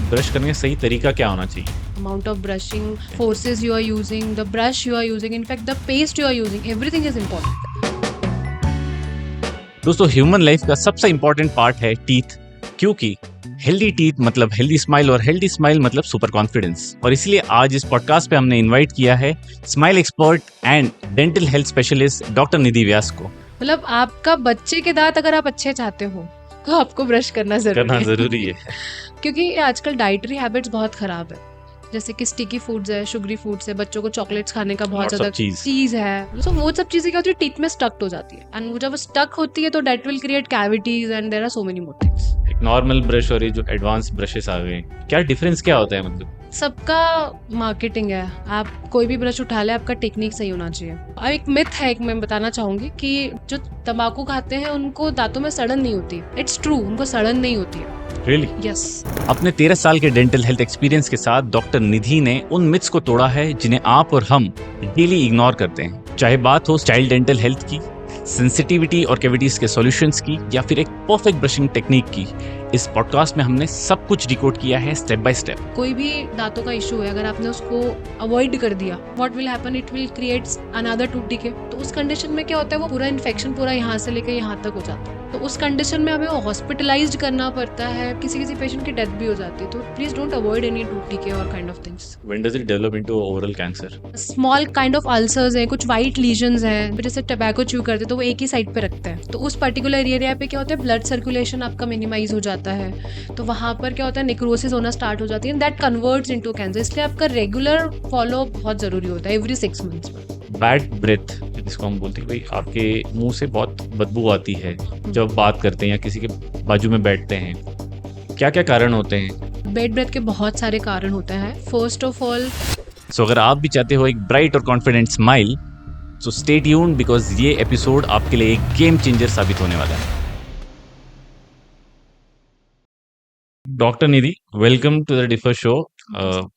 Brush करने का सही तरीका क्या होना चाहिए? Amount of brushing, forces you are using, the brush you are using, in fact the paste you are using, everything is important. दोस्तों, ह्यूमन लाइफ का सबसे इंपॉर्टेंट पार्ट है टीथ, क्योंकि हेल्दी टीथ मतलब हेल्दी स्माइल और healthy smile मतलब super confidence. और इसलिए आज इस पॉडकास्ट पे हमने इनवाइट किया है smile expert and dental health specialist doctor Nidhi Vyas को। मतलब आपका बच्चे के दांत अगर आप अच्छे चाहते हो तो आपको ब्रश करना जरूरी है क्योंकि आजकल डाइटरी हैबिट्स बहुत खराब है, जैसे कि स्टिकी फूड्स है, शुगरी फूड्स है, बच्चों को चॉकलेट्स खाने का बहुत ज्यादा चीज है, तो वो सब चीजें क्या होती है, टीथ में स्टक हो जाती है, एंड जब वो स्टक होती है तो that will create cavities and there are so many more things. एक नॉर्मल ब्रश और ये जो एडवांस ब्रशेस आ गए, क्या डिफरेंस क्या होता है? मतलब सबका मार्केटिंग है, आप कोई भी ब्रश उठा ले, आपका टेक्निक सही होना चाहिए। अब एक मिथ है, एक मैं बताना चाहूंगी कि जो तंबाकू खाते हैं उनको दांतों में सड़न नहीं होती। इट्स ट्रू, उनको सड़न नहीं होती है। रियली? यस। अपने 13 साल के डेंटल हेल्थ एक्सपीरियंस के साथ डॉक्टर निधि ने उन मिथ्स को तोड़ा है जिन्हें आप और हम डेली इग्नोर करते हैं। चाहे बात हो चाइल्ड डेंटल हेल्थ की, सेंसिटिविटी और कैविटीज के सॉल्यूशंस की, या फिर एक परफेक्ट ब्रशिंग टेक्निक की, इस पॉडकास्ट में हमने सब कुछ डिकोड किया है स्टेप बाय स्टेप। कोई भी दांतों का इशू है, अगर आपने उसको अवॉइड कर दिया, what will happen, it will create another tooth decay. तो उस कंडीशन में क्या होता है, वो पूरा इन्फेक्शन पूरा यहाँ से लेकर यहाँ तक हो जाता है। तो उस कंडीशन में हमें हॉस्पिटलाइज्ड करना पड़ता है, किसी पेशेंट की डेथ भी हो जाती है। तो please don't avoid any tooth decay और kind of things. When does it develop into oral cancer? Small kind of ulcers हैं, कुछ वाइट लीजन्स हैं, जैसे टबैको च्यू करते तो वो एक ही साइड पे रखते हैं, तो उस पर्टिकुलर एरिया पे क्या होता है, ब्लड सर्कुलेशन आपका मिनिमाइज हो जाता है, तो वहाँ पर क्या होता है, नेक्रोसिस होना स्टार्ट हो जाती है, दैट कन्वर्ट्स इनटू कैंसर। इसलिए आपका रेगुलर फॉलो बहुत जरूरी होता है, एवरी 6 मंथ्स में। बैड ब्रेथ जिसको हम बोलते हैं, भाई आपके मुंह से बहुत बदबू आती है जब बात करते हैं या किसी के बाजू में बैठते हैं, क्या क्या कारण होते हैं? बैड ब्रेथ के बहुत सारे कारण होते हैं। फर्स्ट ऑफ ऑल, सो अगर आप भी चाहते हो एक ब्राइट और confident smile, so stay tuned because ये एपिसोड आपके लिए एक गेम चेंजर साबित होने वाला है। Doctor Nidhi, welcome to the differ show.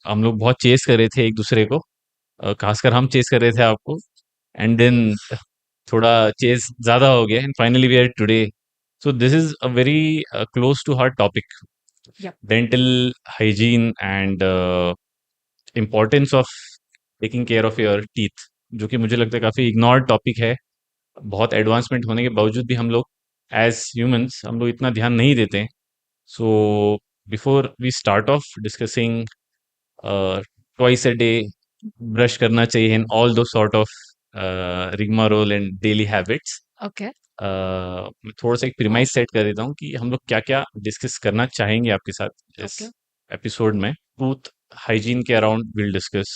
हम लोग बहुत चेस कर रहे थे एक दूसरे को, खासकर हम चेस कर रहे थे आपको, एंड देन थोड़ा चेस ज्यादा हो गया and finally we are today. So this is a very close to heart topic, dental hygiene and importance of taking care of your teeth, जो कि मुझे लगता है काफी इग्नोर्ड टॉपिक है। बहुत एडवांसमेंट होने के बावजूद भी हम लोग एज ह्यूमंस हम लोग इतना ध्यान नहीं देते हैं। So before we start off discussing twice a day brush करना चाहिए एंड ऑल दो sort of rigmarole and daily habits, okay, मैं थोड़ा सा एक प्रीमाइस सेट कर देता हूँ कि हम लोग क्या क्या डिस्कस करना चाहेंगे आपके साथ इस ओके, एपिसोड में। टूथ हाइजीन के अराउंड विल डिस्कस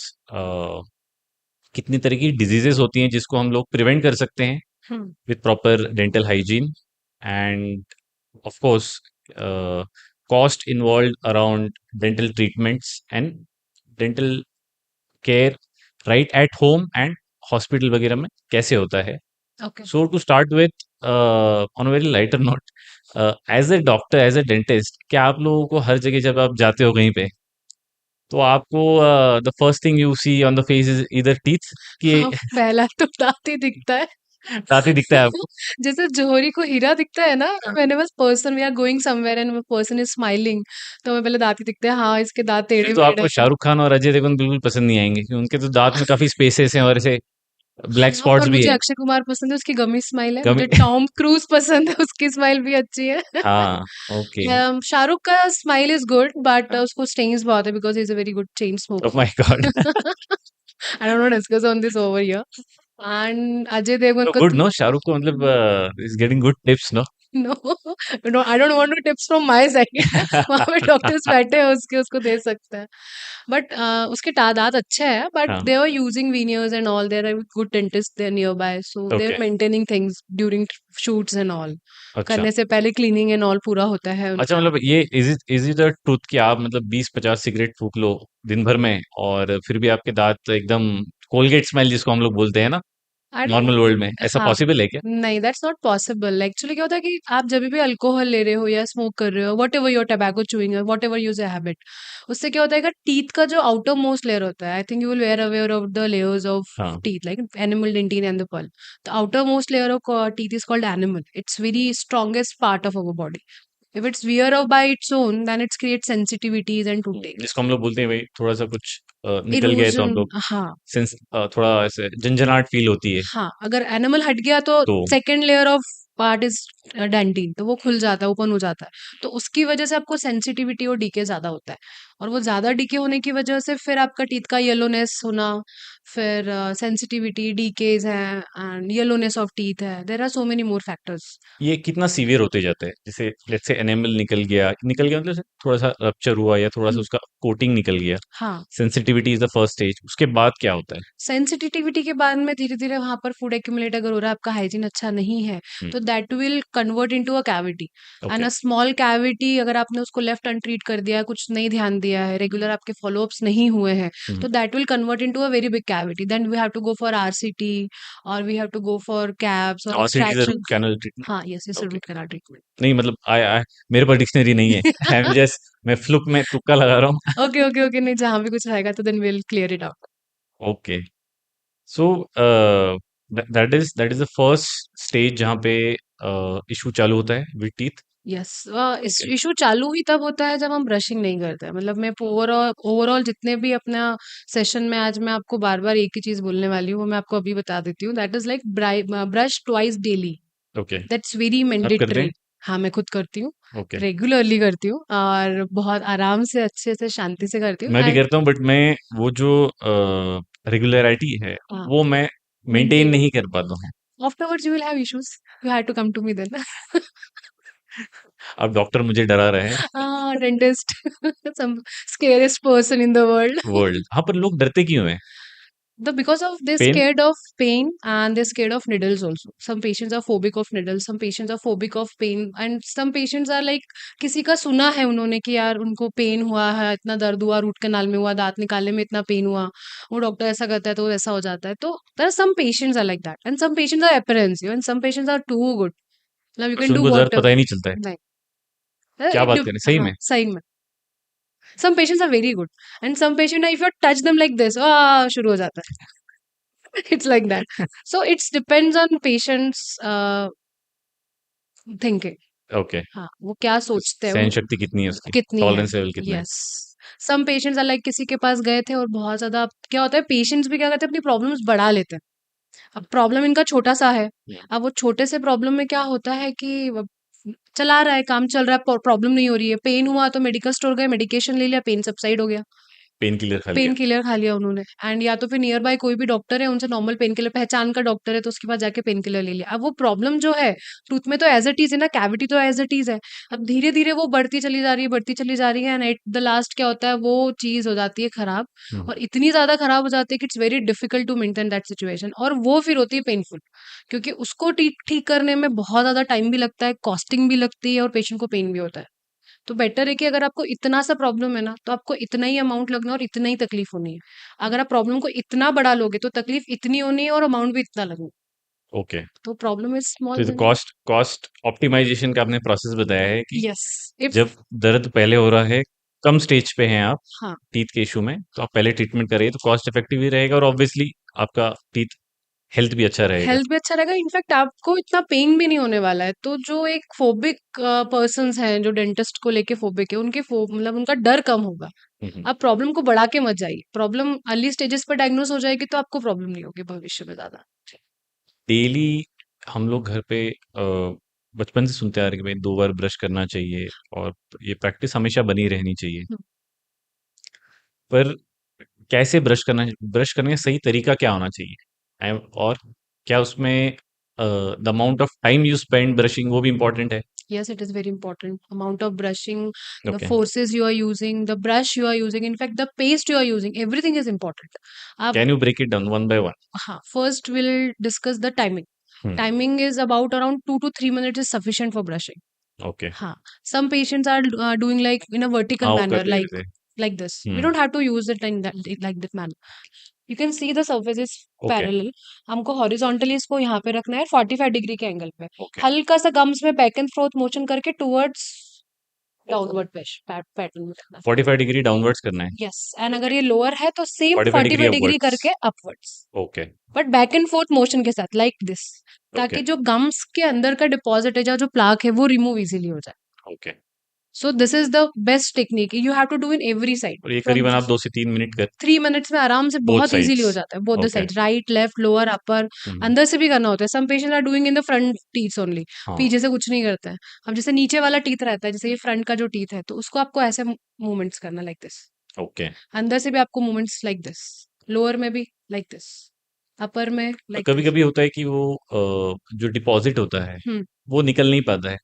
कितनी तरह की डिजीजेस होती हैं जिसको हम लोग प्रिवेंट कर सकते हैं with proper dental hygiene, and of course cost involve around dental treatments and dental care right at home and hospital वगैरह में कैसे होता है। Okay. So to start with on a very lighter note, as a doctor, as a dentist, क्या आप लोगों को हर जगह जब आप जाते हो कहीं पे, तो आपको the first thing you see on the face is इधर टीथ कि हाँ, पहला तो दांत ही दिखता है। दांत ही दिखता है आपको? जैसे जोहरी को हीरा दिखता है ना, मैंने बस person we are going somewhere and person is smiling, तो हमें पहले दांत ही दिखते हैं, हाँ इसके दांत फिर टेढ़े तो मेढ़े आपको हैं। शाहरुख खान और अजय देवगन बिल्कुल पसंद नहीं आएंगे, क्योंकि उनके तो दांत में काफी स्पेसेस हैं और ऐसे ब्लैक हाँ, स्पॉट्स पर भी मुझे है। अक्षय कुमार पसंद है, उसकी गमी स्माइल है। कभी मुझे टॉम क्रूज पसंद है, उसकी स्माइल भी अच्छी है। हाँ, ओके। शाहरुख का स्माइल इज गुड, बट उसको स्टेन्स बहुत है because he is a very good chain oh smoker. My god. I don't want to discuss on this over here. And Ajay Devgan तो को गुड तो नो, शाहरुख को मतलब is getting good tips no. No, no, I don't want to tips from my side. वहां पे doctors बैठे हैं उसके, उसको दे सकते हैं। बट उसके दांत अच्छे हैं, बट हाँ, they are using veneers and all, there are good dentist there nearby, so they are okay, maintaining things during shoots and all. अच्छा। करने से पहले क्लीनिंग एंड ऑल पूरा होता है अच्छा, उनका। मतलब ये इज इट द ट्रुथ कि आप मतलब 20-50 सिगरेट फूक लो दिन भर में और फिर भी आपके दांत एकदम कोलगेट स्माइल जिसको हम लोग बोलते हैं ना आई नॉर्मल डोंट, वर्ल्ड में, ऐसा हाँ, पॉसिबल है क्या? नहीं दैट्स नॉट पॉसिबल। एक्चुअली क्या होता है कि आप जब भी अल्कोहल ले रहे हो या स्मोक कर रहे हो, what ever your tobacco chewing, what ever use a habit, उससे क्या होता है कि टीथ का जो आउटर मोस्ट लेयर होता है, I think you will were aware of the layers of हाँ, teeth like enamel dentin and the pulp. The outermost layer of teeth is called enamel, it's very strongest part of our body. If it's wear off by its own, then it creates sensitivities and toothache. जिसको हम लोग बोलते हैं भाई थोड़ा सा कुछ निकल गए तो हम इरोजन, लोग हाँ थोड़ा ऐसे झंझनाहट फील होती है हाँ, अगर एनिमल हट गया तो तो second layer of part is dentin, तो वो खुल जाता है, ओपन हो जाता है, तो उसकी वजह से आपको सेंसिटिविटी और डीके ज्यादा होता है, और वो ज्यादा डीके होने की वजह से फिर आपका टीथ का येलोनेस होना, फिर सेंसिटिविटी, डीकेज है एंड येलोनेस ऑफ टीथ है, there are so many more factors. ये कितना सीवियर होते जाता है जैसे लेट्स से एनिमल निकल गया मतलब थोड़ा सा रप्चर हुआ या थोड़ा सा उसका कोटिंग निकल गया हाँ, sensitivity is the first stage उसके बाद क्या होता है सेंसिटिविटी के बाद में धीरे-धीरे वहाँ पर फूड एक्यूमुलेट अगर हो रहा है, आपका हाइजीन अच्छा नहीं है, हम्म तो that will convert into a cavity, and okay a small cavity अगर आपने उसको लेफ्ट अनट्रीट कर दिया है, कुछ नहीं ध्यान दिया है, रेगुलर आपके फॉलो-अप्स नहीं हुए हैं, तो that will convert into a very big cavity, then we have to go for RCT और we have to go for caps और ऑसिटी इज एक्सट्रैक्शन। कैनल ट्रीटमेंट हाँ, yes, it's a okay root canal treatment. नहीं मतलब I मेरे पास डिक्शनरी नहीं है आई एम जस्ट मैं फ्लुक में तुक्का लगा रहा हूँ ओके, ओके, ओके, नहीं जहाँ भी कुछ रहेगा तो then we will clear it out. Okay so that is the first stage जहाँ पे इशू चालू होता है विद टीथ यस, इस ओके इशू चालू ही तब होता है जब हम ब्रशिंग नहीं करते हैं। मतलब मैं ओवरऑल ओवरऑल जितने भी अपना सेशन में आज मैं आपको बार बार एक ही चीज बोलने वाली हूँ, वो मैं आपको अभी बता देती हूँ, that is like brush twice daily, okay that's very आप करते मैंडेटरी। हैं हाँ, मैं खुद करती हूँ, ओके रेगुलरली करती हूँ और बहुत आराम से अच्छे से शांति से करती हूँ मैं भी एंड करता हूँ बट मैं वो जो रेगुलरिटी है वो मैं मेंटेन मेंटेन, नहीं कर पाता हूँ afterwards you will have issues, you have to come to me then. अब डॉक्टर मुझे डरा रहे हैं हाँ, dentist, some scariest person in the world. World हाँ पर लोग डरते क्यों हैं Because of they're pain scared of pain and they're scared of needles also. Some patients are phobic of needles, some patients are phobic of pain, and some patients are like किसी का सुना है उन्होंने कि यार उनको पेन हुआ है, इतना दर्द हुआ, रूट कैनाल में हुआ, दांत निकालने में इतना पेन हुआ, वो डॉक्टर ऐसा करता है तो ऐसा हो जाता है, तो there are some patients are like that and some patients are apprehensive and some patients are too good, मतलब you कुछ can do उनको दर्द whatever। पता ही नहीं चलता है नहीं, क्या बात करें सही हाँ में सही में, some patients are very good and some patient if you touch them like this, शुरू हो जाता है। It's like that. So it depends on patient's thinking. Okay हाँ, वो क्या सोचते हैं, सहन शक्ति कितनी है उसकी कितनी है। टॉलरेंस लेवल कितना है yes, some patients are like किसी के पास गए थे और बहुत ज्यादा क्या होता है, पेशेंट्स भी क्या करते हैं अपनी प्रॉब्लम्स बढ़ा लेते हैं। अब प्रॉब्लम इनका छोटा सा है, हम्म, अब वो छोटे से प्रॉब्लम में क्या होता है कि चला रहा है, काम चल रहा है, प्रॉब्लम नहीं हो रही है, पेन हुआ तो मेडिकल स्टोर गए, मेडिकेशन ले लिया, पेन सबसाइड हो गया, पेन किलर खा लिया पेन किलर खा लिया उन्होंने, एंड या तो फिर नियर बाय कोई भी डॉक्टर है उनसे नॉर्मल पेन किलर, पहचान का डॉक्टर है तो उसके पास जाके पेन किलर ले लिया। अब वो प्रॉब्लम जो है टूथ में तो एज इट इज है ना, कैविटी तो एज इट इज है, अब धीरे धीरे वो बढ़ती चली जा रही है, बढ़ती चली जा रही है, एंड एट द लास्ट क्या होता है, वो चीज हो जाती है खराब, हम्म, और इतनी ज्यादा खराब हो जाती है कि it's very difficult to maintain that situation, और वो फिर होती है पेनफुल, क्योंकि उसको ठीक ठीक करने में बहुत ज्यादा टाइम भी लगता है, कॉस्टिंग भी लगती है और पेशेंट को पेन भी होता है। तो बेटर है कि अगर आपको इतना सा प्रॉब्लम है ना, तो आपको इतना ही अमाउंट लगना है और इतना ही तकलीफ होनी है। अगर आप प्रॉब्लम को इतना बढ़ा लोगे तो तकलीफ इतनी होनी है और अमाउंट भी इतना लगना है। ओके तो प्रॉब्लम इज तो स्मॉल ये तो देन। कॉस्ट कॉस्ट ऑप्टिमाइजेशन का आपने प्रोसेस बताया है कि यस, इफ जब दर्द पहले हो रहा है कम स्टेज पे हैं आप हाँ, टीथ के इशू में तो आप पहले ट्रीटमेंट करिए तो कॉस्ट इफेक्टिव भी रहेगा और ऑब्वियसली आपका टीथ हेल्थ भी अच्छा रहेगा हेल्थ भी अच्छा रहेगा, इनफैक्ट आपको इतना पेन भी नहीं होने वाला है। तो जो एक फोबिक पर्सन्स हैं जो डेंटिस्ट को लेके फोबिक है, उनके मतलब उनका डर कम होगा। हम्म आप प्रॉब्लम को बढ़ा के मत जाइए, प्रॉब्लम अर्ली स्टेजेस पर डायग्नोस हो जाएगी तो आपको प्रॉब्लम नहीं होगी भविष्य में ज्यादा। डेली हम लोग घर पे बचपन से सुनते आ रहे हैं कि भाई 2 बार ब्रश करना चाहिए और ये प्रैक्टिस हमेशा बनी रहनी चाहिए पर कैसे ब्रश करने का सही तरीका क्या होना चाहिए और क्या उसमें the amount of time you spend brushing वो भी इम्पोर्टेंट है Yes, it is very important. Amount of brushing, the okay forces you are using, the brush you are using, in fact, the paste you are using, everything is important. आप can you break it down one by one हाँ, first we'll discuss the timing. Timing is about around 2 to 3 minutes is sufficient for brushing. Okay हाँ, some patients are doing like in a vertical हाँ वो कर manner, ले रहे थे like this. We hmm don't have to use it in that like that manner. You can see the surface is okay parallel. हमको horizontally इसको यहाँ पे रखना है 45 डिग्री के एंगल पे, ओके हल्का सा गम्स में बैक एंड फोर्थ मोशन करके टुवर्ड्स डाउनवर्ड पैटर्न में रखना है। 45 डिग्री डाउनवर्ड्स करना है यस, एंड अगर ये लोअर है तो सेम 45 डिग्री 45 डिग्री अपवर्ड्स करके upwards, okay but back and fourth motion के साथ लाइक दिस, ओके ताकि जो गम्स के अंदर का डिपॉजिट है, जो प्लाक है वो रिमूव इजीली हो जाए। Okay. So this is the best technique you have to do in every side और ये फ्रॉम करीबन आप 2 से 3 मिनट कर 3 मिनट्स में आराम से बोथ बहुत इजीली हो साइड्स। जाता है both the okay. Side right left lower upper hmm, अंदर से भी करना होता है some patient are doing in the front teeth only हाँ, पीछे से कुछ नहीं करते हैं अब जैसे नीचे वाला टीथ रहता है जैसे ये फ्रंट का जो टीथ है तो उसको आपको ऐसे मूवमेंट्स करना लाइक दिस ओके। अंदर से भी आपको मूवमेंट्स लाइक दिस लोअर में भी लाइक दिस अपर में और लाइक दिस कभी-कभी होता है कि वो जो डिपॉज़िट होता है, वो निकल नहीं पाता है।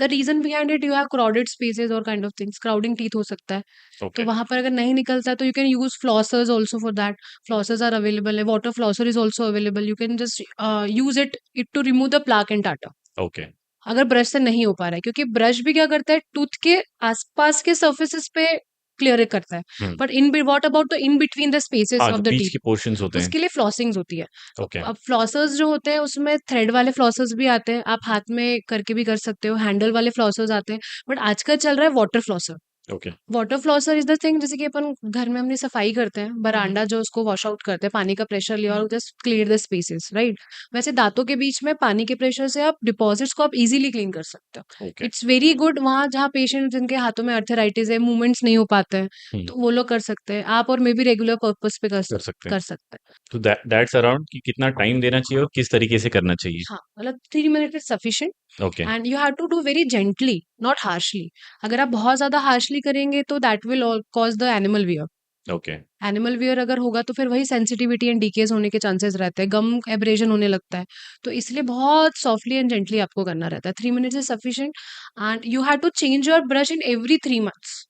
The reason behind it you have crowded spaces और kind of things crowding teeth हो सकता है तो ओके, वहां पर अगर नहीं निकलता है तो you can use flossers also for that flossers are available है water flosser is also available you can just use it to remove the plaque and टाटा ओके। अगर ब्रश से नहीं हो पा रहा है क्योंकि ब्रश भी क्या करता है टूथ के आसपास के सर्फेसिस पे क्लियर करता है hmm, but in what about the in between the spaces हाँ, ऑफ जो द बीच टीथ के पोर्शन्स होते हैं। उसके लिए फ्लॉसिंग्स होती है ओके, अब फ्लॉसर्स जो होते हैं उसमें थ्रेड वाले फ्लॉसर्स भी आते हैं आप हाथ में करके भी कर सकते हो हैंडल वाले फ्लॉसर्स आते हैं बट आजकल चल रहा है water flosser okay, water flosser is the thing जैसे कि अपन घर में अपनी सफाई करते हैं बरांडा जो उसको वॉश आउट करते हैं पानी का प्रेशर लिया और just clear the spaces right वैसे दांतों के बीच में पानी के प्रेशर से आप डिपॉजिट्स को आप इजीली क्लीन कर सकते हो ओके। इट्स वेरी गुड वहां जहाँ पेशेंट जिनके हाथों में अर्थराइटिस है मूवमेंट्स नहीं हो पाते हैं हुँ, तो वो लोग कर सकते हैं आप और मे भी रेगुलर पर्पज पे कर सकते हैं। कर सकते हैं तो दैट्स अराउंड कि कितना टाइम देना चाहिए और किस तरीके से करना चाहिए? हाँ मतलब 3 minute is sufficient okay, and you have to do very gently not harshly अगर आप बहुत ज्यादा हार्शली करेंगे तो that will cause the enamel wear okay, enamel wear अगर होगा तो फिर वही सेंसिटिविटी एंड डीकेज होने के चांसेस रहते हैं गम एब्रेजन होने लगता है तो इसलिए बहुत सॉफ्टली एंड जेंटली आपको करना रहता है 3 minutes is sufficient and you have to change your brush in every 3 months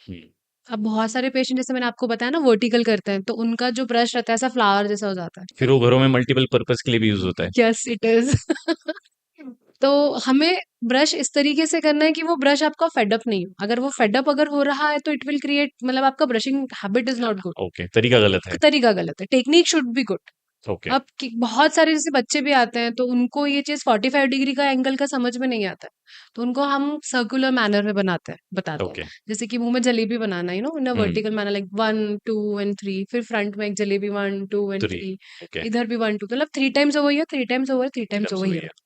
hmm. अब बहुत सारे पेशेंट जैसे मैंने आपको बताया ना वर्टिकल करते हैं तो उनका जो ब्रश रहता है ऐसा फ्लावर जैसा हो जाता फिर है वो घरों में मल्टीपल पर्पज़ के लिए भी यूज़ होता है। यस इट इज तो हमें ब्रश इस तरीके से करना है कि वो ब्रश आपका फेडअप नहीं हो अगर वो फेडअप अगर हो रहा है तो इट विल क्रिएट मतलब आपका brushing habit is not good okay, तरीका गलत है। तरीका गलत है technique should be good okay, अब बहुत सारे जैसे बच्चे भी आते हैं तो उनको ये चीज 45 डिग्री का एंगल का समझ में नहीं आता है तो उनको हम सर्कुलर मैनर में बनाते हैं बताते हैं ओके। जैसे कि मुंह में जलेबी बनाना इन अ हुँ, वर्टिकल मैनर लाइक 1 2 एंड 3 फिर फ्रंट में एक जलेबी 1 2 एंड 3 3 ओके, इधर भी 1 2 मतलब 3 times over here 3 times over 3 times एकदम ओवर से वही हियर है।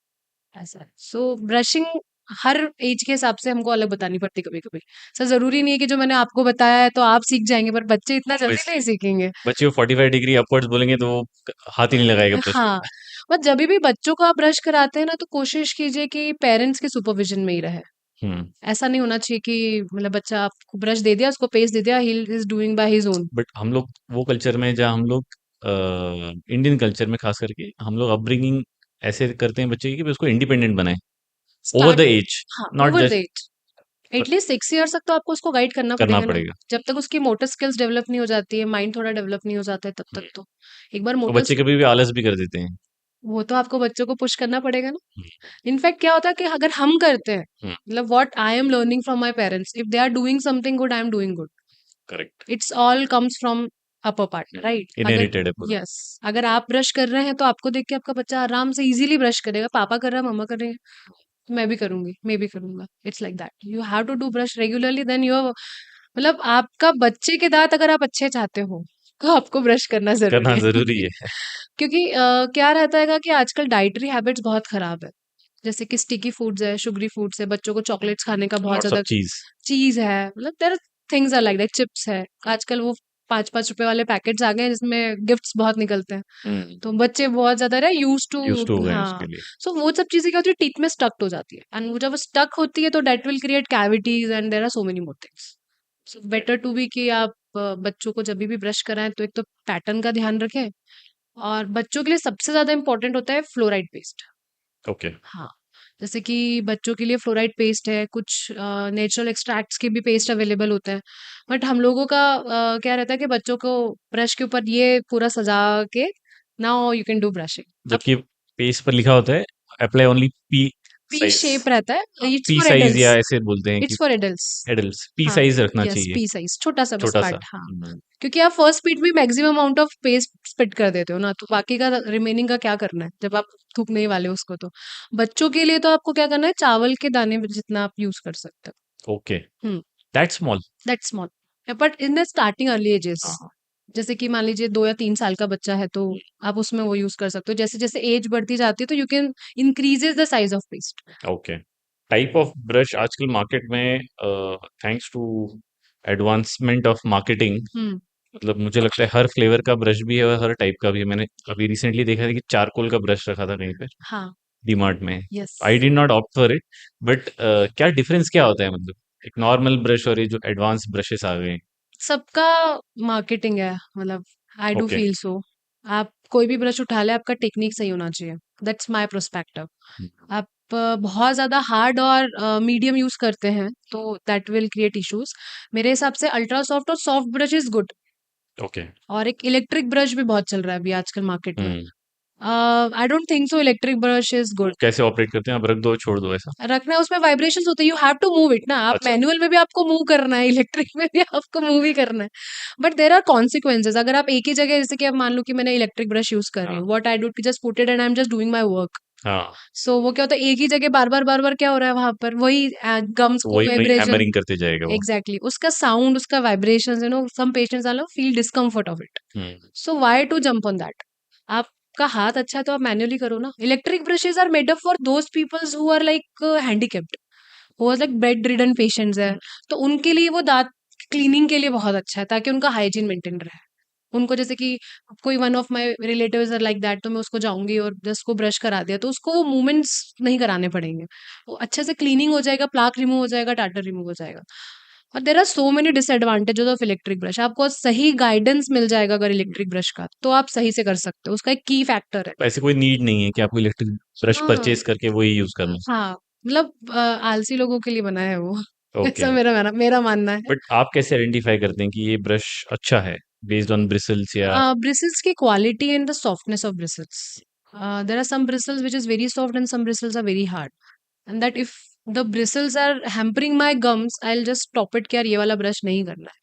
ऐसा है सो ब्रशिंग हर एज के हिसाब से हमको अलग बतानी पड़ती कभी कभी सर जरूरी नहीं है कि जो मैंने आपको बताया है तो आप सीख जाएंगे पर बच्चे इतना जल्दी नहीं ऑब्वियसली सीखेंगे बच्चे को 45 डिग्री अपवर्ड्स बोलेंगे तो वो हाथ ही नहीं लगाएगा ब्रश पे। हाँ, बट जभी भी बच्चों को आप ब्रश कराते हैं ना तो कोशिश कीजिए कि पेरेंट्स के सुपरविजन में ही रहे। हुँ, ऐसा नहीं होना चाहिए कि मतलब बच्चा आपको ब्रश दे दिया, उसको पेस्ट दे दिया, he is doing by his own. But हम लोग वो कल्चर में जहाँ हम लोग इंडियन कल्चर में खास करके हम लोग अपब्रिंगिंग ऐसे करते हैं बच्चे की कि उसको इंडिपेंडेंट बनाएँ, ओवर द स्टार्ट एज, हाँ, not over the just age. At least 6 years तक तो आपको उसको गाइड करना करना पड़ेगा ना। पड़ेगा। जब तक उसकी मोटर स्किल्स डेवलप नहीं हो जाती है, माइंड थोड़ा डेवलप नहीं हो जाता है तब हुँ, तक तो। एक बार तो मोटर बच्चे कभी भी आलस भी कर देते हैं। वो तो आपको बच्चों को पुश करना पड़ेगा ना। हुँ, इनफैक्ट क्या होता है कि अगर हम करते हैं, हुँ, मतलब what I am learning from my parents, if they are doing something good, I am doing good. Correct. It's all comes from upper part हुँ, राइट अगर इनहेरिटेड है पूरा। यस अगर आप ब्रश कर रहे हैं तो आपको देख के आपका बच्चा आराम से इजीली ब्रश करेगा पापा कर रहा है मम्मा कर रही है तो मैं भी करूंगी मैं भी करूंगा it's like that you have to do brush regularly then you मतलब आपका बच्चे के दांत अगर आप अच्छे चाहते हो तो आपको ब्रश करना करना जरूरी है ज़रूरी है क्योंकि क्या रहता है कि आजकल डाइटरी हैबिट्स बहुत खराब है जैसे कि स्टिकी फूड्स है शुगरी फूड्स है बच्चों को चॉकलेट्स खाने का बहुत लॉट्स ऑफ ज्यादा चीज़। चीज़ है मतलब there things are like that chips है आजकल वो 5-5 रुपए वाले पैकेट्स आ गए हैं जिसमें गिफ्ट्स बहुत निकलते हैं हुँ, तो बच्चे बहुत ज्यादा ना यूज टू यूज़्ड टू हो गए हैं हाँ उसके लिए। सो वो सब चीजें क्या होती है टीथ में स्टक हो जाती है एंड वो जब स्टक होती है तो that will create cavities and there are so many more things so better to be कि आप बच्चों को जब भी ब्रश कराएं तो एक तो पैटर्न का ध्यान रखें और बच्चों के लिए सबसे ज्यादा इंपॉर्टेंट होता है फ्लोराइड पेस्ट ओके, हाँ, जैसे कि बच्चों के लिए फ्लोराइड पेस्ट है, कुछ नेचुरल एक्सट्रैक्ट्स के भी पेस्ट अवेलेबल होते हैं। बट हम लोगों का क्या रहता है कि बच्चों को ब्रश के ऊपर ये पूरा सजा के now you can do brushing. अब जबकि पेज पर लिखा होता है apply only P P size. Shape रहता है, it's P for size adults, या ऐसे बोलते हैं कि it's for adults. Adults P हाँ, साइज़ रखना यस चाहिए, पी साइज़ छोटा-सा बस छोटा-सा। पार्ट हाँ। हुँ, क्योंकि आप फर्स्ट स्पीड में maximum amount of paste spit कर देते हो ना, तो बाकी का रिमेनिंग का क्या करना है, जब आप थूकने ही वाले हो उसको तो। बच्चों के लिए तो आपको क्या करना है, चावल के दाने जितना आप यूज़ कर सकते ओके, हो। Hmm. That's small. That's small but in the starting early ages हाँ, हाँ। जैसे कि मान लीजिए 2 या 3 साल का बच्चा है तो हुँ, आप उसमें वो यूज कर सकते हो जैसे जैसे एज बढ़ती जाती है तो you can increases the size of paste okay, type of brush आजकल मार्केट में thanks to advancement of marketing, hmm, मतलब मुझे लगता है हर फ्लेवर का ब्रश भी है और हर टाइप का भी है। मैंने अभी रिसेंटली देखा था कि चारकोल का ब्रश रखा था कहीं पे हाँ, डीमार्ट में। Yes. I did not opt for it, but क्या डिफरेंस क्या होता है, मतलब एक नॉर्मल ब्रश और ये जो एडवांस ब्रशेस आ गए हैं? सबका मार्केटिंग है, मतलब I do okay. Feel so. आप कोई भी ब्रश उठा ले, आपका टेक्निक सही होना चाहिए। That's my perspective. आप बहुत ज़्यादा हार्ड और मीडियम यूज़ करते हैं, तो दैट विल क्रिएट इश्यूज़। मेरे हिसाब से अल्ट्रा सॉफ्ट और soft brush is good. Okay. और एक इलेक्ट्रिक ब्रश भी बहुत चल रहा है अभी आजकल मार्केट में। Hmm. I don't think so electric brush is वो गुड। कैसे ऑपरेट करते हैं, आप रख दो छोड़ दो ऐसा? रखना है, उसमें वाइब्रेशंस होते हैं, you have to move it ना। आप अच्छा। मैनुअल में भी आपको मूव करना है, इलेक्ट्रिक में भी आपको मूव ही करना है। But there are consequences. अगर आप एक ही जगह, जैसे कि अब मान लो कि मैंने इलेक्ट्रिक ब्रश यूज कर रही हाँ। हूँ, व्हाट आई डू कि just put it and I am just doing my work. हाँ। सो वो क्या होता है, एक ही जगह बार बार क्या हो रहा है वहां पर, वही गम्स तो को वही वही वाइब्रेशन। हैमरिंग करते जाएगा वो। एग्जैक्टली, उसका साउंड, उसका vibration, some patients are feel discomfort of it. Hmm. So why to jump on that? आपका हाथ अच्छा है तो आप मैन्युअली करो ना। Electric brushes are made up for those peoples who are like handicapped, वो लाइक बेड रिडन पेशेंट्स है। तो उनके लिए वो दांत क्लीनिंग के लिए बहुत अच्छा है, ताकि उनका हाइजीन मेंटेन रहे। उनको जैसे कि कोई one of my relatives are like that, तो मैं उसको जाऊंगी और जस्ट को ब्रश करा दिया, तो उसको वो मूवमेंट्स नहीं कराने पड़ेंगे। वो अच्छे से क्लीनिंग हो जाएगा, प्लाक रिमूव हो जाएगा, टाटर रिमूव हो जाएगा। और there are so many disadvantages of electric brush. आपको सही गाइडेंस मिल जाएगा अगर इलेक्ट्रिक ब्रश का, तो आप सही से कर सकते हो। उसका एक की फैक्टर है। ऐसे कोई नीड नहीं है कि आपको इलेक्ट्रिक ब्रश हाँ, परचेज करके वही यूज करना है। हाँ, मतलब आलसी लोगों के लिए बना है वो। ओके। ऐसा मेरा मेरा मानना है। बट आप कैसे आइडेंटिफाई करते हैं कि ये ब्रश अच्छा है, बेस्ड ऑन ब्रिसल्स या? Bristles की quality and the softness of bristles. There are some bristles which is very soft and some bristles are very hard. And that if the bristles are hampering my gums, I'll just stop it कि यार ये वाला brush नहीं करना है।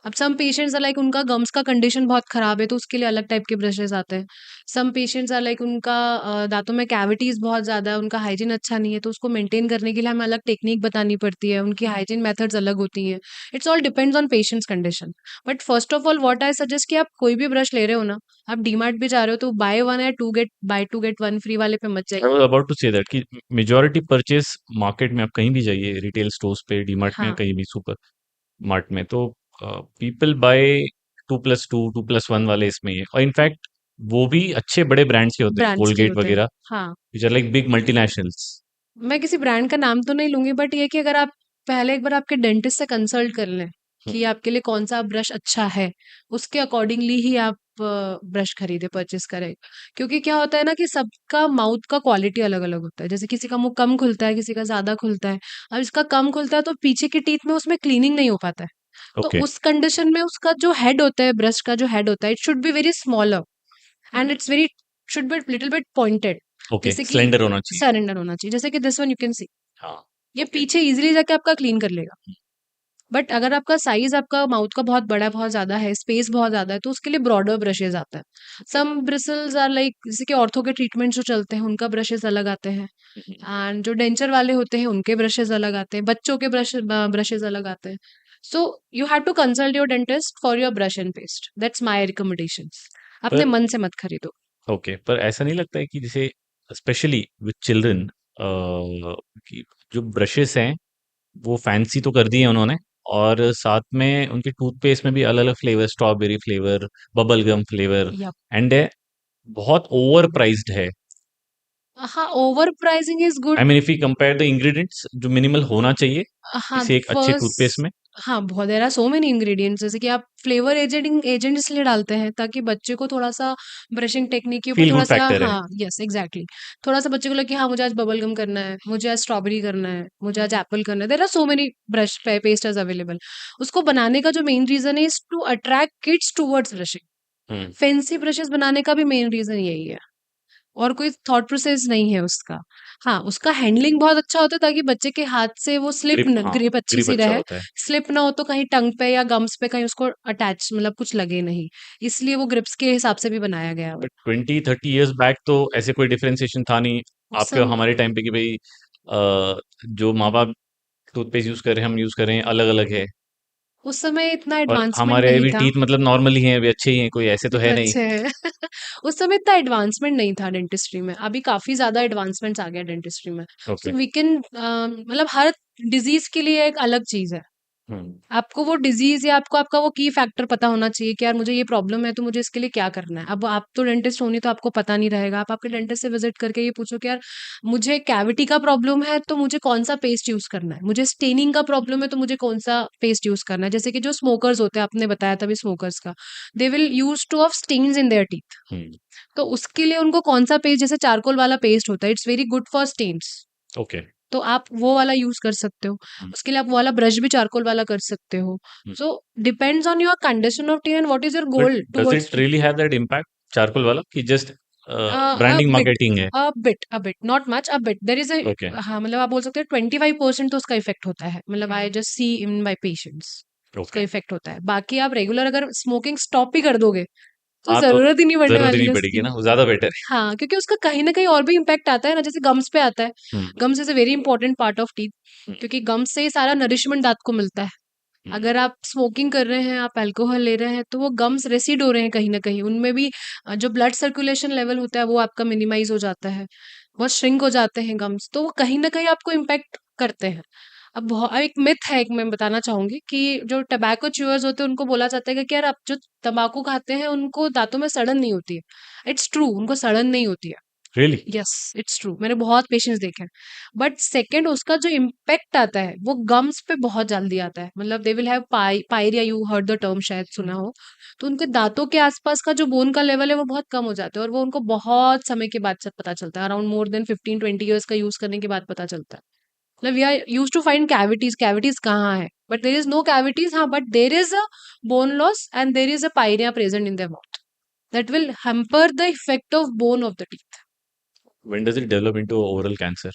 अब some patients are like उनका gums का कंडीशन बहुत खराब है, तो उसके लिए अलग टाइप के ब्रशेस आते हैं। सम पेशेंट्स आर लाइक उनका दांतों में कैविटीज बहुत ज्यादा है, उनका हाइजीन अच्छा नहीं है, तो उसको मेंटेन करने के लिए हमें अलग टेक्निक बतानी पड़ती है, उनकी हाइजीन मेथड्स अलग होती हैं। It's all depends on patients condition. But first of all what I suggest कि आप कोई भी ब्रश ले रहे हो ना, आप डीमार्ट भी जा रहे हो, तो बाय वन या टू गेट वन फ्री वाले पे मत आई जाइए। Was about to say that कि मेजॉरिटी परचेज मार्केट में, आप कहीं भी जाइए रिटेल स्टोर्स पे, डीमार्ट में या हाँ, कहीं भी सुपर मार्ट में, तो पीपल बाय 2+2 2+1 वाले इसमें ही है। और इनफैक्ट वो भी अच्छे बड़े ब्रांड्स के होते हैं, ब्रांड्स के कोलगेट होते हैं। वगैरह, हाँ, which are like big multinationals. मैं किसी ब्रांड का नाम तो नहीं लूंगी, बट ये कि अगर आप पहले एक बार आपके डेंटिस्ट से कंसल्ट कर लें कि आपके लिए कौन सा ब्रश अच्छा है, उसके अकॉर्डिंगली ही आप ब्रश खरीदे, परचेस करें। क्योंकि क्या होता है ना कि सबका माउथ का क्वालिटी अलग अलग होता है। जैसे किसी का मुंह कम खुलता है, किसी का ज्यादा खुलता है। अब इसका कम खुलता है तो पीछे की टीथ में उसमें क्लीनिंग नहीं हो पाता है। तो ओके। उस कंडीशन में उसका जो हेड होता है, ब्रश का जो हेड होता है, it should be very smaller and it's very should be little bit pointed. Okay, जैसे कि सिलेंडर होना चाहिए। सरेंडर होना चाहिए, जैसे कि दिस वन यू कैन सी। हाँ। ये ओके। पीछे इजीली जाके आपका क्लीन कर लेगा। बट अगर आपका साइज, आपका माउथ का बहुत बड़ा, बहुत ज्यादा है, स्पेस बहुत ज्यादा है, तो उसके लिए ब्रॉडर ब्रशेज आते हैं। सम ब्रिसल्स आर लाइक, जैसे कि ऑर्थो के ट्रीटमेंट जो चलते हैं, उनका ब्रशेज अलग आते हैं। एंड जो डेंचर वाले होते हैं, उनके ब्रशेज अलग आते हैं। बच्चों के ब्रशेज अलग आते हैं। So you have to consult your dentist for your brush and paste. That's my recommendation. अपने पर मन से मत खरीदो। ओके, पर ऐसा नहीं लगता है कि जैसे स्पेशली विद चिल्ड्रन कि जो ब्रशेस हैं वो फैंसी तो कर दिए हैं उन्होंने, और साथ में उनके टूथपेस्ट में भी अलग अलग flavour, strawberry flavour, bubble gum flavour, या एंड बहुत ओवर प्राइस्ड है। हाँ, overpricing is I good. Mean if you compare the ingredients जो मिनिमल होना चाहिए हाँ, किसी एक अच्छे टूथपेस्ट फर्स्ट, में। हाँ, बहुत there are so many ingredients. जैसे कि आप फ्लेवर एजेंट एजेंट इसलिए डालते हैं ताकि बच्चे को थोड़ा-सा ब्रशिंग टेक्निक के ऊपर फील गुड थोड़ा-सा, फैक्टर है। हाँ, यस, एग्ज़ैक्टली। थोड़ा-सा बच्चे को लगे कि हाँ, मुझे आज बबल गम करना है, मुझे आज स्ट्रॉबेरी करना है, मुझे आज एप्पल करना है। There are so many brush पे पेस्टर्स अवेलेबल। उसको बनाने का जो मेन रीज़न है is to attract kids towards brushing. Hmm. Fancy brushes बनाने का भी मेन रीज़न यही है। और कोई थॉट प्रोसेस नहीं है उसका। हाँ, उसका हैंडलिंग बहुत अच्छा होता है ताकि बच्चे के हाथ से वो स्लिप ग्रिप, न हाँ, ग्रिप अच्छी ग्रिप सी अच्छा रहे, होता है। स्लिप ना हो तो कहीं टंग पे या गम्स पे कहीं उसको अटैच, मतलब कुछ लगे नहीं। इसलिए वो ग्रिप्स के हिसाब से भी बनाया गया है वो। बट 20-30 इयर्स बैक तो ऐसे कोई डिफरेंशिएशन था नहीं, उस आपके और सम हमारे टाइम पे, कि भाई जो माँ बाप टूथपेस्ट यूज कर रहे हैं, हम यूज कर रहे हैं, अलग अलग है। उस समय इतना और एडवांसमेंट हमारे नहीं अभी था। टीथ मतलब नॉर्मल ही हैं, अभी अच्छे ही हैं, कोई ऐसे तो है नहीं। अच्छे हैं। उस समय इतना एडवांसमेंट नहीं था डेंटिस्ट्री में, अभी काफ़ी ज़्यादा एडवांसमेंट्स आ गया डेंटिस्ट्री में। ओके। सो वी कैन मतलब हर डिज़ीज़ के लिए एक अलग चीज़ है। हम्म। आपको वो डिजीज़ या आपको आपका वो की फैक्टर पता होना चाहिए कि यार मुझे ये प्रॉब्लम है तो मुझे इसके लिए क्या करना है। अब आप तो डेंटिस्ट हो नहीं तो आपको पता नहीं रहेगा। आप आपके डेंटिस्ट से विज़िट करके ये पूछो कि यार मुझे कैविटी का प्रॉब्लम है तो मुझे कौन-सा पेस्ट यूज़ करना है? मुझे स्टेनिंग का प्रॉब्लम है तो मुझे कौन-सा पेस्ट यूज़ करना है? जैसे कि जो स्मोकर्स होते हैं, आपने बताया था अभी स्मोकर्स का, they will use to of stains in their teeth. Hmm. तो उसके लिए उनको कौन-सा पेस्ट, जैसे चारकोल वाला पेस्ट होता है, it's very good for stains. Okay. तो आप वो वाला यूज़ कर सकते हो। उसके लिए आप वो वाला ब्रश भी चारकोल वाला कर सकते हो। So depends on your condition of teeth and what is your but goal does towards it really have that impact, charcoal वाला, कि just a branding bit, marketing है? a bit, not much, a bit. There is a okay. हाँ, मतलब आप बोल सकते हैं 25% तो उसका इफ़ेक्ट होता है। मतलब I just see in my patients उसका ओके। इफ़ेक्ट होता है। बाकी आप रेगुलर अगर स्मोकिंग स्टॉप ही कर दोगे, तो हाँ, तो ज़रूरत ही नहीं पड़ने जरूरत ही वाली नहीं है पड़ेगी उसकी। ना, वो ज्यादा बेटर है। हाँ, क्योंकि उसका कहीं न कहीं और भी इम्पैक्ट आता है ना, जैसे गम्स पे आता है। Hmm. Gums is a very important part of teeth, hmm. क्योंकि गम्स से ही सारा नरिशमेंट दाँत को मिलता है। हम्म। अगर आप स्मोकिंग कर रहे हैं, आप अल्कोहल ले रहे हैं, तो वो गम्स रेसिड हो रहे हैं कहीं न कहीं। उनमें भी जो ब्लड सर्कुलेशन लेवल होता है, वो आपका मिनिमाइज़ हो जाता है। वो श्रिंक हो जाते हैं गम्स, तो वो कहीं न कहीं आपको इम्पैक्ट करते हैं। अब एक मिथ है, एक मैं बताना चाहूँगी कि जो टोबैको च्यूअर्स होते हैं, उनको बोला जाता है कि यार आप जो तम्बाकू खाते हैं, उनको दाँतों में सड़न नहीं होती है। इट्स ट्रू, उनको सड़न नहीं होती है। रियली? यस, इट्स ट्रू, मैंने बहुत पेशेंट्स देखे हैं। बट सेकंड, उसका जो इम्पैक्ट आता है वो गम्स पे बहुत जल्दी आता है। मतलब they will have pyorrhea, you heard the term, शायद सुना हो। तो उनके दांतों के आसपास का जो बोन का लेवल है वो बहुत कम हो जाता है, और वो उनको बहुत समय के बाद से पता चलता है, अराउंड मोर देन 15-20 ईयर्स का यूज करने के बाद पता चलता है। मतलब we are use to find cavities, cavities कहाँ है, but there is no cavities. हाँ, but there is a bone loss and there is a pyorrhoea present in the mouth that will hamper the effect of bone of the teeth. When does it develop into oral cancer?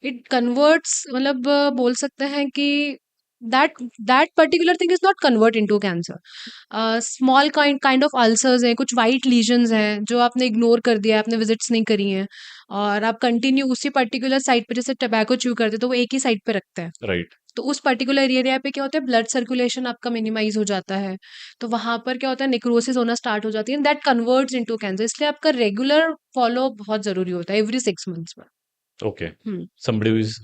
It converts, मतलब बोल सकते हैं कि that that particular thing is not convert into cancer. Small kind of ulcers हैं, कुछ white lesions हैं जो आपने इग्नोर कर दिया, आपने विजिट्स नहीं करी हैं, और आप कंटिन्यू उसी पर्टिकुलर साइट पे, जैसे टबैको च्यू करते तो वो एक ही साइड पे रखते हैं। राइट। तो उस पर्टिकुलर एरिया पे क्या होता है, ब्लड सर्कुलेशन आपका मिनिमाइज हो जाता है। तो वहां पर क्या होता है, नेक्रोसिस होना स्टार्ट हो जाती है, दैट कन्वर्ट्स इनटू कैंसर। इसलिए आपका रेगुलर फॉलो बहुत जरूरी होता है, एवरी 6 मंथ्स में। Okay. Hmm. somebody who is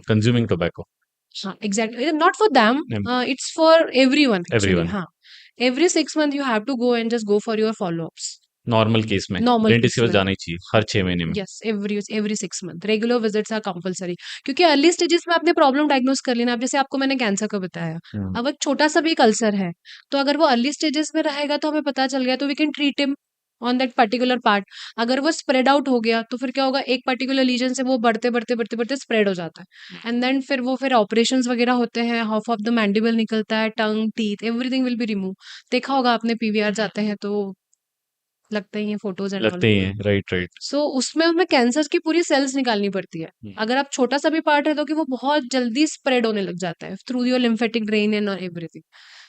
consuming tobacco? हाँ, exactly, not for them, it's for everyone actually. Everyone? हाँ, every 6 month you have to go and just go for your followups. Normal case में normal dentist case के पास में, जाना ही चाहिए हर 6 महीने में? Yes, every 6 month regular visits are compulsory. क्योंकि अर्ली स्टेजेस में आपने प्रॉब्लम डायग्नोस कर लेना। अब जैसे आपको मैंने कैंसर का बताया, हम्म। अब एक छोटा सा भी एक अल्सर है, तो अगर वो अर्ली स्टेजेस में रहेगा तो हमें पता चल गया, तो we can treat him on that particular part. अगर वो स्प्रेड आउट हो गया तो फिर क्या होगा, एक पर्टिकुलर लीजन से वो बढ़ते बढ़ते बढ़ते बढ़ते स्प्रेड हो जाता है, एंड देन फिर ऑपरेशन वगैरह होते हैं, हाफ ऑफ द मैंडिबल निकलता है, tongue, teeth, everything will be remove. देखा होगा आपने, पीवीआर जाते हैं तो लगते ही हैं फोटोज एंड ऑल। लगते ही हैं, राइट राइट। सो उसमें हमें कैंसर की पूरी सेल्स निकालनी पड़ती है। अगर आप छोटा सा भी पार्ट है तो कि वो बहुत जल्दी स्प्रेड होने लग जाता है through your lymphatic drain and everything.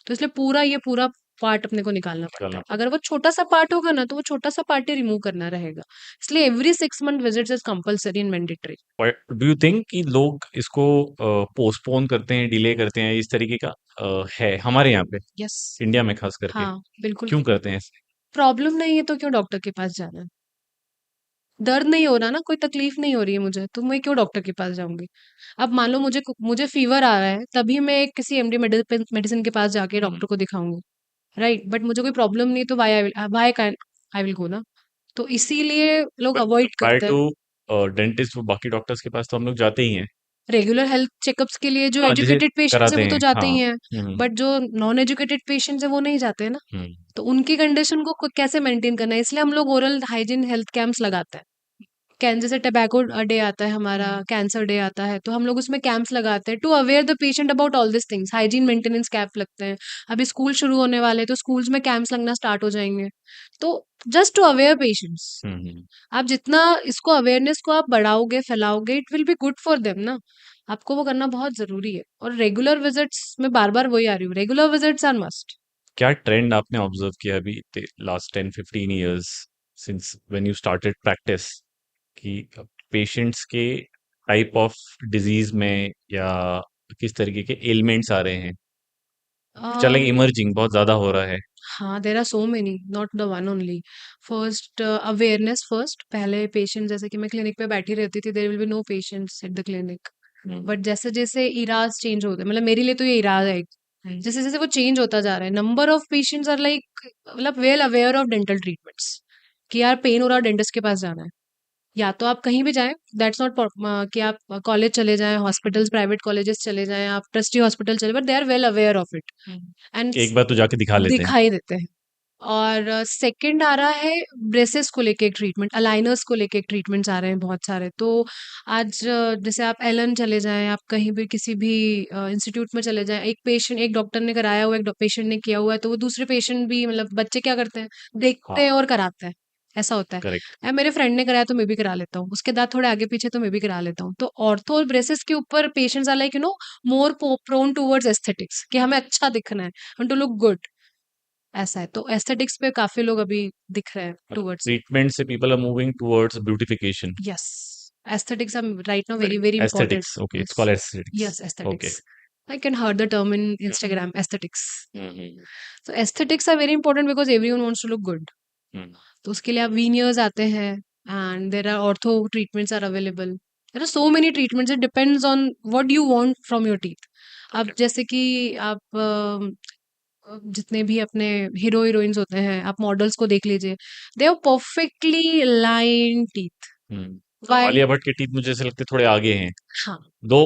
तो इसलिए पूरा पार्ट अपने को निकालना पड़ता निकालना है। अगर वो छोटा सा पार्ट होगा ना, तो वो छोटा सा पार्ट ही रिमूव करना रहेगा। इसलिए every 6 month visit is compulsory and mandatory. पड़ेगा। डू यू थिंक कि लोग इसको पोस्टपोन करते हैं, डिले करते हैं, इस तरीके का है हमारे यहाँ पे, यस। इंडिया में खास करके? हाँ, बिल्कुल। क्यों करते हैं ऐसे? प्रॉब्लम नहीं है तो क्यों डॉक्टर के पास जाना है? दर्द नहीं हो रहा ना, कोई तकलीफ नहीं हो रही है मुझे, तो मैं क्यों डॉक्टर के पास जाऊँगी? अब मान लो मुझे फ़ीवर आ रहा है, तभी मैं किसी एमडी मेडिसिन के पास जाके डॉक्टर को दिखाऊँगी, राइट? बट मुझे कोई प्रॉब्लम नहीं है तो why can I will go ना? तो इसीलिए लोग अवॉइड प्रायर करते हैं। टू डेंटिस्ट, बाकी डॉक्टर्स के पास तो हम लोग जाते ही हैं। रेगुलर हेल्थ चेकअप्स के लिए जो हाँ, जिसे एजुकेटेड पेशेंट्स हैं कराते वो तो हैं, जाते हाँ। ही हैं, हम्म। बट जो नॉन एजुकेटेड पेशेंट्स हैं वो नहीं जाते हैं ना। हम्म। तो उनकी कंडीशन को कैसे मेंटेन करना है, इसलिए हम लोग ओरल हाइजीन हेल्थ कैंप्स लगाते हैं। जैसे टबैको डे आता है हमारा, कैंसर डे आता है, तो हम लोग उसमें कैंप्स लगाते हैं to aware the patient about all this things. Hygiene maintenance camp लगते हैं। अभी स्कूल शुरू होने वाले हैं तो स्कूल्स में कैंप्स लगना स्टार्ट हो जाएंगे। तो just to aware patients, hmm. आप जितना इसको अवेयरनेस को आप बढ़ाओगे, फैलाओगे, it will be good for them ना। आपको वो करना बहुत जरूरी है। और रेगुलर विजिट्स में बार बार वही आ रही हूँ, रेगुलर विजिट्स आर मस्ट। क्या ट्रेंड आपने ऑब्जर्व किया अभी last 10-15 years since when you started practice, कि पेशेंट्स के टाइप ऑफ डिजीज में या किस तरीके के एलिमेंट्स आ रहे हैं? चलेंगे, इमर्जिंग बहुत ज्यादा हो रहा है। हाँ, there are so many, not the one only. First awareness first, पहले पेशेंट, जैसे कि मैं क्लिनिक पे बैठी रहती थी, there will be no patients at the clinic. But जैसे जैसे इराज चेंज होते हैं, मतलब मेरे लिए तो ये इराज है एक, जैसे जैसे वो चेंज होता जा रहा है, number of patients are like, मतलब well aware of dental treatments, कि यार पेन हो रहा है, डेंटिस्ट के पास जाना है। या तो आप कहीं भी जाएं, दैट्स नॉट कि आप कॉलेज चले जाएं, हॉस्पिटल्स, प्राइवेट कॉलेजेस चले जाएं, आप ट्रस्टी हॉस्पिटल चले, but they are well aware of it and एक बार तो जाके दिखा लेते हैं। दिखाई देते हैं। और सेकंड आ रहा है ब्रेसेस को लेके एक ट्रीटमेंट, अलाइनर्स को लेके एक ट्रीटमेंट्स आ रहे हैं बहुत सारे। तो आज जैसे आप एलन चले जाएं, आप कहीं भी किसी भी इंस्टीट्यूट में चले जाएं, एक पेशेंट, एक डॉक्टर ने कराया हुआ, एक पेशेंट ने किया हुआ है, तो वो दूसरे पेशेंट भी, मतलब बच्चे क्या करते हैं, देखते हाँ, हैं और कराते हैं, ऐसा होता है। करेक्ट। मेरे फ्रेंड ने कराया तो मैं भी करा लेता हूँ, उसके दांत थोड़े आगे पीछे तो मैं भी करा लेता हूँ। तो ऑर्थो और ब्रेसेस के ऊपर patients are like more prone towards aesthetics, कि हमें अच्छा दिखना है, टू लुक गुड, ऐसा है। तो एस्थेटिक्स पे काफ़ी लोग अभी दिख रहे हैं टुवर्ड्स इट। ट्रीटमेंट से people are moving towards beautification. Yes, aesthetics are right now very correct, very important. Aesthetics, okay, it's yes, called aesthetics. Yes, okay. Aesthetics. I can heard the term in hmm, Instagram, aesthetics. Hmm, So aesthetics are very important because everyone wants to look good. हम्म, तो उसके लिए आप veneers आते हैं, and there are ortho treatments are available. There are so many treatments. It depends on what you want from your teeth. अब okay. जैसे कि आप जितने भी अपने हीरो हीरोइंस होते हैं, आप मॉडल्स को देख लीजिए, they have perfectly line teeth. Why? Alia Bhatt के टीथ मुझे ऐसे लगते थोड़े आगे हैं, हाँ, दो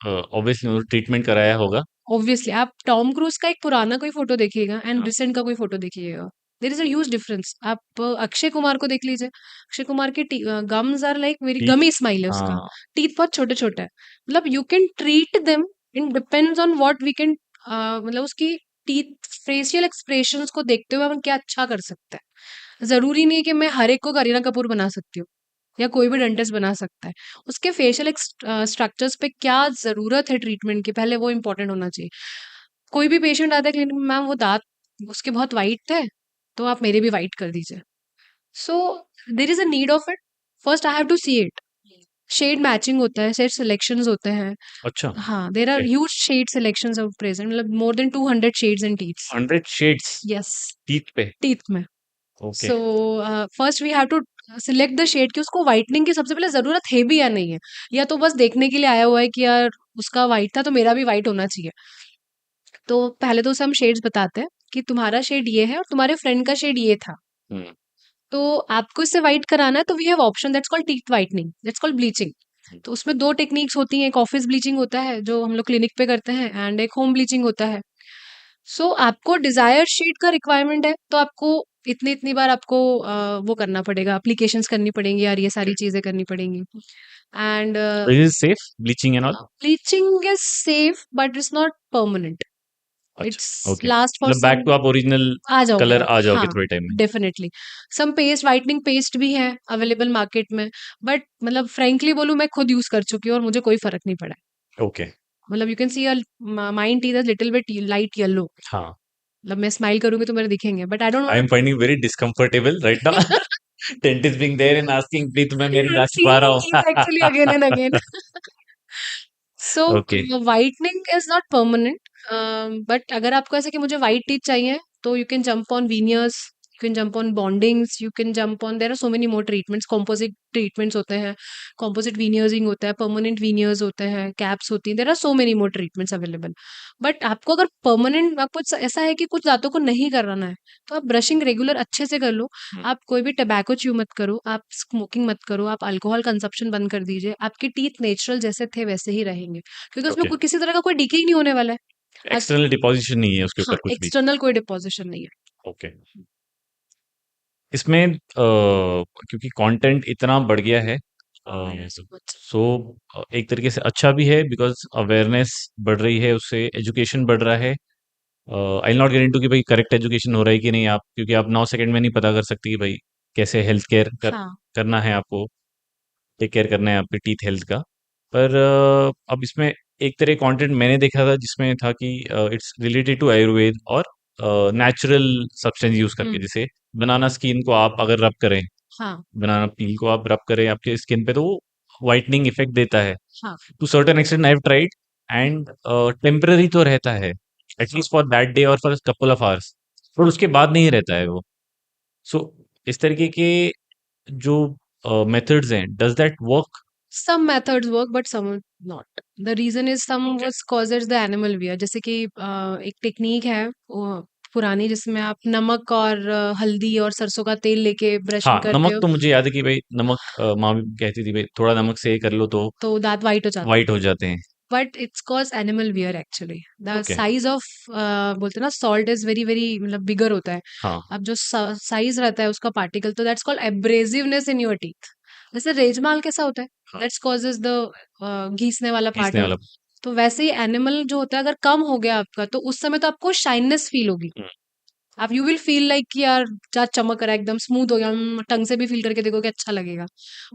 ऑब्वियसली उन्होंने ट्रीटमेंट कराया होगा। ऑब्वियसली आप टॉम क्रूज का एक पुराना कोई फोटो देखिएगा एंड हाँ, रिसेंट का कोई फोटो देखिएगा, there is a huge difference. आप अक्षय कुमार को देख लीजिए, अक्षय कुमार के gums are like very teeth, gummy smile है उसका, हाँ, टीथ बहुत छोटे छोटे हैं। मतलब you can treat them, in depends on what we can, मतलब उसकी टीथ फेशियल एक्सप्रेशंस को देखते हुए हम क्या अच्छा कर सकते हैं। जरूरी नहीं है कि मैं हर एक को करीना कपूर बना सकती हूँ, या कोई भी डेंटिस्ट बना सकता है। उसके फेशियल स्ट्रक्चर्स पे क्या ज़रूरत है ट्रीटमेंट की, पहले वो इम्पोर्टेंट होना चाहिए। कोई भी पेशेंट आता है क्लिनिक में, मैम वो दाँत उसके बहुत व्हाइट थे, तो आप मेरे भी व्हाइट कर दीजिए। So there is a need of it, first I have to see it. Shade matching होता है, शेड सिलेक्शंस होते हैं। अच्छा, हाँ, there are okay. Huge shade selections of present, मतलब more than 200 shades in teeths. 100 shades yes, teeth पे। Teeth में। Okay. So first we have to select the shade, कि उसको व्हाइटनिंग की सबसे पहले ज़रूरत है भी या नहीं है, या तो बस देखने के लिए आया हुआ है कि यार उसका व्हाइट था तो मेरा भी व्हाइट होना चाहिए। तो पहले तो उसे हम शेड्स बताते हैं कि तुम्हारा शेड ये है और तुम्हारे फ्रेंड का शेड ये था, हम्म, तो आपको इससे व्हाइट कराना है, तो we have option that's called teeth whitening, that's called bleaching. तो उसमें दो टेक्निक्स होती हैं, एक ऑफिस ब्लीचिंग होता है जो हम लोग क्लिनिक पे करते हैं, एंड एक होम ब्लीचिंग होता है। सो आपको डिजायर शेड का रिक्वायरमेंट है, तो आपको इतनी इतनी बार आपको वो करना पड़ेगा, एप्लीकेशंस करनी पड़ेंगी यार, ये ओके। सारी चीजें करनी पड़ेंगी। And is it safe bleaching and all? Bleaching is safe but it's not permanent, अच्छा, इट्स ओके, लास्ट फॉर मतलब बैक सम, टू आप ओरिजिनल आ जाओगे कलर आप, आ जाओगे हाँ, थोड़े टाइम में। डेफिनेटली। सम पेस्ट, व्हाइटनिंग पेस्ट भी है अवेलेबल मार्केट में, बट मतलब फ्रेंकली बोलूं, मैं खुद यूज कर चुकी हूँ और मुझे कोई फर्क नहीं पड़ा है। ओके। मतलब you can see mind teeth little bit light yellow, हाँ, मतलब मैं स्माइल करूंगी तो मेरे दिखेंगे, but I don't I am want finding very discomfortable right now. Dentist being there and asking please मैं मेरे दांत छुपा सीइंग रहा टीथ एक्चुअली हूँ। Again and again. So okay. Whitening is not permanent, but अगर आपको ऐसे कि मुझे व्हाइट टीथ चाहिए, तो you can jump on वीनियर्स, you can jump on bondings, you can jump on, there are so many more treatments, composite treatments होते हैं, composite वीनियर्सिंग होता है, परमानेंट वीनियर्स होते हैं, कैप्स होती हैं, there are so many more treatments available. But आपको अगर परमानेंट, आपको ऐसा है कि कुछ दांतों को नहीं कराना है, तो आप ब्रशिंग रेगुलर अच्छे से कर लो। आप कोई भी टबैको च्यू मत करो, आप स्मोकिंग मत करो, आप अल्कोहल कंजप्शन बंद कर दीजिए, आपके टीथ नेचुरल जैसे थे वैसे ही रहेंगे, क्योंकि उसमें ओके, किसी तरह का कोई डीके ही नहीं होने वाला है। आज, एक्सटर्नल डिपॉजिशन नहीं है उसके हाँ, ऊपर कुछ भी। एक्सटर्नल कोई डिपोजिशन नहीं है। ओके। इसमें क्योंकि कंटेंट इतना बढ़ गया है, सो मच। सो एक तरीके से अच्छा भी है बिकॉज अवेयरनेस बढ़ रही है, उससे एजुकेशन बढ़ रहा है। आई नॉट गेट इनटू कि भाई करेक्ट एजुकेशन हो रहा है कि नहीं, आप क्योंकि आप 9 सेकंड में नहीं पता कर सकती कि भाई कैसे हेल्थ केयर हाँ, करना है आपको, टेक केयर करना है आपके टीथ हेल्थ का। पर अब इसमें एक तरह कंटेंट मैंने देखा था जिसमें था कि इट्स रिलेटेड टू आयुर्वेद और नेचुरल सब्सटेंस यूज करके, हम्म, जैसे बनाना स्किन को आप अगर रब करें, हाँ, बनाना पील को आप रब करें आपके स्किन पे, तो वो वाइटनिंग इफेक्ट देता है हाँ, to certain extent. I have tried and temporary तो रहता है एटलीस्ट फॉर दैट डे और फॉर कपल ऑफ आवर्स, और उसके बाद नहीं रहता है वो। सो इस तरीके के जो मेथड्स हैं, does that work? Some methods work but some not. The reason is some okay. was causes the animal wear. जैसे कि एक टेक्निक है पुरानी, जिसमें आप नमक और हल्दी और सरसों का तेल लेके ब्रशिंग हाँ, करते नमक हो तो मुझे याद है कि भाई नमक, माँ भी कहती थी भाई थोड़ा नमक से ये कर लो तो तो दांत वाइट हो जाते हैं, वाइट हो जाते हैं। But it's cause animal wear actually. The okay. Size of बोलते हैं ना, सॉल्ट इज वेरी वेरी मतलब बिगर होता है। हाँ, अब जो साइज रहता है उसका पार्टिकल, तो that's called abrasiveness in your teeth. जैसे रेजमाल कैसा होता है, हाँ, दैट्स कॉजेज द घीसने वाला पार्ट घिसने है। वाला। तो वैसे ही एनिमल जो होता है, अगर कम हो गया आपका, तो उस समय तो आपको शाइननेस फील होगी। हुँ, आप यू विल फील लाइक कि यार क्या चमक रहा है, एकदम स्मूथ हो गया, टंग से भी फील करके देखोगे अच्छा लगेगा।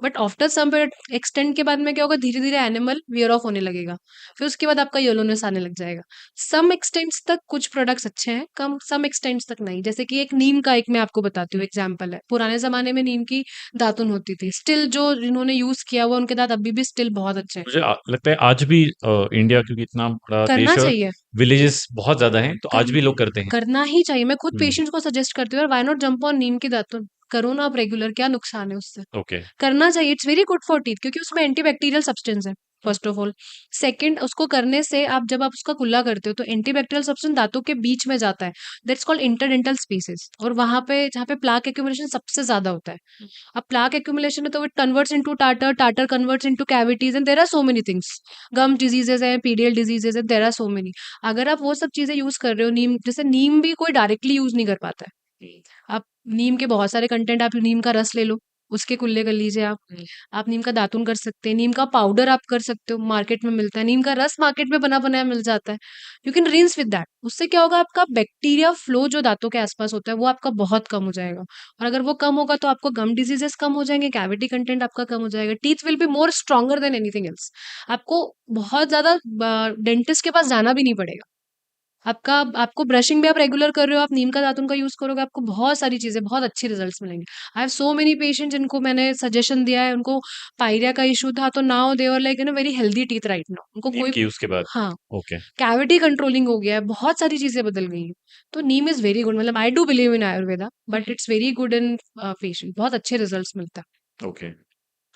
बट आफ्टर सम एक्सटेंड के बाद में क्या होगा, धीरे धीरे एनिमल वियर ऑफ होने लगेगा, फिर उसके बाद आपका येलोनेस आने लग जाएगा। सम एक्सटेंट्स तक कुछ प्रोडक्ट्स अच्छे हैं, कम सम एक्सटेंट्स तक नहीं। जैसे कि एक नीम का, एक मैं आपको बताती हूँ एग्जाम्पल है। पुराने जमाने में नीम की दातुन होती थी, स्टिल जो जिन्होंने यूज किया हुआ उनके दांत अभी भी स्टिल बहुत अच्छे हैं। मुझे लगता है आज भी इंडिया क्योंकि इतना बड़ा करना देश है और चाहिए। विलेजेस बहुत ज़्यादा हैं, तो कर आज भी लोग करते हैं। करना ही चाहिए। मैं खुद हुँ, पेशेंट्स को सजेस्ट करती हूँ, यार व्हाई नॉट जंप ऑन नीम की दातुन, करो ना आप रेगुलर, क्या नुकसान है उससे। ओके। करना चाहिए, it's very good for teeth, क्योंकि उसमें एंटीबैक्टीरियल सब्सटेंस है फर्स्ट ऑफ ऑल। सेकंड, उसको करने से आप जब आप उसका कुल्ला करते हो तो एंटीबैक्टीरियल सब्सटेंस दांतों के बीच में जाता है, दैट्स कॉल्ड इंटरडेंटल स्पेसेस, और वहां पे जहाँ पे प्लाक एक्यूमुलेशन सबसे ज्यादा होता है। अब प्लाक एक्यूमुलेशन है तो it converts into tartar, tartar converts into cavities, and there are so many things. Gum diseases है, पीडियल डिजीजेज है, देयर आर सो मेनी। अगर आप वो सब चीजें यूज कर रहे हो, नीम जैसे, नीम भी कोई डायरेक्टली यूज नहीं कर पाता है। आप नीम के बहुत सारे कंटेंट, आप नीम का रस ले लो, उसके कुल्ले कर लीजिए आप। आप नीम का दातुन कर सकते हैं, नीम का पाउडर आप कर सकते हो, मार्केट में मिलता है। नीम का रस मार्केट में बना बनाया मिल जाता है, you can rinse with that. उससे क्या होगा, आपका बैक्टीरिया फ्लो जो दांतों के आसपास होता है वो आपका बहुत कम हो जाएगा। और अगर वो कम होगा तो आपको गम डिजीजेस कम हो जाएंगे, कैविटी कंटेंट आपका कम हो जाएगा, teeth will be more stronger than anything else. आपको बहुत ज्यादा डेंटिस्ट के पास जाना भी नहीं पड़ेगा। आपका आपको ब्रशिंग भी आप रेगुलर कर रहे हो, आप नीम का दातुन का यूज करोगे, आपको बहुत सारी चीजें, बहुत अच्छे रिजल्ट्स मिलेंगे। I have so many patient जिनको मैंने सजेशन दिया है, उनको पायरिया का इशू था, तो now they are like in a very healthy teeth right now, उनको नीम कोई, की उसके बाद। हाँ, ओके, कैविटी कंट्रोलिंग हो गया है, बहुत सारी चीजें बदल गई हैं। तो नीम इज वेरी गुड, मतलब आई do believe in Ayurveda, but it's very good in patient, बहुत अच्छे रिजल्ट्स मिलता है। ओके।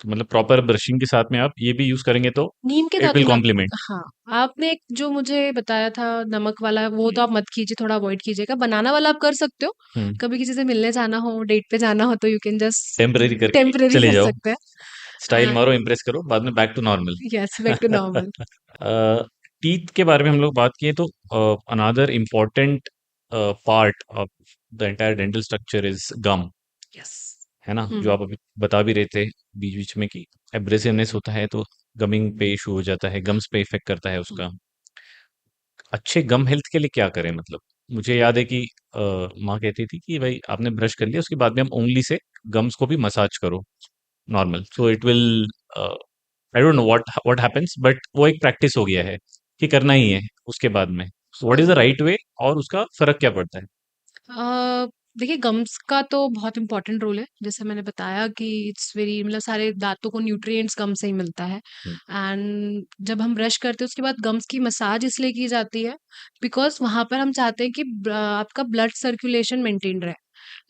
तो मतलब प्रॉपर ब्रशिंग के साथ में आप ये भी यूज़ करेंगे तो नीम के इट विल दातुन आप, कॉम्प्लीमेंट। हाँ, आपने एक जो मुझे बताया था नमक वाला, वो हुँ, तो आप मत कीजिए, थोड़ा अवॉइड कीजिएगा। बनाना वाला आप कर सकते हो, हुँ। कभी किसी से मिलने जाना हो, डेट पे जाना हो, तो यू कैन जस्ट टेम्परेरी करके टेम्परेरी चले कर जाओ, सकते हैं। स्टाइल मारो, इम्प्रेस करो, बाद में back to normal. Yes, back to normal. Teeth के बारे में हम लोग बात किए तो another important part of the entire dental structure is gum, yes. है ना? जो हम्म। आप अभी बता भी रहे थे बीच-बीच में कि एब्रेसिवनेस होता है तो गमिंग पे इशू हो जाता है, गम्स पे इफ़ेक्ट करता है हम्म। उसका। अच्छे गम हेल्थ के लिए क्या करें मतलब? मुझे याद है कि माँ कहती थी कि भाई आपने ब्रश कर लिया उसके बाद में आप ऊँगली से गम्स को भी मसाज करो normal, so it will I don't know what happens, but वो एक प्रैक्टिस हो गया है कि करना ही है उसके बाद में। So what is the right way और उसका फ़र्क क्या पड़ता है? अ, देखिए, गम्स का तो बहुत इंपॉर्टेंट रोल है, जैसे मैंने बताया कि इट्स वेरी, मतलब सारे दांतों को न्यूट्रिएंट्स गम से ही मिलता है। हुँ, एंड जब हम ब्रश करते हैं उसके बाद गम्स की मसाज इसलिए की जाती है बिकॉज वहां पर हम चाहते हैं कि आपका ब्लड सर्कुलेशन मेंटेन रहे।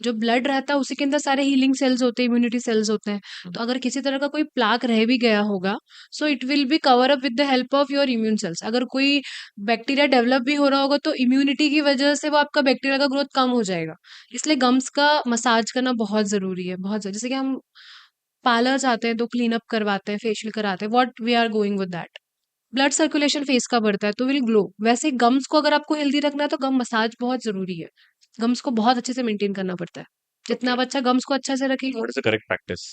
जो ब्लड रहता है उसी के अंदर सारे हीलिंग सेल्स होते हैं, इम्यूनिटी सेल्स होते हैं। तो अगर किसी तरह का कोई प्लाक रह भी गया होगा, so it will B cover up with the help of your immune cells. अगर कोई बैक्टीरिया डेवलप भी हो रहा होगा तो इम्यूनिटी की वजह से वो आपका बैक्टीरिया का ग्रोथ कम हो जाएगा। इसलिए गम्स का मसाज करना बहुत जरूरी है, बहुत जैसे कि हम पार्लर जाते हैं तो क्लीन अप करवाते हैं, फेशियल कराते हैं, what we are going with that, blood circulation face का बढ़ता है तो विल ग्लो। वैसे गम्स को अगर आपको हेल्दी रखना है तो गम मसाज बहुत जरूरी है। गम्स को बहुत अच्छे से मेंटेन करना पड़ता है। जितना ओके। आप अच्छा गम्स को अच्छा से रखेंगे, what is the correct practice?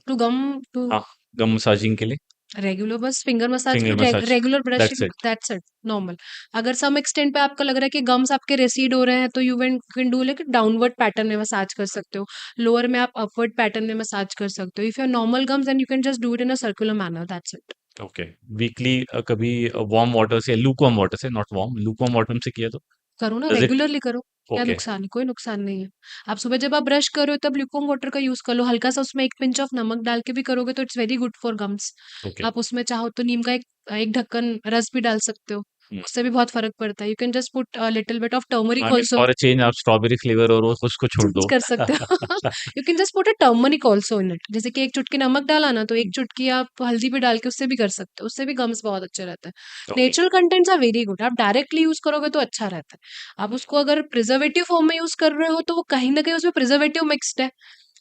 To gum to हाँ, गम मसाजिंग के लिए रेगुलर, बस फिंगर मसाज की finger massage, regular that's brushing, it. That's it, normal. अगर सम एक्सटेंट पे आपको लग रहा है कि गम्स आपके रेसीड हो रहे हैं तो you can do like downward pattern में मसाज कर सकते हो, लोअर में आप अपवर्ड पैटर्न में मसाज कर सकते हो। If you normal gums then you can just do it in a circular manner, that's it. Okay. Weekly कभी वार्म वाटर से, लूकवार्म वाटर से, नॉट वार्म, लूकवार्म वाटर से किया तो करो ना, डज़ इट? रेगुलरली करो। क्या ओके, नुकसान है, कोई नुकसान नहीं है। आप सुबह जब आप ब्रश कर रहे हो तब ल्यूकवार्म वाटर का यूज कर लो, हल्का सा उसमें एक पिंच ऑफ नमक डाल के भी करोगे तो it's very good for gums. Okay, आप उसमें चाहो तो नीम का एक एक ढक्कन रस भी डाल सकते हो, हुँ। उससे भी बहुत फ़र्क पड़ता है। You can just put a little bit of turmeric I mean also. For a change आप स्ट्रॉबेरी फ्लेवर और उसको छोड़ चेंज दो। कर सकते हो। You can just put a turmeric also in it. जैसे कि एक चुटकी नमक डाला ना, तो एक चुटकी आप हल्दी भी डाल के उससे भी कर सकते हो। उससे भी गम्स बहुत अच्छे रहते हैं। Okay, natural contents are very good. आप डायरेक्टली यूज़ करोगे तो अच्छा रहता है। आप उसको अगर प्रिजर्वेटिव फॉर्म में यूज़ कर रहे हो, तो वो कहीं न कहीं उसमें प्रिजर्वेटिव मिक्स्ड है।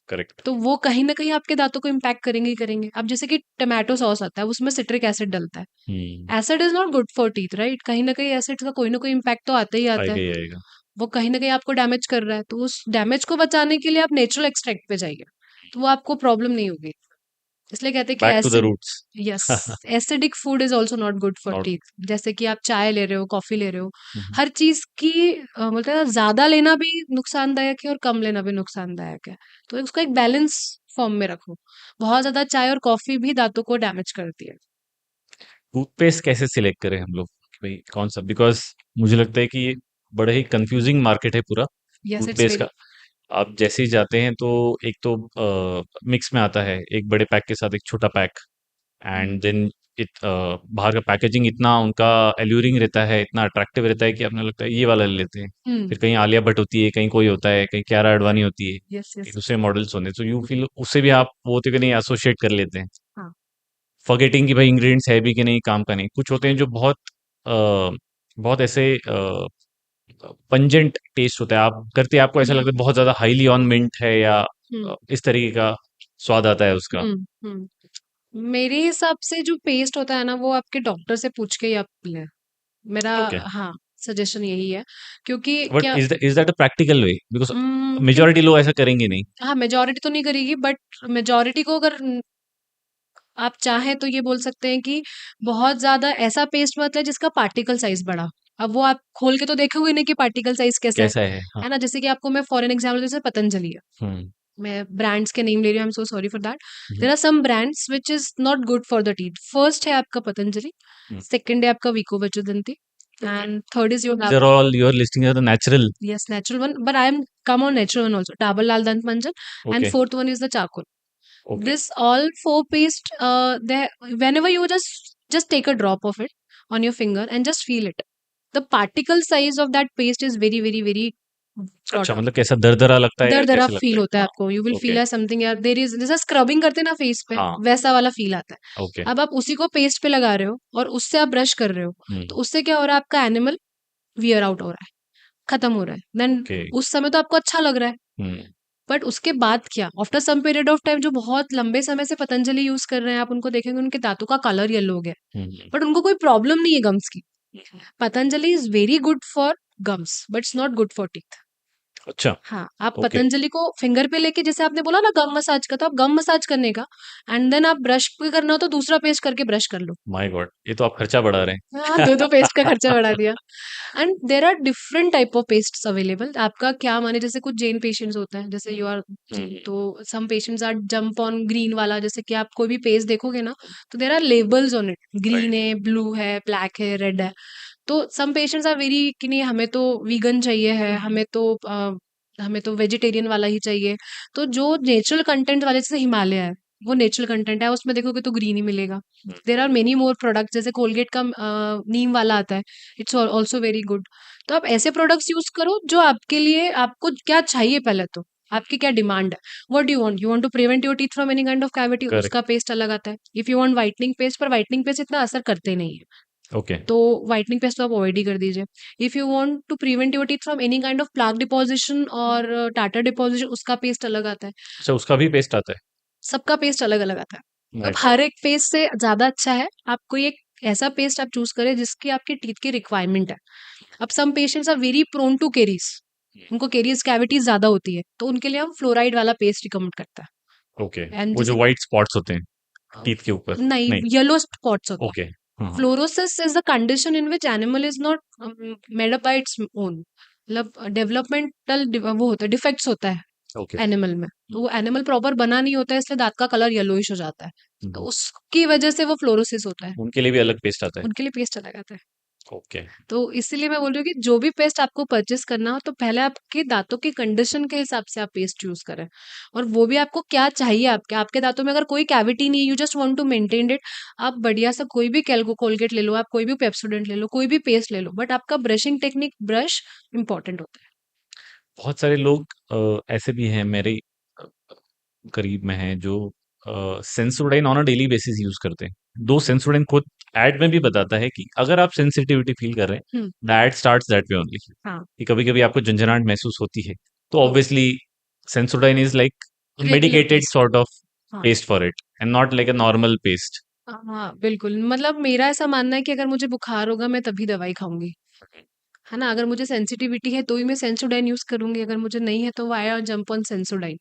करेक्ट। तो वो कहीं न कहीं आपके दाँतों को इम्पैक्ट करेंगे ही करेंगे। अब जैसे कि टोमेटो सॉस आता है, उसमें सिट्रिक एसिड डलता है। Hmm, acid is not good for teeth, right? कहीं न कहीं एसिड्स का कोई न कोई इम्पैक्ट तो आता ही आता आएगा है। ही आएगा। वो कहीं न कहीं आपको डैमेज कर रहा है, तो उस डैमेज को बचाने के लिए आप नेचुरल एक्सट्रैक्ट पे जाइए, तो वो आपको प्रॉब्लम नहीं होगी। इसलिए कहते हैं कि back to the acid, roots. Yes, acidic food is also not good for not teeth. जैसे कि आप चाय ले रहे हो, कॉफ़ी ले रहे हो, हुँ, हुँ। हर चीज़ की बोलते हैं ना, ज़्यादा लेना भी नुकसानदायक है और कम लेना भी नुकसानदायक है। तो उसको एक बैलेंस फॉर्म में रखो। बहुत ज़्यादा चाय और कॉफ़ी भी दाँतों को डैमेज करती है। टूथपेस्ट कैसे सिलेक्ट करें हम लोग कि भाई कौन-सा? बिकॉज़ मुझे लगता है कि ये बड़ा ही कन्फ्यूज़िंग मार्केट है पूरा यस, इट्स टूथपेस्ट वेरी। का। आप जैसे ही जाते हैं तो एक तो मिक्स में आता है, एक बड़े पैक के साथ एक छोटा पैक हुँ, एंड देन बाहर का पैकेजिंग इतना उनका एल्यूरिंग रहता है, इतना अट्रैक्टिव रहता है कि आपने लगता है ये वाला ले लेते हैं। हुँ, फिर कहीं आलिया भट्ट होती है, कहीं कोई होता है, कहीं कियारा आडवाणी होती है, यस, कहीं यस, दूसरे मॉडल्स होते हैं। तो यू फ़ील उससे भी आप वो होते हैं कि नहीं एसोसिएट कर लेते हैं। हाँ। फॉरगेटिंग कि भाई इंग्रीडिएंट्स है भी कि नहीं, काम का नहीं। कुछ होते हैं जो बहुत ऐसे पंजेंट टेस्ट होता है। आप करते आपको ऐसा हुँ, लगता है बहुत ज़्यादा हाइली ऑन मिंट है या हुँ, इस तरीके का स्वाद आता है उसका। हुँ, हुँ। मेरे हिसाब से जो पेस्ट होता है ना, वो आपके डॉक्टर से पूछ के ही आप लें। मेरा, ओके। हाँ, सजेशन यही है, क्योंकि बट क्या, is that a practical way? Because क्यों, मेजॉरिटी लोग ऐसा करेंगे नहीं। हाँ, मेजॉरिटी तो नहीं करेगी, बट मेजॉरिटी को अगर आप चाहें तो ये बोल सकते हैं कि बहुत ज़्यादा ऐसा पेस्ट मत लें जिसका पार्टिकल साइज़ बड़ा हो। अब वो आप खोल के तो देखोगे नहीं कि पार्टिकल साइज़ कैसा कैसा है? हाँ। है ना? जैसे कि आपको मैं फॉर एन एग्ज़ाम्पल, जैसे पतंजलि है। हुँ, मैं ब्रांड्स के नेम ले रही हूँ, I am so sorry for that. Hmm, there are some brands which is not good for the teeth. First है आपका पतंजलि, हुँ। सेकंड है आपका Vicco Vajradanti, and third is you these have, are all you are listing are the natural. yes, natural one, but I am come on natural one also. Dabur Lal Dant Manjan, and okay, fourth one is the charcoal. Okay. This all four paste, they, whenever you just take a drop of it on your finger and just feel it. The particle size of that paste is very very very अच्छा short. मतलब कैसा दरदरा लगता है या दरदरा कैसे लगता फील है? होता है हाँ, आपको। You will okay, feel as something यार, देयर इज, जैसा स्क्रबिंग करते हैं ना फेस पे, हाँ, वैसा वाला फील आता है। ओके। अब आप उसी को पेस्ट पे लगा रहे हो और उससे आप ब्रश कर रहे हो, हुँ, तो उससे क्या हो रहा है, आपका एनिमल वियर आउट हो रहा है, खत्म हो रहा है। Then okay. उस समय तो आपको अच्छा लग रहा है, हुँ, बट उसके बाद क्या, after some period of time, जो बहुत लंबे समय से पतंजलि यूज कर रहे हैं, आप उनको देखेंगे उनके दांतों का कलर येलो हो गया, हुँ, हुँ, बट उनको कोई प्रॉब्लम नहीं है गम्स की। Hmm. Patanjali is very good for gums, but it's not good for teeth. अच्छा, हाँ, आप ओके। पतंजलि को फिंगर पे लेके, जैसे आपने बोला ना गम मसाज का, तो आप गम मसाज करने का, एंड देन आप ब्रश पे करना हो तो दूसरा पेस्ट करके ब्रश कर लो। My God! ये तो आप खर्चा बढ़ा रहे हाँ, हैं। 2-2 पेस्ट का खर्चा बढ़ा दिया। And there are different type of pastes available. आपका क्या माने, जैसे कुछ जैन पेशेंट्स होते हैं, जैसे you are hmm, Jain, hmm, तो some patients are jump on green वाला। जैसे कि आप कोई भी पेस्ट देखोगे ना, तो there are labels on it, right, green है, ब्लू है, ब्लैक है, रेड है। तो सम पेशेंट्स आर वेरी कि नहीं, हमें तो वीगन चाहिए है, हमें तो वेजिटेरियन वाला ही चाहिए। तो जो नेचुरल कंटेंट वाले, जैसे हिमालय है, वो नेचुरल कंटेंट है, उसमें देखोगे तो ग्रीन ही मिलेगा। Hmm, there are many more products, जैसे कोलगेट का नीम वाला आता है, इट्स ऑल्सो वेरी गुड। तो आप ऐसे प्रोडक्ट्स यूज करो जो आपके लिए, आपको क्या चाहिए पहले तो, आपकी क्या डिमांड है। What do you want to prevent your teeth from any kind of cavity, correct, उसका पेस्ट अलग आता है। If you want whitening paste, पर व्हाइटनिंग पेस्ट इतना असर करते नहीं है, ओके। तो व्हाइटनिंग पेस्ट तो आप अवॉइड ही कर दीजिए। If you want to prevent your teeth from any kind of plaque deposition और टाटा डिपोजिशन, उसका पेस्ट अलग आता है। अच्छा उसका भी पेस्ट आता है? सबका पेस्ट अलग अलग आता है। माय अब गॉड! हर एक पेस्ट से ज्यादा अच्छा है, आप कोई एक ऐसा पेस्ट आप चूज करें जिसकी आपकी टीथ की रिक्वायरमेंट है। अब some patients are very prone to caries, hmm, उनको केरीज कैविटीज ज्यादा होती है, तो उनके लिए हम फ्लोराइड वाला पेस्ट रिकमेंड करता ओके। है। एंड वो जो जैसे व्हाइट स्पॉट्स होते हैं टीथ के ऊपर? नहीं, नहीं, येलो स्पॉट्स होते हैं। ओके। हाँ, हाँ, fluorosis is the condition in which animal is not made up by its own, मतलब डेवलपमेंटल वो होता है, डिफेक्ट्स होता है ओके। एनिमल में। हुँ, तो वो एनिमल प्रॉपर बना नहीं होता है, इसलिए दांत का कलर येलोइश हो जाता है। हुँ, तो हुँ। उसकी वजह से वो फ्लोरोसिस होता है। उनके लिए भी अलग पेस्ट आता है? उनके लिए पेस्ट अलग आता है। ओके। तो इसीलिए मैं बोल रही हूँ कि जो भी पेस्ट आपको परचेस करना हो तो पहले आपके दांतों की कंडीशन के हिसाब से आप पेस्ट यूज करें, और वो भी आपको क्या चाहिए। आपके आपके दांतों में अगर कोई कैविटी नहीं है, you just want to maintain it, आप बढ़िया सा कोई भी कैल्को कोलगेट ले लो, आप कोई भी पेप्सोडेंट ले लो, कोई भी पेस्ट ले लो, बट आपका ब्रशिंग टेक्निक, ब्रश इंपॉर्टेंट होता है। बहुत सारे लोग ऐसे भी हैं मेरे अ, करीब में हैं जो Sensodyne on a daily basis use करते हैं। दो सेंसोडाइन खुद एड में भी बताता है कि अगर आप सेंसिटिविटी फील कर रहे हैं, hmm. The ad starts that way only, हाँ। कि कभी कभी आपको झंझनाहट महसूस होती है, तो तो obviously Sensodyne is like regular medicated paste. Sort of हाँ। Paste for it and not like a normal paste. हाँ बिल्कुल, मतलब मेरा ऐसा मानना है कि अगर मुझे बुखार होगा मैं तभी दवाई खाऊंगी, है ना। अगर मुझे सेंसिटिविटी है तो ही मैं सेंसोडाइन यूज करूंगी, अगर मुझे नहीं है तो वाई जंप ऑन सेंसोडाइन।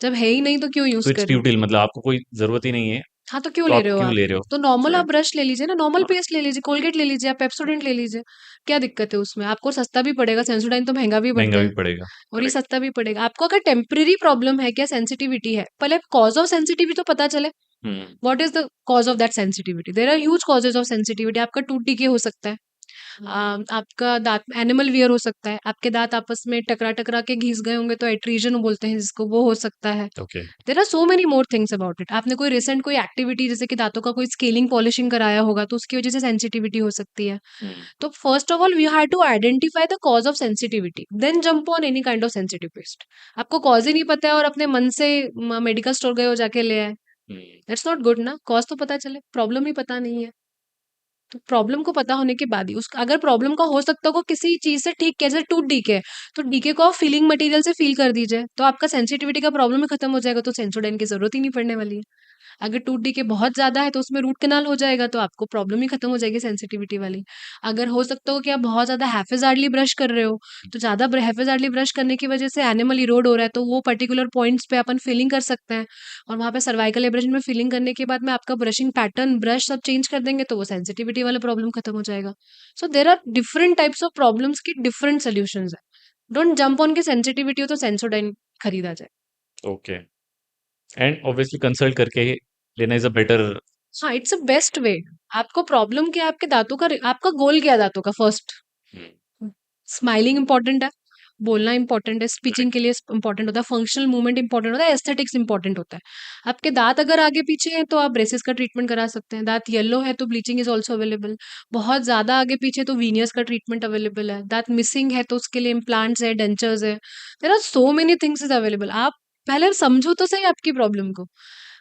जब है ही नहीं तो क्यों यूज तो इट्स कर रही हूँ। फ्यूटिल, मतलब आपको कोई जरूरत ही नहीं है, हाँ तो क्यों तो ले आप रहे हो क्यों आप। ले रहे हो? तो नॉर्मल आप राइट। ब्रश ले लीजिए ना, नॉर्मल पेस्ट ले लीजिए, कोलगेट ले लीजिए, आप पेप्सोडेंट ले लीजिए। क्या दिक्कत है उसमें, आपको सस्ता भी पड़ेगा, सेंसोडाइन तो महंगा भी महंगा पड़ता भी है, पड़ेगा। और ये करेक्ट। सस्ता भी पड़ेगा। आपको अगर टेम्परेरी प्रॉब्लम है, क्या सेंसिटिविटी है, पहले कॉज ऑफ सेंसिटिविटी तो पता चले। Hmm. What is the cause of that sensitivity, there are huge causes of sensitivity. आपका टूथ डीके हो सकता है, आपका दांत एनिमल वियर हो सकता है, आपके दांत आपस में टकरा टकरा के घिस गए होंगे तो एट्रीजन बोलते हैं जिसको, वो हो सकता है। Okay. There are so many more things about it. आपने कोई रिसेंट कोई एक्टिविटी जैसे कि दांतों का कोई स्केलिंग पॉलिशिंग कराया होगा तो उसकी वजह से सेंसिटिविटी हो सकती है। हम्म। तो first of all we have to identify the cause of sensitivity, then jump on any kind of sensitive paste. आपको कॉज ही नहीं पता है और अपने मन से मेडिकल स्टोर गए हो जाके ले आए, हम्म। दैट्स नॉट गुड ना। कॉज तो पता चले, प्रॉब्लम ही पता नहीं है। तो प्रॉब्लम को पता होने के बाद ही उसका, अगर प्रॉब्लम का हो सकता हो किसी चीज से ठीक, कैसे टूथ डीके है तो डीके को आप फीलिंग मटेरियल से फील कर दीजिए, तो आपका सेंसिटिविटी का प्रॉब्लम ही खत्म हो जाएगा, तो सेंसोडाइन की जरूरत ही नहीं पड़ने वाली है। अगर टूथ डीके बहुत ज्यादा है तो उसमें रूट कैनाल हो जाएगा, तो आपको प्रॉब्लम ही खत्म हो जाएगी सेंसिटिविटी वाली। अगर हो सकता हो कि आप बहुत ज्यादा हैफेजार्डली ब्रश कर रहे हो, तो ज्यादा हैफेजार्डली ब्रश करने की वजह से एनिमल इरोड हो रहा है, तो वो पर्टिकुलर पॉइंट्स पे अपन फीलिंग कर सकते हैं, और वहाँ पे सर्वाइकल एब्रेजन में फिलिंग करने के बाद में आपका ब्रशिंग पैटर्न, ब्रश सब चेंज कर देंगे, तो वो सेंसिटिविटी वाला प्रॉब्लम खत्म हो जाएगा। So there are different types of problems की डिफरेंट सोल्यूशंस है। डोंट जंप ऑन की सेंसिटिविटी हो तो सेंसोडाइन खरीदा जाए। ओके। एंड ऑब्वियसली कंसल्ट करके लेना इज अ बेटर। हाँ, इट्स अ बेस्ट वे। आपको प्रॉब्लम क्या है, आपके दांतों का, आपका गोल क्या है दांतों का फर्स्ट। स्माइलिंग इंपॉर्टेंट है, बोलना इंपॉर्टेंट है, स्पीचिंग करेक्ट। के लिए इंपॉर्टेंट होता है, फंक्शनल मूवमेंट इंपॉर्टेंट होता है, एस्थेटिक्स इंपॉर्टेंट होता है। आपके दांत अगर आगे पीछे हैं तो आप ब्रेसेस का ट्रीटमेंट करा सकते हैं। दांत येलो है तो ब्लीचिंग इज ऑल्सो अवेलेबल। बहुत ज्यादा आगे पीछे तो वीनियस का ट्रीटमेंट अवेलेबल है। दांत मिसिंग है तो उसके लिए इम्प्लांट्स है, डेंचर्स है। There are so many things is available. आप पहले समझो तो सही आपकी प्रॉब्लम को।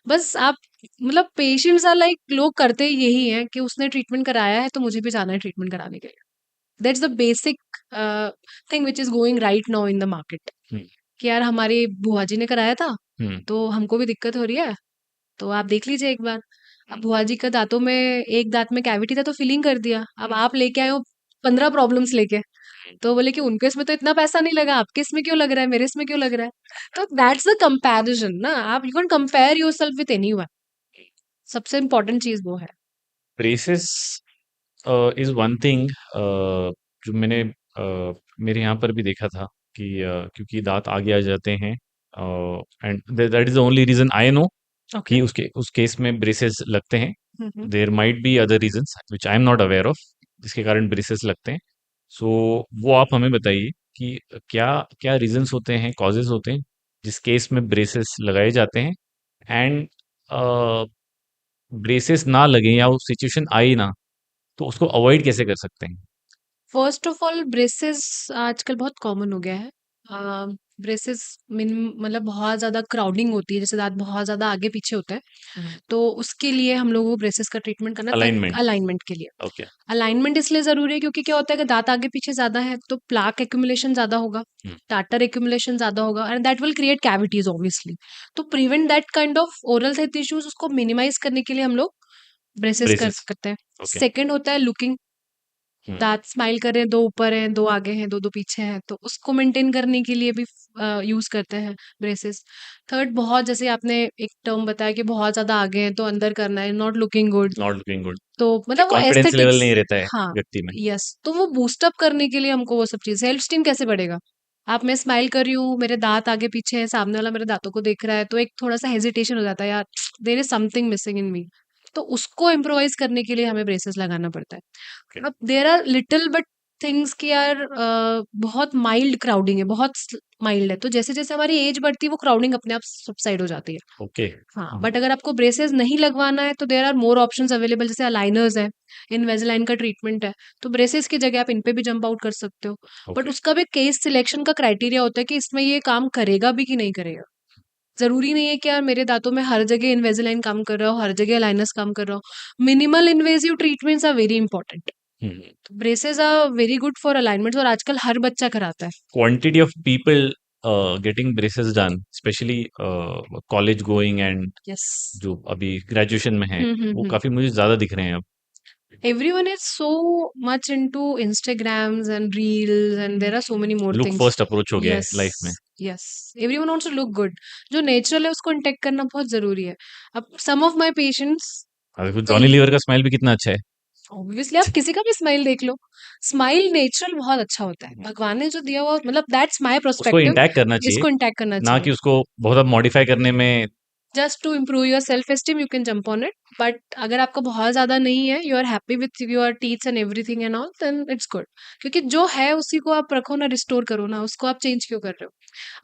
बस आप, मतलब पेशेंट्स आर लाइक, लोग करते यही है कि उसने ट्रीटमेंट कराया है तो मुझे भी जाना है ट्रीटमेंट कराने के लिए। That's the basic thing which is going right now in the market, hmm. कि यार हमारी बुआ जी ने कराया था हम्म। तो हमको भी दिक्कत हो रही है, तो आप देख लीजिए एक बार। अब हम्म। बुआ जी का दांतों में एक दांत में कैविटी था तो फिलिंग कर दिया, अब आप लेके आए हो 15 प्रॉब्लम्स लेके, तो बोले कि उनके इसमें तो इतना पैसा नहीं लगा, आपके इसमें क्यों लग रहा है, मेरे इसमें क्यों लग रहा है। तो दैट्स द कंपैरिजन ना, आप you can compare yourself with anyone. सबसे इम्पोर्टेंट चीज वो है। ब्रेसेस इज वन थिंग, जो मैंने मेरे यहाँ पर भी देखा था कि क्योंकि दांत आगे आ जाते हैं, and that is the only reason I know okay. कि उसके उस केस में ब्रेसेस लगते हैं। Hmm. There might be other reasons which I am not aware of, जिसके कारण ब्रेसेस लगते हैं। सो वो आप हमें बताइए कि क्या क्या रीजंस होते हैं, कॉजेज होते हैं जिस केस में ब्रेसेस लगाए जाते हैं, एंड ब्रेसेस ना लगे या वो सिचुएशन आई ना, तो उसको अवॉइड कैसे कर सकते हैं? फर्स्ट ऑफ ऑल ब्रेसेस आजकल बहुत कॉमन हो गया है। ब्रेसेस मिन मतलब बहुत ज़्यादा क्राउडिंग होती है, जैसे दांत बहुत ज़्यादा आगे पीछे होता है, तो उसके लिए हम लोगों को ब्रेसेस का ट्रीटमेंट करना, अलाइनमेंट। अलाइनमेंट के लिए। ओके। अलाइनमेंट इसलिए ज़रूरी है क्योंकि क्या होता है कि दांत आगे पीछे ज़्यादा है तो प्लाक एक्यूमुलेशन ज़्यादा होगा, हम्म। टाटर एक्यूमुलेशन ज़्यादा होगा, and that will create cavities obviously. तो prevent that kind of oral health issues, उसको मिनिमाइज करने के लिए हम लोग ब्रेसेस कर ब्रेसेस। करते हैं। ओके। सेकेंड होता है लुकिंग। हम्म। दांत स्माइल कर रहे हैं, 2 ऊपर हैं, 2 आगे हैं, 2-2 पीछे हैं, तो उसको मेंटेन करने के लिए भी यूज़ करते हैं ब्रेसेस। थर्ड, बहुत जैसे आपने एक टर्म बताया कि बहुत ज़्यादा आगे हैं तो अंदर करना है, not looking good, not looking good. तो मतलब वो कॉन्फिडेंस लेवल एस्थेटिक्स। नहीं रहता है हाँ, व्यक्ति में। यस, तो वो बूस्ट अप करने के लिए हमको वो सब चीज़, सेल्फ एस्टीम कैसे बढ़ेगा? आप, मैं स्माइल कर रही हूँ, मेरे दाँत आगे पीछे हैं, सामने वाला मेरे दाँतों को देख रहा है, तो एक थोड़ा-सा हेजिटेशन हो जाता है, यार there is something missing in me. तो उसको इम्प्रोवाइज करने के लिए हमें ब्रेसेस लगाना पड़ता है। ओके। अब there are little but things कि यार बहुत माइल्ड क्राउडिंग है, बहुत माइल्ड है, तो जैसे जैसे हमारी एज बढ़ती है वो क्राउडिंग अपने आप सबसाइड हो जाती है। ओके। हाँ, बट अगर आपको ब्रेसेस नहीं लगवाना है तो there are more options available, जैसे अलाइनर्स है, इनविजिलाइन का ट्रीटमेंट है, तो ब्रेसेस की जगह आप इन पे भी जंप आउट कर सकते हो। But okay. उसका भी केस सिलेक्शन का क्राइटेरिया होता है कि इसमें ये काम करेगा भी कि नहीं करेगा। जरूरी नहीं है कि यार मेरे दांतों में हर जगह इन्वेजिलाइन काम कर रहा हो, हर जगह अलाइनर्स काम कर रहा हो। Minimal invasive treatments are very important. Braces are very good for alignments, और आजकल हर बच्चा कराता है। Quantity of people getting braces done, specially college going and yes. जो अभी ग्रेजुएशन में है, वो हम्म। काफी मुझे ज्यादा दिख रहे हैं अब। Everyone is so much into Instagrams and reels, and there are so many more look things. First approach हो गया है Yes, लाइफ में। yes. Everyone wants to look good. जो नेचुरल है उसको इंटेक्ट करना बहुत जरूरी है। अब सम ऑफ माय पेशेंट्स, अब देखो जॉनी कई, लीवर का स्माइल भी कितना अच्छा है। ऑब्वियसली आप किसी का भी स्माइल देख लो, स्माइल नेचुरल बहुत अच्छा होता है, भगवान ने जो दिया हुआ, मतलब दैट्स माय उसको पर्सपेक्टिव। इंटैक्ट करना चाहिए, इसको इंटैक्ट करना ना चाहिए। कि उसको बहुत अब मॉडिफाई करने में। Just to improve your self esteem you can jump on it, but अगर आपका बहुत ज्यादा नहीं है, you are happy with your teeths and everything and all, then it's good. क्योंकि जो है उसी को आप रखो ना, रिस्टोर करो ना, उसको आप चेंज क्यों कर रहे हो।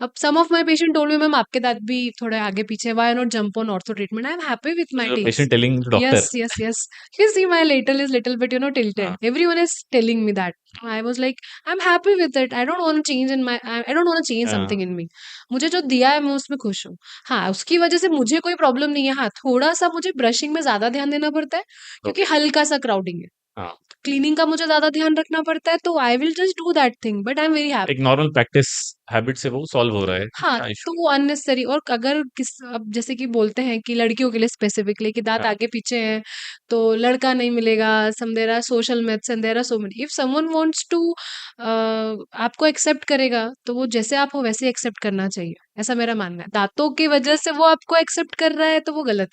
अब some of my patient told me, ma'am आपके दांत भी थोड़े आगे पीछे, why not jump on ortho treatment, I am happy with my teeths. Patient telling to doctor. Yes, yes, yes. You see, my ladle is little bit, tilted. हाँ। Everyone is telling me that. I was like, I'm happy with it. I don't want to change in my, I don't want to change हाँ। something in me. मुझे जो दिया है मैं उसमें खुश हूँ। हाँ, उसकी वजह से मुझे कोई प्रॉब्लम नहीं है। हाँ, थोड़ा सा मुझे ब्रशिंग में ज्यादा ध्यान देना पड़ता है, क्योंकि ओके। हल्का सा क्राउडिंग है। हाँ। क्लीनिंग का मुझे ज्यादा ध्यान रखना पड़ता है, तो I will just do that thing, but I am very एक हैप्पी। नॉर्मल प्रैक्टिस हैबिट से वो सॉल्व हो रहा है, हाँ, क्या तो इशू। वो अननेसेसरी, और अगर किस, अब जैसे कि बोलते हैं कि लड़कियों के लिए स्पेसिफिकली कि दांत हाँ। आगे पीछे हैं तो लड़का नहीं मिलेगा, some there are social myths and there are so many, if someone wants to आपको एक्सेप्ट करेगा तो वो जैसे आप हो वैसे एक्सेप्ट करना चाहिए, ऐसा मेरा मानना है। दांतों की वजह से वो आपको एक्सेप्ट कर रहा है तो वो गलत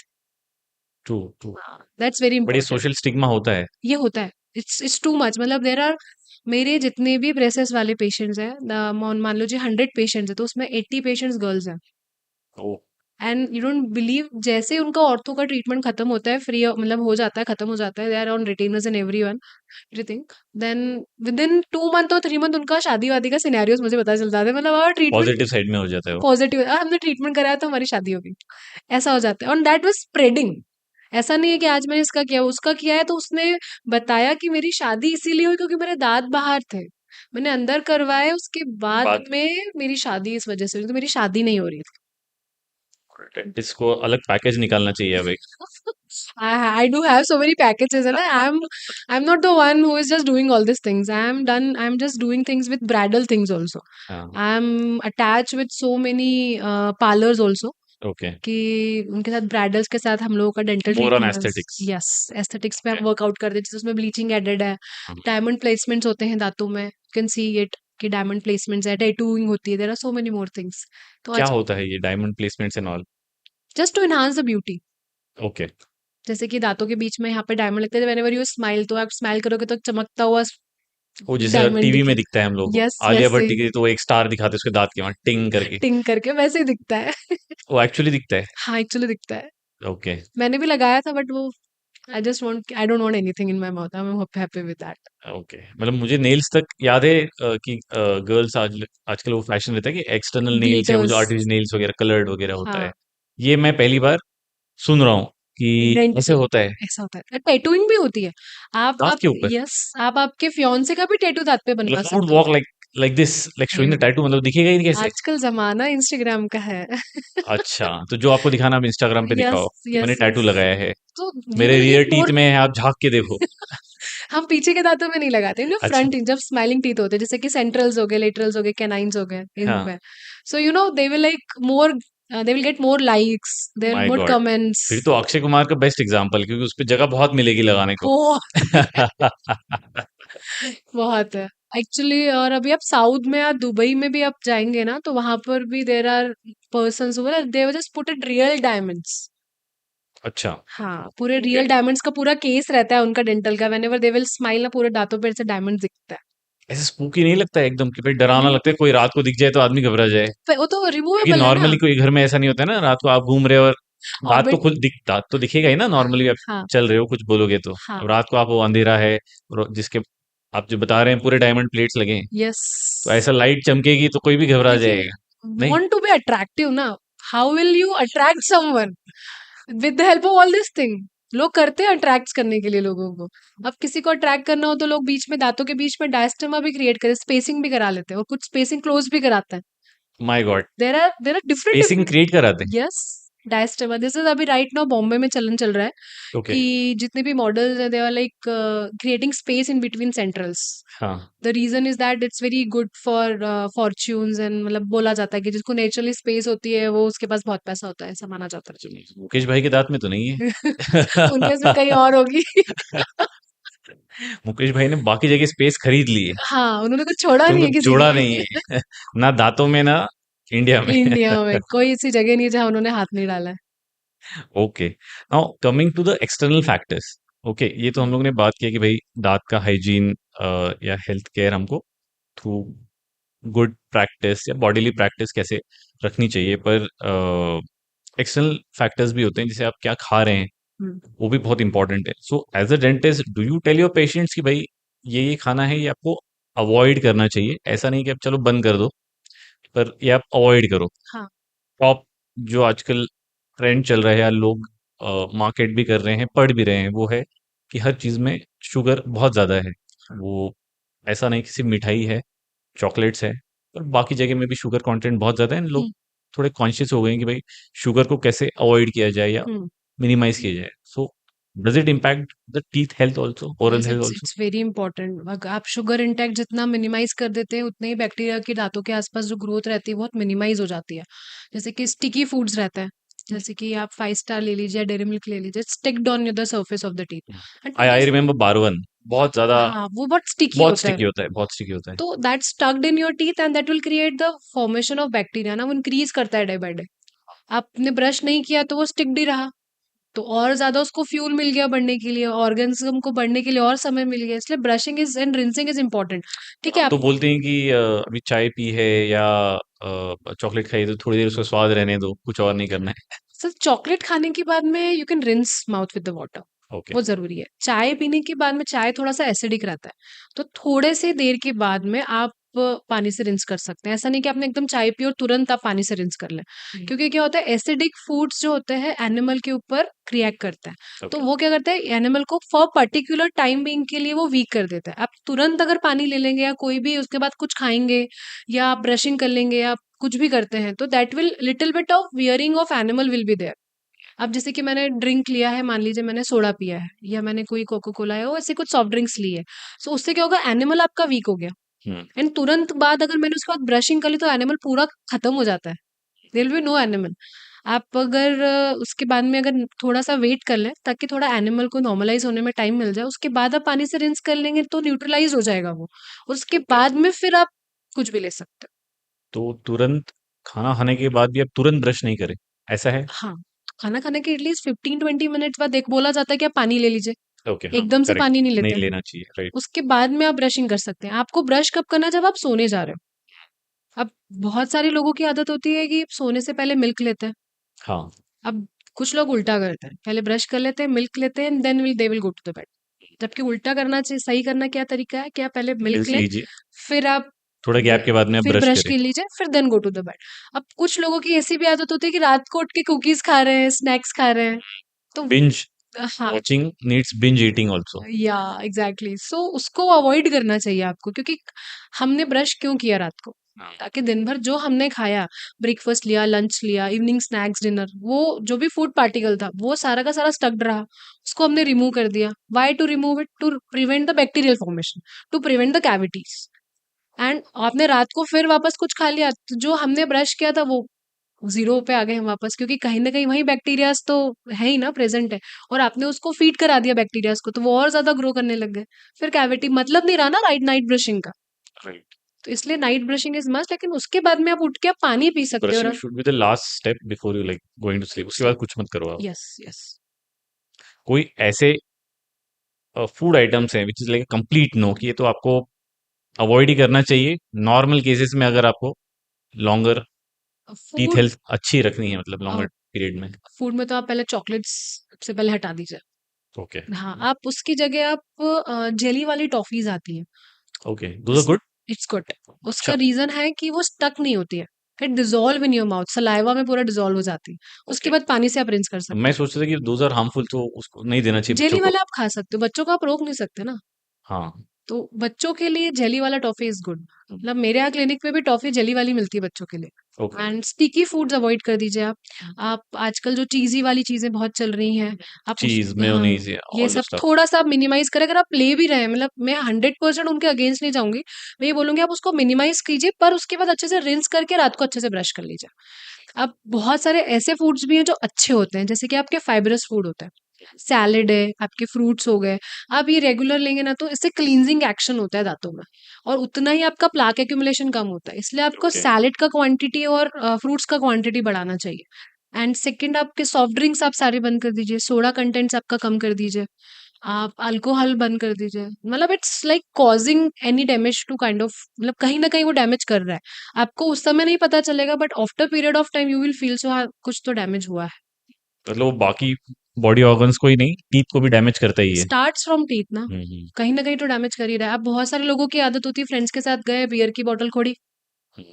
ट्रू ट्रू। है। दैट्स वेरी बट ये इंपॉर्टेंट। सोशल स्टिग्मा होता है। ये होता है, इट्स टू मच, मतलब देयर आर, मेरे जितने भी ब्रेसेस वाले पेशेंट्स हैं, मान लो जी 100 पेशेंट्स हैं, तो उसमें 80 पेशेंट्स गर्ल्स हैं। ओ। एंड यू डोंट बिलीव, जैसे ही उनका ऑर्थो का ट्रीटमेंट खत्म होता है, फ्री मतलब हो जाता है, खत्म हो जाता है, they are on retainers and everything, then within 2 month और 3 मंथ उनका शादी वादी का सिनेरियोस मुझे पता चल जाता है, मतलब और ट्रीटमेंट पॉजिटिव साइड में हो जाता है वो। पॉजिटिव, हमने ट्रीटमेंट कराया तो हमारी शादी हो गई, ऐसा हो जाता है। और दैट वाज स्प्रेडिंग। ऐसा नहीं है कि आज मैंने इसका किया उसका किया है, तो उसने बताया कि मेरी शादी इसीलिए हुई क्योंकि मेरे दांत बाहर थे, मैंने अंदर करवाए, उसके बाद बात में मेरी शादी इस वजह से हुई, तो मेरी शादी नहीं हो रही थी। डेंटिस्ट को अलग पैकेज निकालना चाहिए अब एक। I do have so many packages, and I'm not the one who is just doing all these things. I'm just doing things with bridal things also. हाँ। I'm attached with so many parlors also. Okay. कि उनके साथ bridals के साथ हम लोगों का dental more on treatment, aesthetics. Yes, aesthetics पे ओके। हम वर्कआउट करते हैं, जैसे उसमें ब्लीचिंग एडेड है, डायमंड प्लेसमेंट्स होते हैं दांतों में, यू कैन सी इट कि डायमंड प्लेसमेंट्स है, टैटूइंग होती है, there are so many more things. तो क्या आज होता है ये diamond placements and all. Just to enhance the beauty, okay. जैसे कि दांतों के बीच में यहाँ पे डायमंड लगते हैं, व्हेनेवर यू स्माइल, तो आप स्माइल करोगे तो चमकता हुआ वो जैसे डायमंड टीवी में दिखे। दिखता है हम लोग को, यस, आलिया वैसे भट्ट ही की तो वो एक स्टार दिखाते हैं उसके दांत के वहां टिंग करके। टिंग करके वैसे ही दिखता है। वो एक्चुअली दिखता है। हाँ, एक्चुअली दिखता है। ओके। मैंने भी लगाया था, बट वो आई don't want anything in my mouth, I am happy with that. Okay, मतलब मुझे नेल्स तक याद है कि गर्ल्स आजकल वो फैशन रहता है कि एक्सटर्नल नेल्स या वो जो ग्लिटर्स, आर्टिफिशियल नेल्स वगैरह कलर्ड वगैरह होता है। हाँ, ये मैं पहली बार सुन रहा हूँ कि डेंट ऐसे होता है। ऐसा होता है, टैटूइंग भी होती है। दांत आप के ऊपर। यस, आप आपके फियांसे का भी टैटू दांत पे मतलब बनवा आई वुड सकते हो। Walk like like this, like showing the hmm, tattoo, मतलब दिखेगा ही नहीं कैसे। आजकल जमाना इंस्टाग्राम का है। अच्छा, तो जो आपको दिखाना आप इंस्टाग्राम पे यस, दिखाओ कि मैंने यस, टैटू यस। लगाया है। तो यू मेरे विल रियर गेट टीथ मोर। में है, आप झांक के देखो। हम पीछे के दांतों में नहीं लगाते, जो अच्छा। फ्रंट, जब स्माइलिंग टीथ होते हैं, जैसे कि सेंट्रल्स हो गए, लेटरल्स हो गए, कैनाइन्स हो गए, हाँ। इनमें, so they will like more, they will get more likes, there my more god. Comments. फिर तो अक्षय कुमार का बेस्ट एग्जांपल, क्योंकि उस पे जगह बहुत मिलेगी लगाने को। बहुत बहुत है एक्चुअली। और अभी आप साउथ में या दुबई में भी आप जाएंगे ना, तो वहां पर भी there are persons who they just put it real diamonds. अच्छा। हाँ, पूरे ओके। रियल डायमंड्स का पूरा केस रहता है उनका डेंटल का, व्हेनेवर दे विल स्माइल ना, पूरे दांतों पे से डायमंड दिखता है। ऐसे स्पूकी नहीं लगता है एकदम कि भाई डरावना लगता है, बिल्कुल, कोई रात को दिख जाए तो आदमी घबरा जाए। वो तो क्योंकि रिमूवेबल है ना। नॉर्मली कोई घर में ऐसा नहीं होता है ना, रात को आप घूम रहे हो और हॉबिट। दांत तो दिखेगा ही ना, नॉर्मली आप हाँ चल रहे हो कुछ बोलोगे तो। हाँ। अब रात को आप वो अंधेरा है और जिसके आप जो बता रहे हैं पूरे डायमंड प्लेट्स लगे हैं, यस। तो ऐसा लाइट चमकेगी तो कोई भी घबरा लेकिन जाएगा। नहीं। want to be attractive ना, how will you attract someone with the help of all this thing? लोग करते हैं अट्रैक्ट करने के लिए लोगों को। अब किसी को अट्रैक्ट करना हो तो लोग बीच में दांतों के बीच में डायस्टेमा भी क्रिएट करे, स्पेसिंग भी करा लेते हैं, और कुछ स्पेसिंग क्लोज भी कराते हैं। My God. There are different spacing different. Create कराते हैं। यस, डायस्टेमा, दिस इज अभी राइट नाउ बॉम्बे में चलन चल रहा है ओके। कि जितने भी मॉडल्स हैं they are like creating space in between centrals. हाँ। The reason is that it's very good for fortunes, and मतलब बोला जाता है कि जिसको नेचुरली स्पेस होती है वो उसके पास बहुत पैसा होता है, ऐसा माना जाता चलिए, मुकेश भाई के दांत में तो नहीं है। है। उनके उसमें कहीं और होगी। मुकेश भाई ने बाकी जगह स्पेस खरीद ली है, हाँ, उन्होंने कुछ छोड़ा तो नहीं उनको है किसी जोड़ा के नहीं है। ना दांतों में ना इंडिया में। इंडिया में कोई ऐसी जगह नहीं है जहाँ उन्होंने हाथ नहीं डाला है। Okay. Now coming to the external factors. Okay, ये तो हम लोग ने बात किया कि भाई दांत का हाइजीन या हेल्थ केयर हमको थ्रू गुड प्रैक्टिस या बॉडीली प्रैक्टिस कैसे रखनी चाहिए, पर एक्सटर्नल फैक्टर्स भी होते हैं, जैसे आप क्या खा रहे हैं, हम्म, वो भी बहुत इंपॉर्टेंट है। So as a dentist do you tell your patients कि भाई ये खाना है, ये आपको अवॉइड करना चाहिए, ऐसा नहीं कि आप चलो बंद कर दो, पर ये आप अवॉइड करो। हाँ। टॉप जो आजकल ट्रेंड चल रहा है या लोग मार्केट भी कर रहे हैं, पढ़ भी रहे हैं, वो है कि हर चीज़ में शुगर बहुत ज़्यादा है। वो ऐसा नहीं कि सिर्फ मिठाई है, चॉकलेट्स है, पर बाकी जगह में भी शुगर कंटेंट बहुत ज़्यादा है। लोग हम्म थोड़े कॉन्शियस हो गए हैं कि भाई शुगर को कैसे अवॉइड किया जाए या हम्म। मिनिमाइज किया जाए। So does it impact the teeth health also, oral yes, health it's also? It's very important. अगर आप शुगर इंटेक जितना मिनिमाइज कर देते हैं उतने ही बैक्टीरिया की दांतों के आसपास जो ग्रोथ रहती है बहुत मिनिमाइज हो जाती है। जैसे कि स्टिकी फूड्स रहते हैं, जैसे कि आप 5 स्टार ले लीजिए, डेयरी मिल्क ले लीजिए, sticked on the surface of the teeth. And I to I this, remember बारवन, बहुत ज़्यादा, हाँ, वो बहुत स्टिकी बहुत होता है। स्टिकी होता है, बहुत स्टिकी होता है। तो that स्टक्ड in your teeth and that will create the formation of bacteria ना, वो इंक्रीज करता है डे बाय डे। आपने ब्रश नहीं किया तो वो स्टिक्ड ही रहा, तो और ज्यादा उसको फ्यूल मिल गया बढ़ने के लिए, ऑर्गेनिज्म को बढ़ने के लिए और समय मिल गया। इसलिए brushing is and rinsing is important. ठीक है हम आप। तो बोलते हैं कि अभी चाय पी है या चॉकलेट खाई है तो थोड़ी देर उसका स्वाद रहने दो, कुछ और नहीं करना है। सर, चॉकलेट खाने के बाद में you can rinse mouth with the water, okay. वो जरूरी है। चाय पीने के बाद में, चाय थोड़ा सा एसिडिक रहता है, तो थोड़े से देर के बाद में आप पानी से रिंस कर सकते हैं। ऐसा नहीं कि आपने एकदम चाय पी और तुरंत आप पानी से रिंस कर लें, क्योंकि क्या होता है, एसिडिक फूड्स जो होते हैं एनिमल के ऊपर रिएक्ट करते हैं, तो ओके। वो क्या करता है, एनिमल को फॉर पर्टिकुलर टाइम बीइंग के लिए वो वीक कर देता है। आप तुरंत अगर पानी ले लेंगे या कोई भी उसके बाद कुछ खाएंगे या आप ब्रशिंग कर लेंगे या कुछ भी करते हैं, तो that will little bit of wearing off enamel will be there. अब जैसे कि मैंने ड्रिंक लिया है, मान लीजिए मैंने सोडा पिया है या मैंने कोई कोको कोला है, वो ऐसे कुछ सॉफ्ट ड्रिंक्स ली है, सो उससे क्या होगा, एनिमल आपका वीक हो गया। हम्म। एंड तुरंत बाद अगर मैंने उसके बाद ब्रशिंग कर ली तो एनिमल पूरा खत्म हो जाता है, there will be no enamel. आप अगर उसके बाद में अगर थोड़ा सा वेट कर लें ताकि थोड़ा एनिमल को नॉर्मलाइज होने में टाइम मिल जाए, उसके बाद आप पानी से रिंस कर लेंगे तो न्यूट्रलाइज हो जाएगा वो। उसके बाद में फिर आप कुछ भी ले सकते तो तुरंत खाना खाने के बाद भी आप तुरंत ब्रश नहीं करें, ऐसा है? हो। हाँ, खाना खाने के एटलीस्ट 15-20 मिनट्स बाद एक बोला जाता है कि आप पानी ले लीजिए, ओके, हाँ, एकदम से करेक्ट। पानी नहीं नहीं लेते। लेना चाहिए, राइट। उसके बाद में आप ब्रशिंग कर सकते हैं। आपको ब्रश कब करना है, जब आप सोने जा रहे हो। अब बहुत सारे लोगों की आदत होती है कि सोने से पहले मिल्क लेते हैं। हाँ। अब कुछ लोग उल्टा करते हैं, पहले ब्रश कर लेते हैं, मिल्क लेते हैं, then will they will go to the bed. जबकि उल्टा करना चाहिए। सही करना क्या तरीका है कि आप पहले मिल्क मिल्क लें, लीजिए, फिर आप थोड़ा गैप के बाद में आप फिर ब्रश ब्रश करें। कर लीजिए, फिर then go to the bed. अब कुछ लोगों की ऐसी भी आदत होती है कि रात को उठ के कुकीज खा रहे हैं, स्नैक्स खा रहे हैं, तो बिंज हाँ, watching needs binge eating also. या एग्जैक्टली, सो उसको अवॉइड करना चाहिए आपको, क्योंकि हमने ब्रश क्यों किया रात को, ताकि दिन भर जो हमने खाया, ब्रेकफास्ट लिया, लंच लिया, इवनिंग स्नैक्स, डिनर, वो जो भी फूड पार्टिकल था वो सारा का सारा स्टक्ड रहा, उसको हमने रिमूव कर दिया। Why to remove it? To prevent the bacterial formation, to prevent the cavities. And आपने रात को फिर वापस कुछ खा लिया, तो जो हमने ब्रश किया था वो जीरो पे आ गए हम वापस, क्योंकि कहीं ना कहीं वही बैक्टीरियाज तो है ही ना, प्रेजेंट है, और आपने उसको फीड करा दिया बैक्टीरियाज को, तो वो और ज्यादा ग्रो करने लग गए। फिर कैविटी, मतलब नहीं रहा ना राइट नाइट ब्रशिंग का। राइट। तो इसलिए नाइट ब्रशिंग इज मस्ट, लेकिन उसके बाद में आप उठ के आप पानी पी सकते हो। Brushing should be the last step before you like going to sleep, उसके बाद कुछ मत करो आप। Yes yes. कोई ऐसे फूड आइटम्स हैं which is like complete no कि ये तो आपको अवॉइड ही करना चाहिए नॉर्मल केसेस में, अगर आपको लॉन्गर टीथ फूड हेल्थ अच्छी रखनी है मतलब लॉन्गर पीरियड में। फूड में तो आप पहले चॉकलेट्स सबसे पहले हटा दीजिए। ओके, हाँ, आप उसकी जगह आप जेली वाली टॉफीज आती हैं। Okay, those are good? It's good. उसका अच्छा, रीजन है कि वो स्टक नहीं होती है। It dissolve in your mouth, saliva में पूरा डिजोल्व हो जाती है। उसके ओके। बाद पानी से आप रिंस कर मैं सकते हो। सोच रहा था कि दोज़ आर हार्मफुल तो उसको नहीं देना चाहिए बच्चों जेली को। वाला आप खा सकते हो, बच्चों को आप रोक नहीं सकते ना। हाँ, तो बच्चों के लिए जेली वाला टॉफी इज गुड। मतलब मेरे यहाँ क्लिनिक में भी टॉफी जेली वाली मिलती है बच्चों के लिए। Okay. And sticky foods avoid कर दीजिए आप आजकल जो चीजी वाली चीजें बहुत चल रही हैं, आप उस चीज़, हाँ, मेयोनीज़ या ये ऑल द सब स्टफ। थोड़ा सा आप मिनिमाइज करें। अगर आप ले भी रहे हैं, मतलब मैं 100% उनके अगेंस्ट नहीं जाऊंगी। मैं ये बोलूंगी आप उसको मिनिमाइज कीजिए, पर उसके बाद अच्छे से रिंस करके रात को अच्छे से ब्रश कर लीजिए। अब बहुत सारे ऐसे फूड्स भी हैं जो अच्छे होते हैं, जैसे कि आपके फाइबरस फूड होता है, सैलेड है, आपके फ्रूट्स हो गए। आप ये रेगुलर लेंगे ना तो इससे क्लींजिंग एक्शन होता है दांतों में, और उतना ही आपका प्लाक एक्यूमुलेशन कम होता है। इसलिए आपको ओके, सैलेड का क्वांटिटी और फ्रूट्स का क्वांटिटी बढ़ाना चाहिए। एंड सेकंड, आपके सॉफ्ट ड्रिंक्स आप सारे बंद कर दीजिए, सोडा कंटेंट्स आपका कम कर दीजिए, आप अल्कोहल बंद कर दीजिए। मतलब it's like causing any damage to kind of, मतलब कहीं ना कहीं वो डैमेज कर रहा है। आपको उस समय नहीं पता चलेगा, but after period of time you will feel so, हाँ कुछ तो डैमेज हुआ है। मतलब वो बाकी बॉडी ऑर्गन्स को ही नहीं, टीथ को भी डैमेज करता ही है। स्टार्ट्स फ्रॉम टीथ ना, हुँ, कहीं ना कहीं तो डैमेज कर ही रहा है। अब बहुत सारे लोगों की आदत होती है, फ्रेंड्स के साथ गए, बियर की बोतल खोली, हुँ।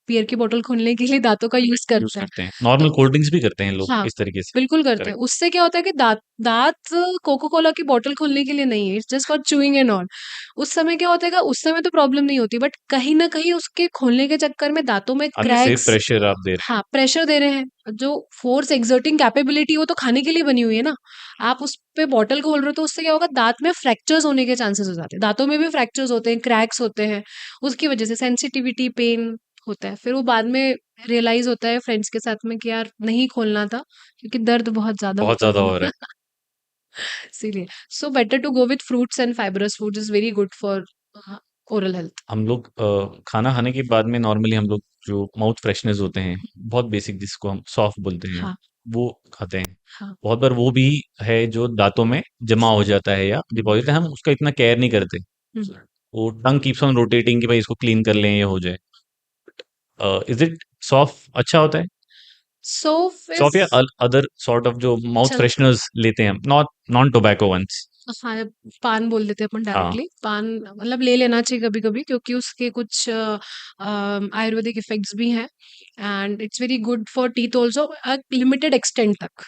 बियर की बोतल खोलने के लिए दांतों का यूज यूज़ करते हैं। करते हैं। नॉर्मल तो कोल्ड ड्रिंक्स भी करते हैं लोग हाँ, इस तरीके से। बिल्कुल करते हैं। करेक्ट, उससे क्या होता है कि दाँत दाँत कोका कोला की बॉटल खोलने के लिए नहीं है, it's just for chewing and all. उस समय क्या होता है, उस समय तो प्रॉब्लम नहीं होती, बट कहीं न कहीं उसके खोलने के चक्कर में दाँतों में अननेसेसरी क्रैक्स, प्रेशर आप दे रहे हाँ, प्रेशर दे रहे हैं। जो फोर्स एक्सर्टिंग कैपेबिलिटी वो तो खाने के लिए बनी हुई है ना। आप उस पे बॉटल खोल रहे हो तो उससे क्या होगा, दाँत में फ्रैक्चर्स होने के चांसेस हो जाते हैं। दाँतों में भी फ्रैक्चर्स होते हैं, क्रैक्स होते हैं। उसकी वजह से सेंसिटिविटी, पेन होता है। फिर वो बाद में रियलाइज़ होता है फ्रेंड्स के साथ में कि यार नहीं खोलना था, क्योंकि दर्द बहुत ज़्यादा बहुत होता ज़्यादा था। हो रहा है। इसीलिए so better to go with fruits and fibrous food is very good for oral health. हम लोग खाना खाने के बाद में नॉर्मली हम लोग जो माउथ फ्रेशनर्स होते हैं, बहुत बेसिक जिसको हम सौंफ बोलते हैं, हाँ, वो खाते हैं। हाँ। बहुत बार वो भी है जो दाँतों में जमा हो जाता है या डिपॉज़िट है, हम उसका इतना केयर नहीं करते। हुँ। वो टंग कीप्स ऑन रोटेटिंग कि भाई इसको क्लीन कर लें, ये हो जाए। इज़ इट सौंफ अच्छा होता है? सौंफ सौंफ इज़ या अदर सॉर्ट ऑफ जो माउथ चल फ्रेशनर्स लेते हैं हम, नॉट नॉन टोबैको वन्स। हाँ, पान बोल देते हैं अपन हाँ, डायरेक्टली। पान मतलब ले लेना चाहिए कभी-कभी, क्योंकि उसके कुछ आयुर्वेदिक इफ़ेक्ट्स भी हैं, and it's very good for teeth also limited extent तक।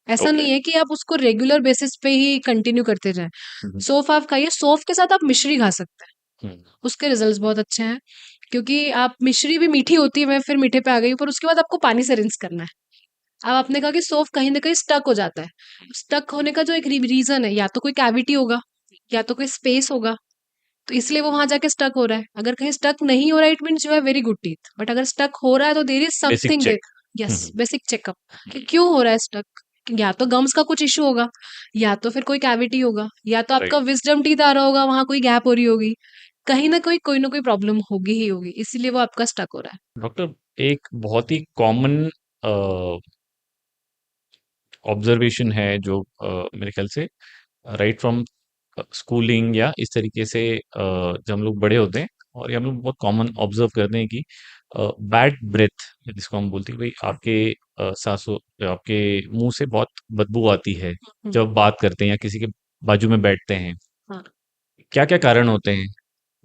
ऐसा ओके। नहीं है कि आप उसको रेगुलर बेसिस पे ही कंटिन्यू करते जाएँ। हुँ, हुँ, सौंफ आप खाइए, सौंफ के साथ आप मिश्री खा सकते हैं। हुँ, उसके रिजल्ट्स बहुत अच्छे हैं, क्योंकि आप मिश्री भी मीठी होती है, मैं फिर मीठे पे आ गई हूँ, पर उसके बाद आपको पानी से रिंस करना है। अब आपने कहा कि सौंफ कहीं न कहीं स्टक हो जाता है। स्टक होने का जो एक रीज़न है, या तो कोई कैविटी होगा, या तो कोई स्पेस होगा, तो इसलिए वो वहाँ जाके स्टक हो रहा है। अगर कहीं स्टक नहीं हो रहा है, it means you have very good teeth, but अगर स्टक हो रहा है तो there is basic something there. Check. Hmm, yes, hmm, basic checkup कि क्यों हो रहा है स्टक। या तो गम्स का कुछ इश्यू होगा, या तो फिर कोई कैविटी होगा, या तो आपका राइट। विज़डम टीथ आ रहा होगा, वहाँ कोई गैप हो रही होगी। कहीं न कहीं कोई ना कोई प्रॉब्लम होगी ही होगी, इसीलिए वो आपका स्टक हो रहा है। डॉक्टर, एक बहुत ही कॉमन अ, ऑब्जर्वेशन है जो मेरे ख्याल से राइट फ्रॉम स्कूलिंग या इस तरीके से जब हम लोग बड़े होते हैं और ये हम लोग बहुत कॉमन ऑब्जर्व करते हैं कि बैड ब्रेथ जिसको हम बोलते हैं भाई आपके सांसों आपके मुंह से बहुत बदबू आती है हुँ, जब बात करते हैं या किसी के बाजू में बैठते हैं। हाँ। क्या क्या कारण होते हैं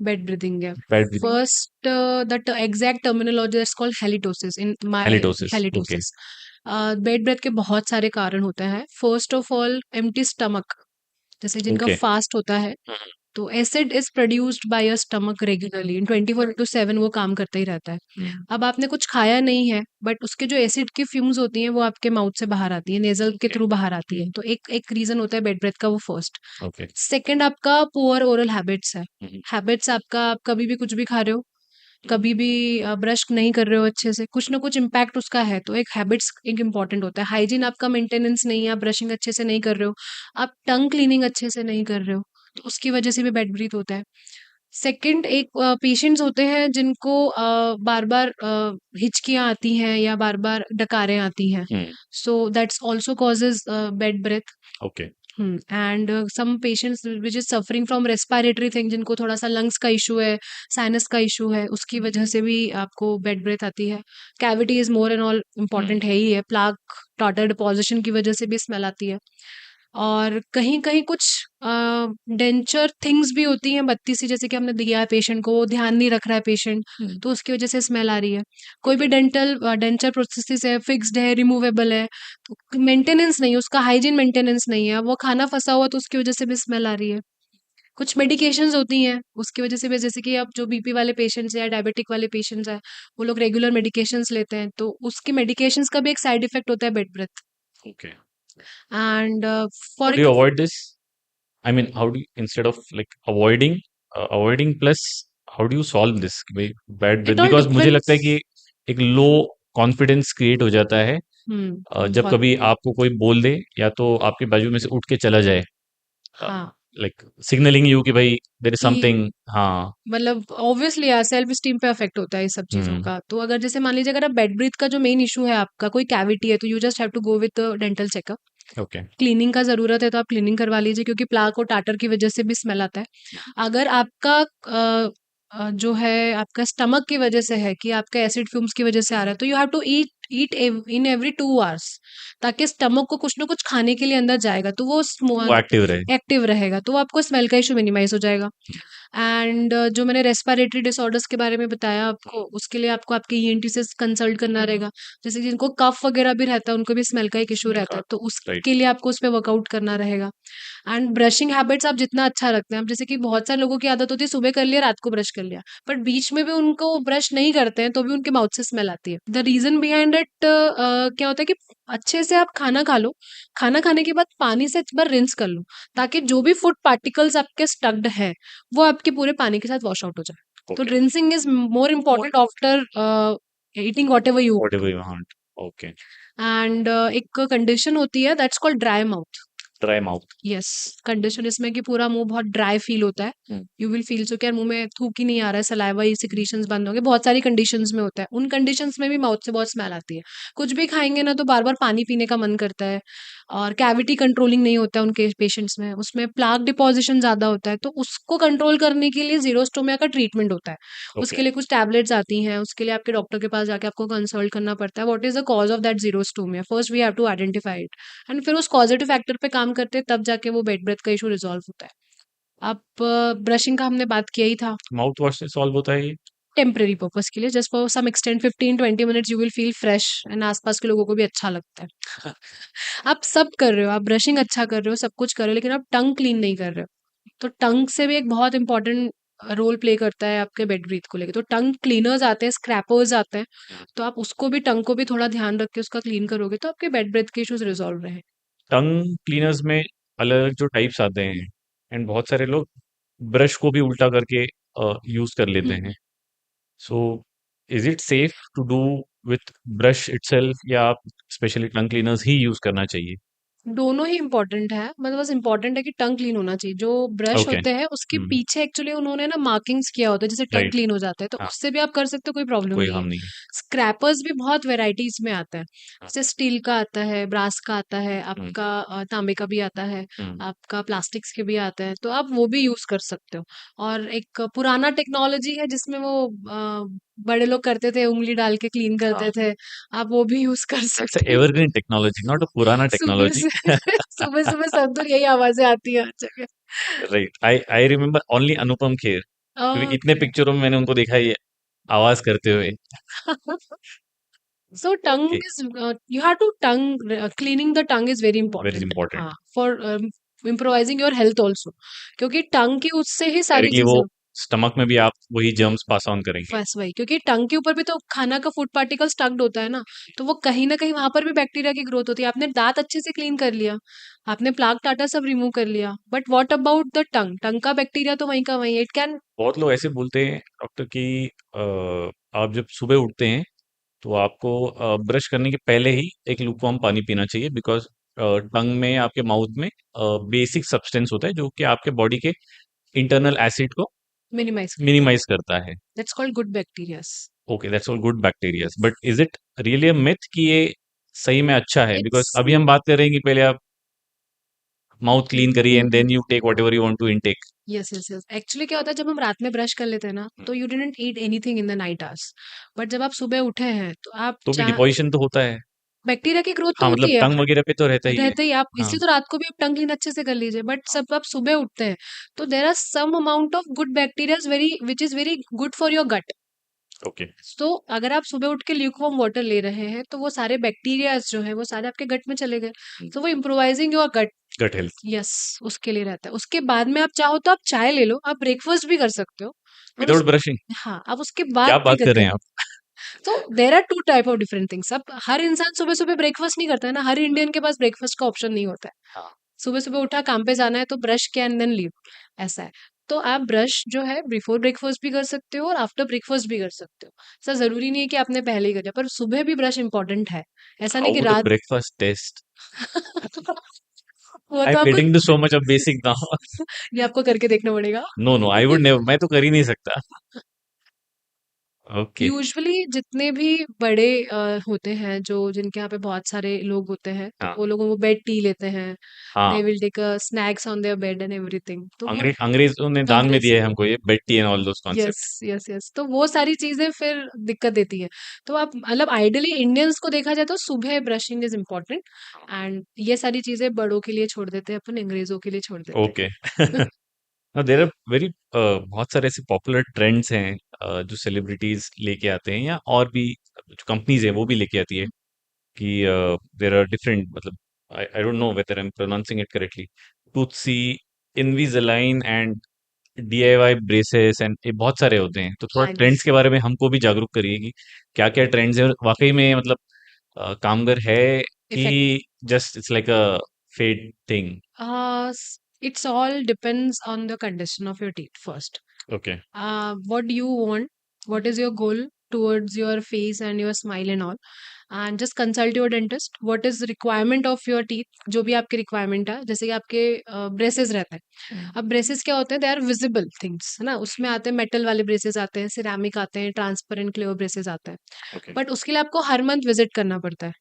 बेड ब्रीथिंग है। Bad breathing? First, the exact terminology is called halitosis in my halitosis, okay. halitosis. Bad breath के बहुत सारे कारण होते हैं। First of all empty stomach, जैसे जिनका ओके। फास्ट होता है, तो acid is produced by your stomach regularly in 24/7, वो काम करता ही रहता है। अब आपने कुछ खाया नहीं है, बट उसके जो एसिड की फ्यूम्स होती हैं वो आपके माउथ से बाहर आती है, नेजल के ओके। थ्रू बाहर आती है, तो एक एक रीजन होता है बेड ब्रेथ का, वो फर्स्ट। ओके। सेकंड, आपका पुअर ओरल हैबिट्स है। हैबिट्स आपका, आप कभी भी कुछ भी खा रहे हो, कभी भी ब्रश नहीं कर रहे हो अच्छे से, कुछ ना कुछ इम्पैक्ट उसका है, तो एक हैबिट्स एक इम्पॉर्टेंट होता है। हाइजीन आपका मेंटेनेंस नहीं है, आप ब्रशिंग अच्छे से नहीं कर रहे हो, आप टंग क्लीनिंग अच्छे से नहीं कर रहे हो, तो उसकी वजह से भी बैड ब्रीथ होता है। सेकंड, एक पेशेंट्स होते हैं जिनको बार बार हिचकियाँ आती हैं या बार बार डकारें आती हैं, hmm. So that's also causes bad breath. Okay. And some patients which is suffering from respiratory thing, जिनको थोड़ा सा लंग्स का इशू है, साइनस का इशू है, उसकी वजह से भी आपको बेड ब्रेथ आती है। Cavity is more and all important है ही है, प्लाक टाटर डिपॉजिशन की वजह से भी स्मेल आती है। और कहीं कहीं कुछ डेंचर थिंग्स भी होती हैं बत्ती सी, जैसे कि हमने दिया है पेशेंट को, वो ध्यान नहीं रख रहा है पेशेंट, तो उसकी वजह से स्मेल आ रही है। कोई भी डेंचर प्रोसेसिस है, फिक्स्ड है, रिमूवेबल है, तो मेंटेनेंस नहीं है उसका, हाइजीन मेंटेनेंस नहीं है, वो खाना फंसा हुआ तो उसकी वजह से भी स्मेल आ रही है। कुछ मेडिकेशंस होती हैं उसकी वजह से भी, जैसे कि अब जो बीपी वाले पेशेंट्स या डायबिटिक वाले पेशेंट्स हैं, वो लोग रेगुलर मेडिकेशंस लेते हैं, तो उसकी मेडिकेशंस का भी एक साइड इफेक्ट होता है bad breath. Okay, and how for do you avoid this? I mean, how do instead of like avoiding plus how do you solve this कि भाई bad breath, it all because मुझे लगता है depends. कि एक low confidence create हो जाता है जब बहुत। कभी आपको कोई बोल दे या तो आपके बाजू में से उठ के चला जाए, हाँ, लाइक सिग्नलिंग यू कि भाई देयर इज कि समथिंग। हाँ। मतलब ऑब्वियसली यार सेल्फ स्टीम पे अफेक्ट होता है इस सब चीजों हम्म। का। तो अगर जैसे मान लीजिए अगर आप बेड ब्रीथ का जो मेन इशू है, आपका कोई कैविटी है, तो you just have to go with dental checkup. Okay. Cleaning का ज़रूरत है तो आप क्लीनिंग करवा लीजिए, क्योंकि प्लाक और टाटर की वजह से भी स्मेल आता है। अगर आपका जो है आपका स्टमक की वजह से है, कि आपका एसिड फ्यूम्स की वजह से आ रहा है, तो you have to eat eat in every 2 hours, ताकि स्टमक को कुछ ना कुछ खाने के लिए अंदर जाएगा, तो वो वो एक्टिव रहे। एक्टिव रहेगा, तो आपको स्मेल का इशू मिनिमाइज हो जाएगा। एंड जो मैंने रेस्पिरेटरी डिसऑर्डर्स के बारे में बताया आपको, उसके लिए आपको आपके ईएनटी से कंसल्ट करना रहेगा। जैसे कि जिनको कफ वगैरह भी रहता है, उनको भी स्मेल का एक इशू रहता है, तो राइट। उसके लिए आपको उस पे वर्कआउट करना रहेगा। एंड ब्रशिंग हैबिट्स आप जितना अच्छा रखते हैं, अब जैसे कि बहुत सारे लोगों की आदत होती है सुबह कर लिया, रात को ब्रश कर लिया, बट बीच में भी उनको ब्रश नहीं करते हैं तो भी उनके माउथ से स्मेल आती है। द रीजन बिहाइंड इट क्या होता है कि अच्छे से आप खाना खा लो, खाना खाने के बाद पानी से एक बार रिंस कर लो, ताकि जो भी फूड पार्टिकल्स आपके स्टक्ड है, वो आपके पूरे पानी के साथ वॉश आउट हो जाए। तो okay. Rinsing is more important after eating what ever you whatever want. You want. Okay. And एक कंडीशन होती है that's called dry mouth. Dry mouth. Yes, condition इसमें कि पूरा मुंह बहुत ड्राई फील होता है। यू विल फील सो कि यार मुंह में थूक ही नहीं आ रहा है, सलाइवा, ये सिक्रीशंस बंद हो गए, बहुत सारी कंडीशंस में होता है। उन कंडीशंस में भी माउथ से बहुत स्मेल आती है। कुछ भी खाएंगे ना तो बार बार पानी पीने का मन करता है, और कैविटी कंट्रोलिंग नहीं होता है उनके पेशेंट्स में, उसमें प्लाक डिपॉजिशन ज्यादा होता है, तो उसको कंट्रोल करने के लिए जीरोस्टोमिया का ट्रीटमेंट होता है। ओके। उसके लिए कुछ टैबलेट्स आती हैं, उसके लिए आपके डॉक्टर के पास जाके आपको कंसल्ट करना पड़ता है, what is the cause of that xerostomia, first we have to identify it, and फिर उस कॉजेटिव फैक्टर पे काम करते हैं, तब जाके वो बेड ब्रेथ का इशू रिजॉल्व होता है। अब ब्रशिंग का हमने बात किया ही था। माउथ वॉश से सॉल्व होता है ये? टेम्परेरी पर्पस के लिए, just for some extend 15-20 minutes you will feel fresh, and आसपास के लोगों को भी अच्छा लगता है। आप सब कर रहे हो, आप ब्रशिंग अच्छा कर रहे हो, सब कुछ कर रहे हो, लेकिन आप टंग क्लीन नहीं कर रहे हो, तो टंग से भी एक बहुत इंपॉर्टेंट रोल प्ले करता है आपके बेड ब्रीथ को लेके। तो टंग क्लीनर्स आते हैं, स्क्रैपर्स आते हैं, तो आप उसको भी, टंग को भी थोड़ा ध्यान रख के उसका क्लीन करोगे, तो आपके बेड ब्रेथ के इश्यूज रिजॉल्व रहे। टंग क्लीनर्स में अलग अलग जो टाइप्स आते हैं, एंड बहुत सारे लोग ब्रश को भी उल्टा करके यूज कर लेते हैं। So is it safe to do with brush itself, या आप स्पेशली टंग क्लीनर्स ही यूज करना चाहिए? दोनों ही इम्पोर्टेंट है, मतलब बस इम्पोर्टेंट है कि टंग क्लीन होना चाहिए। जो ब्रश ओके। होते हैं उसके पीछे एक्चुअली उन्होंने ना मार्किंग्स किया होता है, जैसे टंग राइट। क्लीन हो जाता है, तो हाँ। उससे भी आप कर सकते हो, कोई प्रॉब्लम कोई नहीं है। हम नहीं है। स्क्रैपर्स भी बहुत वेराइटीज में आता है, हाँ। जैसे स्टील का आता है, ब्रास का आता है, हम्म। आपका तांबे का भी आता है, हम्म। आपका प्लास्टिक्स के भी आता है, तो आप वो भी यूज कर सकते हो। और एक पुराना टेक्नोलॉजी है जिसमें वो बड़े लोग करते थे, उंगली डाल के क्लीन करते हाँ। थे, आप वो भी यूज कर दैट्स सकते हो। एवरग्रीन टेक्नोलॉजी, नॉट अ पुराना सुबह टेक्नोलॉजी। से सुबह सुबह सब दूर यही आवाजें आती है हर जगह। Right. I I remember only Anupam Kher, क्योंकि इतने ओके। पिक्चरों में मैंने उनको देखा है ये आवाज करते हुए। So okay. Tongue is, you have to tongue, cleaning the tongue is very very important. Important. हाँ, for improvising your health also, क्योंकि टंग की उससे ही सारी डायरेक्टली वो चीजें। स्टमक में भी आप वही जर्म्स पास ऑन करेंगे। बस वही, क्योंकि टंग के ऊपर भी तो खाना का फूड पार्टिकल स्टक्ड होता है ना, तो वो कहीं ना कहीं वहां पर भी बैक्टीरिया की ग्रोथ होती है। आपने दांत अच्छे से क्लीन कर लिया, आपने प्लाक टाटा सब रिमूव कर लिया, but what about the tongue? Tongue का बैक्टीरिया तो वहीं का वहीं, इट कैन। बहुत लोग ऐसे बोलते हैं डॉक्टर कि आप जब सुबह उठते हैं तो आपको ब्रश करने के पहले ही एक लूकवार्म पानी पीना चाहिए, बिकॉज टंग में, आपके माउथ में बेसिक सब्सटेंस होता है जो कि आपके बॉडी के इंटरनल एसिड को मिनिमाइज करता है, मिनिमाइज करता है। That's called good bacterias. Okay, that's all good bacterias, but is it really a myth कि ये सही में अच्छा है? बिकॉज इट्स अभी हम बात कर रहे हैं कि पहले आप माउथ क्लीन करिए and then you take whatever you want to intake. Yes yes yes, actually क्या होता है जब हम रात में ब्रश कर लेते हैं ना, तो you didn't eat anything in the night hours, but जब आप सुबह उठे हैं तो आप तो भी डिपोजिशन तो होता है। बैक्टीरिया की ग्रोथ तो हाँ, मतलब होती है। टंग वगैरह पे तो रहता ही है। रहते ही आप, हाँ, इसलिए तो रात को भी आप टंग क्लीन अच्छे से कर लीजिए, बट सब आप सुबह उठते हैं तो there are some amount of good bacteria very which is very good for your gut. Okay. तो अगर आप सुबह उठ के ल्यूकवार्म वाटर ले रहे हैं तो वो सारे बैक्टीरियाज जो है वो सारे आपके गट में चले गए, तो वो improvising your gut. Gut health yes, उसके लिए रहता है। उसके बाद में आप चाहो तो आप चाय ले लो, आप ब्रेकफास्ट भी कर सकते हो। और विदाउट ब्रशिंग? हाँ, आप उसके क्या बाद बात कर रहे करते हैं हैं। आप? तो there are two type of different things. अब हर इंसान सुबह सुबह ब्रेकफास्ट नहीं करता है ना, हर इंडियन के पास ब्रेकफास्ट का ऑप्शन नहीं होता है। हाँ। सुबह सुबह उठा, काम पे जाना है तो ब्रश किया एंड देन लीव, ऐसा है। तो आप ब्रश जो है बिफोर ब्रेकफास्ट भी कर सकते हो और आफ्टर ब्रेकफास्ट भी कर सकते हो। सर जरूरी नहीं है कि आपने पहले ही कर लिया, पर सुबह भी ब्रश इंपॉर्टेंट है, ऐसा नहीं हाउ कि वुड द रात। Breakfast taste? वो आई तो एम आपको getting to so much of basic now. ये आपको करके देखना पड़ेगा। No, no, I would never, मैं तो कर ही नहीं सकता। ओके। यूजुअली जितने भी बड़े होते हैं जो जिनके यहाँ पे बहुत सारे लोग होते हैं, तो हाँ, वो लोगों वो बेड टी लेते हैं। हाँ। They will take snacks on their bed and everything, तो वो अंग्रेज़ों ने दान में दिया है अंग्रेजी। हमको ये bed tea and all those yes concept. Yes yes, तो वो सारी चीजें फिर दिक्कत देती है। तो आप मतलब आइडियली इंडियंस को देखा जाए तो सुबह ब्रशिंग इज इम्पोर्टेंट, एंड ये सारी चीजें बड़ों के लिए छोड़ देते हैं, अपन अंग्रेजों के लिए छोड़ देते ओके। हैं। देयर आर वेरी बहुत सारे ऐसे पॉपुलर ट्रेंड्स हैं जो सेलिब्रिटीज़ लेके आते हैं या और भी जो कंपनीज़ हैं वो भी लेके आती है कि देयर आर डिफरेंट, मतलब I don't know whether I am pronouncing it correctly, ToothSi, Invisalign and DIY braces and ये बहुत सारे होते हैं। तो थोड़ा ट्रेंड्स लाइन्स, के बारे में हमको भी जागरूक करिए कि क्या-क्या ट्रेंड्स हैं और वाक़ई में मतलब कामगर है कि effect, just it's like a fad thing? it's all depends on the condition of your teeth first. Okay, What do you want? What is your goal towards your face and your smile and all? And just consult your dentist. What is requirement of your teeth? जो भी आपकी requirement है, जैसे कि आपके braces रहते हैं। अब ब्रेसेस क्या होते हैं? दे आर विजिबल थिंग्स, है ना? उसमें आते हैं मेटल वाले ब्रेसेस आते हैं, सिरेमिक आते हैं, ट्रांसपेरेंट क्लियर ब्रेसेस आते हैं। ओके। बट उसके लिए आपको हर मंथ विजिट करना पड़ता है,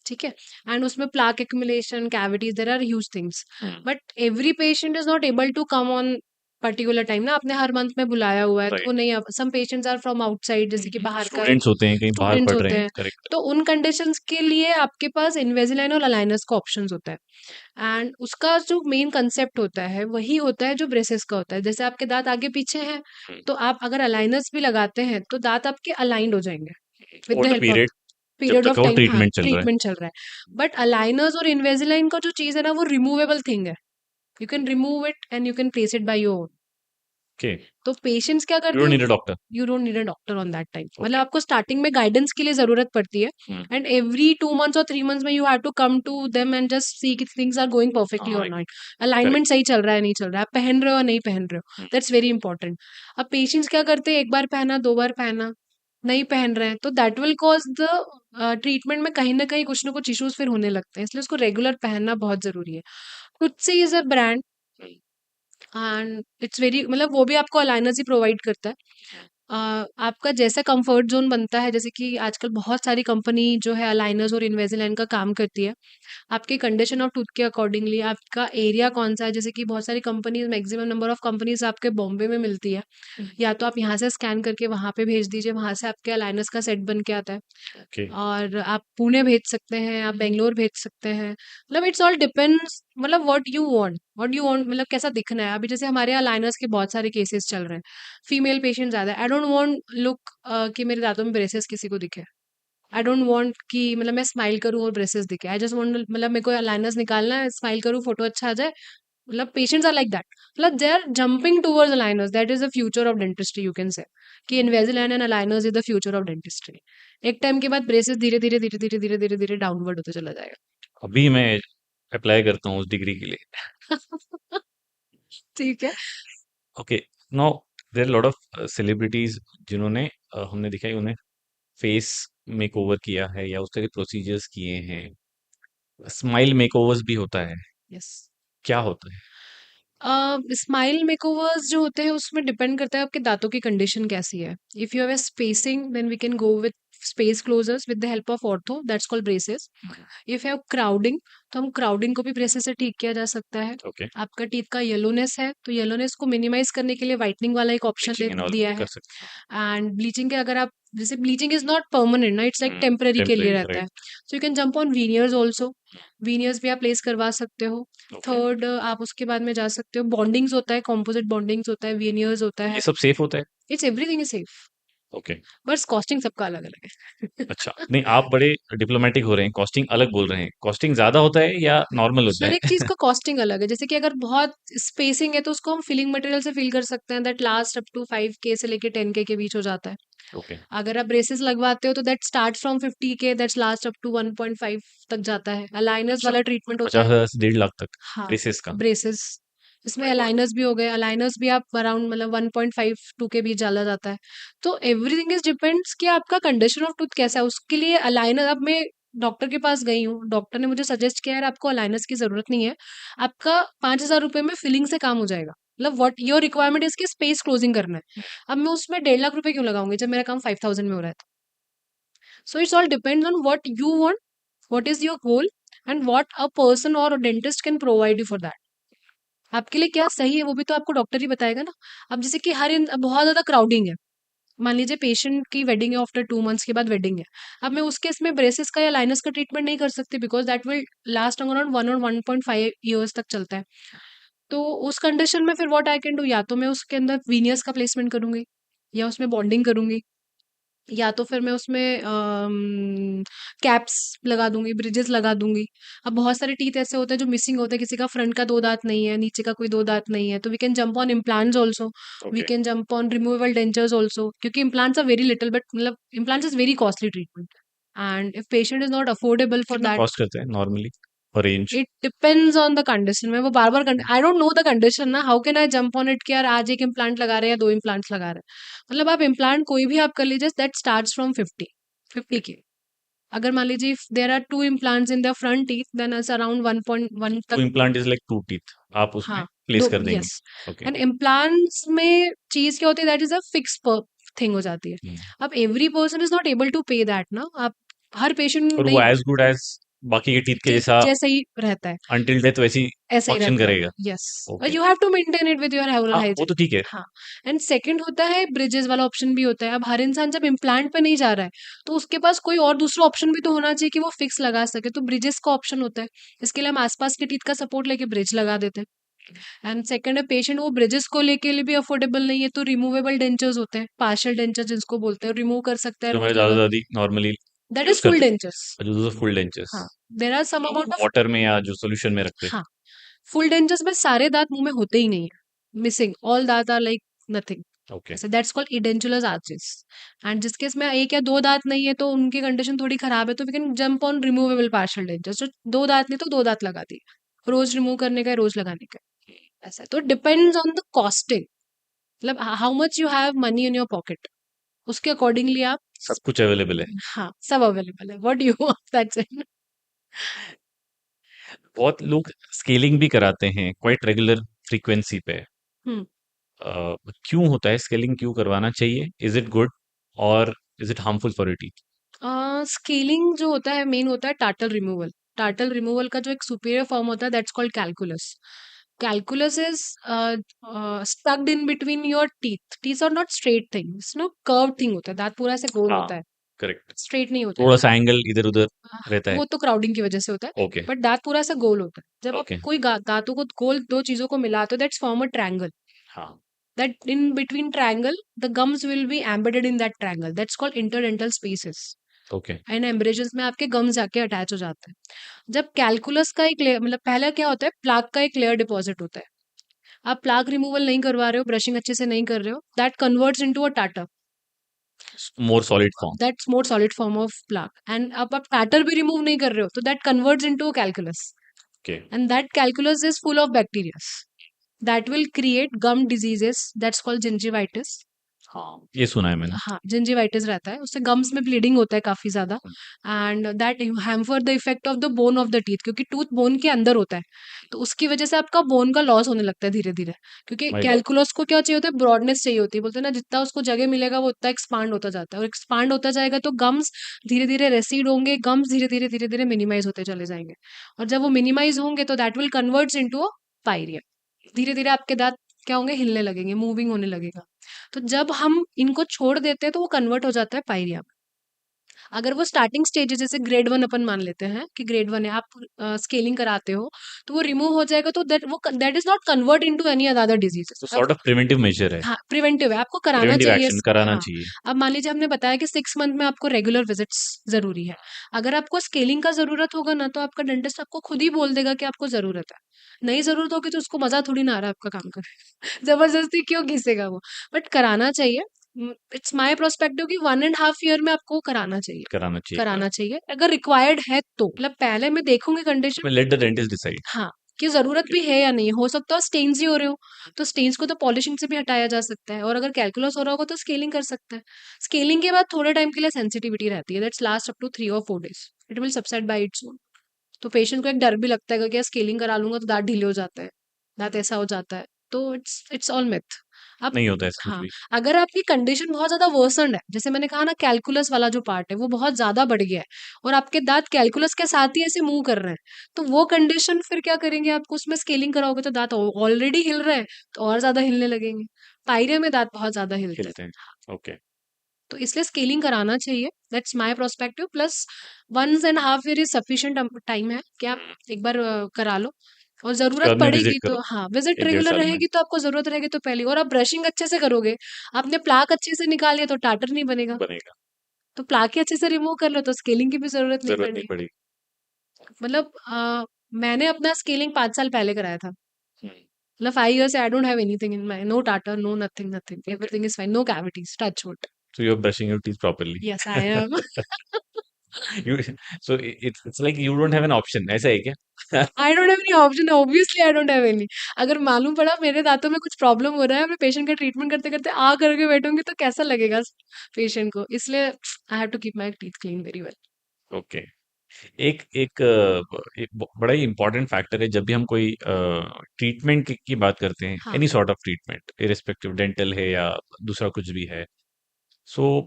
ठीक है? एंड उसमें plaque accumulation, cavities, there are huge things. Hmm, but every patient is not able to come on particular time ना, आपने हर मंथ में बुलाया हुआ है तो वो राइट। नहीं। सम पेशेंट्स आर फ्रॉम आउटसाइड, जैसे कि बाहर का स्टूडेंट्स होते हैं, कहीं बाहर स्टूडेंट्स पढ़ रहे होते हैं, हैं, करेक्ट। तो उन कंडीशंस के लिए आपके पास इन्विजिलाइन और अलाइनर्स का ऑप्शंस होता है। एंड उसका जो मेन कंसेप्ट होता है वही होता है जो ब्रेसेस का होता है। जैसे आपके दांत आगे पीछे हैं, हुँ, तो आप अगर अलाइनर्स भी लगाते हैं तो दांत आपके अलाइंड हो जाएंगे with the what a help of period जब पीरियड तक ऑफ वो टाइम। हाँ, ट्रीटमेंट चल रहा है। ट्रीटमेंट चल रहा है। बट अलाइनर्स और इन्विजिलाइन का जो चीज है ना, वो रिमूवेबल थिंग है। You can remove it and you can place it by your own. Okay, तो पेशेंट्स क्या यू करते डोंट हैं, need a doctor. You don't need a doctor on that time. मतलब ओके। आपको स्टार्टिंग में guidance के लिए जरूरत पड़ती है, हुँ, एंड एवरी 2 मंथ्स और 3 मंथ्स में you have to come to them and just see कि थिंग्स आर गोइंग परफेक्टली हाँ, और नॉट, अलाइनमेंट करेक्ट। सही चल रहा है नहीं चल रहा है, आप पहन रहे हो या नहीं पहन रहे हो, हुँ, दैट्स वेरी इंपॉर्टेंट। अब पेशेंट्स क्या करते हैं, एक बार पहना, 2 बार पहना, नहीं पहन रहे हैं, तो that will cause the treatment में कहीं ना कुछ इश्यूज फिर होने लगते हैं, इसलिए उसको रेगुलर पहनना बहुत जरूरी है। तुझसे is a brand, hmm, and it's very, मतलब वो भी आपको अलाइनर्स ही प्रोवाइड करता है। हुँ, आपका जैसा कंफर्ट जोन बनता है, जैसे कि आजकल बहुत सारी कंपनी जो है अलाइनर्स और इन्विजिलाइन का काम करती है, आपके कंडीशन ऑफ टूथ के अकॉर्डिंगली, आपका एरिया कौन सा है, जैसे कि बहुत सारी companies, maximum number of companies आपके बॉम्बे में मिलती है, या तो आप यहाँ से स्कैन करके वहाँ पे भेज दीजिए, वहाँ से आपके अलाइनर्स का सेट बन के आता है। ओके। और आप पुणे भेज सकते हैं, आप बेंगलोर भेज सकते हैं, मतलब इट्स ऑल डिपेंड्स, मतलब व्हाट यू वांट, मतलब कैसा दिखना है। अभी जैसे हमारे यहाँ लाइनर्स के बहुत सारे केसेस चल रहे हैं, फीमेल पेशेंट ज्यादा है। आई डोंट वांट लुक कि मेरे दांतों में ब्रेसेस किसी को दिखे। आई डोंट वांट कि मतलब मैं स्माइल करूं और ब्रेसेस दिखे। आई जस्ट वांट, मतलब मेरे को लाइनर्स निकालना है, स्माइल करूं, फोटो अच्छा आ जाए। मतलब पेशेंट्स आर लाइक दैट, मतलब they are jumping towards aligners, that is the future of dentistry, you can say कि Invisalign and aligners is the future of dentistry. एक टाइम के बाद ब्रेसेस धीरे धीरे धीरे धीरे धीरे धीरे धीरे डाउनवर्ड होते चला अभी मैं अप्लाई करता हूँ उस डिग्री के लिए। जाएगा। ठीक है। Okay, now there are lot of celebrities जिन्होंने हमने देखा है उन्हें फेस मेकओवर किया है या उस तरह के प्रोसीजर्स किए हैं। स्माइल मेकओवर्स भी होता है। यस, क्या होता है? स्माइल मेकओवर्स जो होते हैं उसमें डिपेंड करता है आपके दांतों की कंडीशन कैसी है। If you have a spacing then we can go with space closures with the help of ortho, that's called braces. If you have crowding, तो हम crowding को भी braces से ठीक किया जा सकता है. ओके, आपका टीथ का येलोनेस है, तो येलोनेस को मिनिमाइज करने के लिए व्हाइटनिंग वाला एक ऑप्शन ब्लीचिंग एंड ऑल दिया कर है. सकते हैं। एंड ब्लीचिंग के अगर आप, जैसे ब्लीचिंग इज नॉट परमानेंट ना, इट्स लाइक टेम्पररी के लिए टेम्परेरी, रहता है. Right. So you can jump on veneers also. Veneers भी आप प्लेस करवा सकते हो. ओके, थर्ड, आप उसके बाद में जा सकते हो, बॉन्डिंग्स होता है, कॉम्पोजिट बॉन्डिंग्स होता है, वीनियर्स होता ये है. सब सेफ होता है? It's everything is safe, okay, बस कॉस्टिंग सबका अलग अलग है. अच्छा। नहीं, आप बड़े डिप्लोमैटिक हो रहे हैं, कॉस्टिंग अलग बोल रहे हैं। कॉस्टिंग ज़्यादा होता है या नॉर्मल होता हर है? एक चीज का कॉस्टिंग अलग है. जैसे कि अगर बहुत स्पेसिंग है तो उसको हम फिलिंग मटेरियल से फिल कर सकते हैं, that last up to 5K से लेके 10K के बीच हो जाता है. ओके, अगर आप ब्रेसेस लगवाते हो तो that start from 50K, that's last up to 1.5 तक जाता है. अलाइनर्स अच्छा, वाला ट्रीटमेंट होता 50,000 है. से 1.5 लाख तक हाँ, ब्रेसेस का? ब्रेसेस. इसमें माय गॉड! अलाइनर्स भी हो गए. अलाइनर्स भी आप अराउंड मतलब 1.5 2 के बीच डाला जाता है. तो एवरीथिंग इज डिपेंड्स कि आपका कंडीशन ऑफ टूथ कैसा है, उसके लिए अलाइनर. अब मैं डॉक्टर के पास गई हूँ, डॉक्टर ने मुझे सजेस्ट किया, यार आपको अलाइनर्स की जरूरत नहीं है, आपका 5,000 रुपए में फिलिंग से काम हो जाएगा. मतलब व्हाट योर रिक्वायरमेंट इसकी स्पेस क्लोजिंग करना है. अब मैं उसमें 1.5 लाख रुपए क्यों लगाऊंगी जब मेरा काम 5,000 में हो रहा है. So it's all depends on what you want, what is your goal, and what a person or a dentist can provide you for that. आपके लिए क्या सही है वो भी तो आपको डॉक्टर ही बताएगा ना. अब जैसे कि बहुत ज्यादा क्राउडिंग है, मान लीजिए पेशेंट की वेडिंग है, आफ्टर 2 मंथ्स के बाद वेडिंग है. अब मैं उस केस में ब्रेसेस का या लाइनस का ट्रीटमेंट नहीं कर सकती, because that will last around 1 और 1.5 ईयर्स तक चलता है. तो उस कंडीशन में फिर व्हाट आई कैन डू, या तो मैं उसके अंदर वीनियर्स का प्लेसमेंट करूंगी, या उसमें बॉन्डिंग करूंगी, या तो फिर मैं उसमें कैप्स लगा दूंगी, ब्रिजेस लगा दूंगी. अब बहुत सारे टीथ ऐसे होते हैं जो मिसिंग होते हैं, किसी का फ्रंट का 2 दांत नहीं है, नीचे का कोई 2 दांत नहीं है, तो we can jump on implants also. We okay, can jump on removable dentures also, क्योंकि implants are very little, but मतलब implants is very costly treatment. And if patient is not affordable for कितना that, cost करते हैं normally और range? It depends on the condition. मैं वो बार बार, I don't know the condition ना, how can I jump on it कि यार आज एक इम्प्लांट लगा रहे हैं या 2 इम्प्लांट्स लगा रहे हैं. मतलब आप इम्प्लांट कोई भी आप कर लीजिए, दैट स्टार्ट्स फ्रॉम 50K. अगर मान लीजिए if there are 2 implants in the front teeth, then it's around 1.1 2 तक. इम्प्लांट इज़ लाइक 2 टीथ आप उसमें हाँ, प्लेस दो, कर देंगे। यस. ओके, एंड इम्प्लांट्स में चीज क्या होती है, that is a fix thing हो जाती है. हुँ, अब every person is not able to pay that ना. आप हर पेशेंट और वो नहीं, एज़ गुड एज़ बाकी के टीथ के जैसा जैसे ही रहता है अंटिल डेथ वैसी ऐसा ही फंक्शन रहता है. करेगा। Yes, okay, you have to maintain it with your oral हाँ, वो हाइजीन. तो ठीक है। हाँ. एंड सेकंड होता है ब्रिजेस वाला ऑप्शन भी होता है. अब हर इंसान जब इम्प्लांट पे नहीं जा रहा है, तो उसके पास कोई और दूसरा ऑप्शन भी तो होना चाहिए कि वो फिक्स लगा सके, तो ब्रिजेस का ऑप्शन होता है. इसके लिए हम आसपास के टीथ का सपोर्ट लेके ब्रिज लगा देते हैं. एंड सेकंड है, पेशेंट वो ब्रिजेस को लेके लिए भी अफोर्डेबल नहीं है, तो रिमूवेबल डेंचर्स होते हैं, पार्शियल डेंचर जिसको बोलते हैं, रिमूव कर सकता है जो हमारे रूट लगा. दादा-दादी normally that is use full करते डेंचर्स. हैं, जो फुल डेंचर्स, हाँ, देर आर सम जो अमाउंट ऑफ. वाटर में या जो सॉल्यूशन में रखते हैं। हाँ, फुल डेंचर्स में सारे दांत मुंह में होते ही नहीं है, मिसिंग ऑल दांत आर लाइक नथिंग. ओके, ऐसे दैट्स कॉल्ड इडेंचुलस आर्चेस. एंड जिसके इसमें 1 या 2 दांत नहीं है, तो उनकी कंडीशन थोड़ी खराब है, तो we can jump on removable partial dentures. जो 2 दांत नहीं तो 2 दांत लगा दिए, रोज रिमूव करने का है, रोज लगाने का है. ऐसा है. तो डिपेंड्स ऑन द कॉस्टिंग, मतलब how much you have money in your pocket, उसके अकॉर्डिंगली आप. सब कुछ अवेलेबल है। हाँ, सब अवेलेबल है, what you want, that's it. बहुत लोग स्केलिंग भी कराते हैं क्वाइट रेगुलर फ्रीक्वेंसी पे। हम्म. क्यों होता है स्केलिंग, क्यों करवाना चाहिए? इज़ इट गुड और is it harmful for your teeth? Scaling जो होता है मेन होता है टार्टल रिमूवल. टार्टल रिमूवल का जो एक सुपीरियर फॉर्म होता है, that's called calculus. Calculus is stucked in between your teeth. Teeth are not straight things, no curve thing होता है, दांत पूरा ऐसे गोल हाँ, होता है, करेक्ट। स्ट्रेट नहीं होता है. थोड़ा-सा एंगल इधर-उधर रहता है। वो तो क्राउडिंग की वजह से होता है, ओके, बट दांत पूरा ऐसा गोल होता है. जब आप ओके। कोई दांतों को गोल दो चीजों को मिलाते हो, दैट्स फॉर्म अ ट्रायंगल. हाँ, That in between triangle, the gums will be embedded in that triangle. That's called interdental spaces. Okay. And embrasures में आपके गम्स जाके अटैच हो जाते हैं. जब कैलकुलस का एक लेयर, मतलब पहला क्या होता है, प्लाक का एक लेयर डिपॉजिट होता है. आप प्लाक रिमूवल नहीं करवा रहे हो, ब्रशिंग अच्छे से नहीं कर रहे हो, that converts into a tartar. More solid form. That's more solid form of plaque. And अब आप टाटर भी रिमूव नहीं कर रहे हो, तो that converts into calculus. Okay, and that calculus is full of bacteria that will create gum diseases, that's called gingivitis. हाँ, ये सुना है मैंने। हाँ, जिंजिवाइटिस रहता है, उससे गम्स में ब्लीडिंग होता है काफ़ी ज़्यादा and that hamper the effect of the bone of the teeth, क्योंकि टूथ बोन के अंदर होता है, तो उसकी वजह से आपका बोन का लॉस होने लगता है धीरे-धीरे। क्योंकि माय गॉड! कैलकुलस को क्या चाहिए होता है, ब्रॉडनेस चाहिए होती है, बोलते हैं ना जितना उसको जगह मिलेगा वो उतना एक्सपांड होता जाता है, और एक्सपांड होता जाएगा तो गम्स धीरे-धीरे रेसीड होंगे, गम्स धीरे-धीरे, धीरे-धीरे मिनिमाइज़ होते चले जाएँगे, और जब वो मिनिमाइज़ होंगे तो that will converts into a pyorrhoea. धीरे-धीरे आपके दाँत क्या होंगे, हिलने लगेंगे, मूविंग होने लगेगा। तो जब हम इनको छोड़ देते हैं तो वो कन्वर्ट हो जाता है पायरिया में। अगर वो स्टार्टिंग स्टेज है, जैसे ग्रेड 1 अपन मान लेते हैं कि ग्रेड 1 है, आप स्केलिंग कराते हो, तो वो रिमूव हो जाएगा, तो that is not convert into any other disease. तो अब सॉर्ट ऑफ प्रिवेंटिव मेजर है, हाँ, प्रिवेंटिव है, आपको कराना प्रिवेंटिव चाहिए। एक्शन कराना हाँ, चाहिए। अब मान लीजिए हमने बताया कि 6 मंथ में आपको रेगुलर विजिट्स ज़रूरी है। अगर आपको स्केलिंग का ज़रूरत होगा ना, तो आपका डेंटिस्ट आपको खुद ही बोल देगा कि आपको ज़रूरत है। नहीं ज़रूरत होगी तो उसको मज़ा थोड़ी ना आ रहा है आपका काम करने ज़बरदस्ती क्यों घिसेगा वो? बट कराना चाहिए। इट्स माय पर्सपेक्टिव कि 1 एंड हाफ ईयर में आपको कराना चाहिए। कराना चाहिए। कराना चाहिए, अगर रिक्वायर्ड है तो। मतलब पहले मैं देखूँगी condition. Let the dentist decide. हाँ, कि ज़रूरत भी है या नहीं। हो सकता है स्टेन्स ही हो रहे हो, तो स्टेन्स को तो पॉलिशिंग से भी हटाया जा सकता है, और अगर कैलकुलस हो रहा होगा तो स्केलिंग कर सकते हैं। स्केलिंग के बाद थोड़े टाइम के लिए सेंसिटिविटी रहती है, दैट्स लास्ट अप टू 3 और 4 days. It will subside bye its own. तो पेशेंट को एक डर भी लगता है कि स्केलिंग करा लूँगा तो दाँत ढीले हो जाते हैं, दाँत ऐसा हो जाता है। तो इट्स ऑल मिथ। अब नहीं होता ऐसा कुछ हाँ, भी। अगर आपकी कंडीशन बहुत ज़्यादा वर्सेंड है, जैसे मैंने कहा ना कैलकुलस वाला जो पार्ट है वो बहुत ज़्यादा बढ़ गया है, और आपके दाँत कैलकुलस के साथ ही ऐसे मूव कर रहे हैं, तो वो कंडीशन फिर क्या करेंगे, आपको उसमें स्केलिंग कराओगे तो दाँत ऑलरेडी हिल रहे हैं, तो और ज़्यादा हिलने लगेंगे। पायरिया में दाँत बहुत ज़्यादा हिलते हैं। हिलते हैं। ओके। तो इसलिए स्केलिंग कराना चाहिए, that's my perspective. Plus 1 and half year is sufficient time है कि आप एक बार करा लो, और उसके ज़रूरत बाद में पड़ेगी विजिट तो करो हाँ, विज़िट 1 डेढ़ रेगुलर साल में। रहेगी तो आपको ज़रूरत रहेगी तो पहले, और आप ब्रशिंग अच्छे से करोगे, आपने प्लाक अच्छे से निकाल लिया तो टाटर नहीं बनेगा, बनेगा, तो प्लाक ही अच्छे से रिमूव कर लो तो स्केलिंग की भी ज़रूरत नहीं ज़रूरत नहीं पड़नी। पड़ेगी। मतलब मैंने अपना स्केलिंग 5 साल पहले कराया था। हुँ, मतलब 5 ईयर्स से I don't have anything in my, no tartar, no nothing, nothing, okay. Everything is fine, no cavities, touch wood. So you are brushing your teeth properly. Yes, I am. You so it's like you don't have an option, ऐसा है क्या? I don't have any option, obviously I don't have any. अगर मालूम पड़ा मेरे दांतों में कुछ प्रॉब्लम हो रहा है, मैं पेशेंट का ट्रीटमेंट करते करते आ करके बैठूंगी तो कैसा लगेगा पेशेंट को, इसलिए I have to keep my teeth clean very well. Okay. एक एक बड़ा ही इम्पोर्टेंट फैक्टर है जब भी हम कोई ट्रीटमेंट की बात करते हैं, हाँ। Any sort of treatment, irrespective dental है या दूसरा कुछ भी है। सो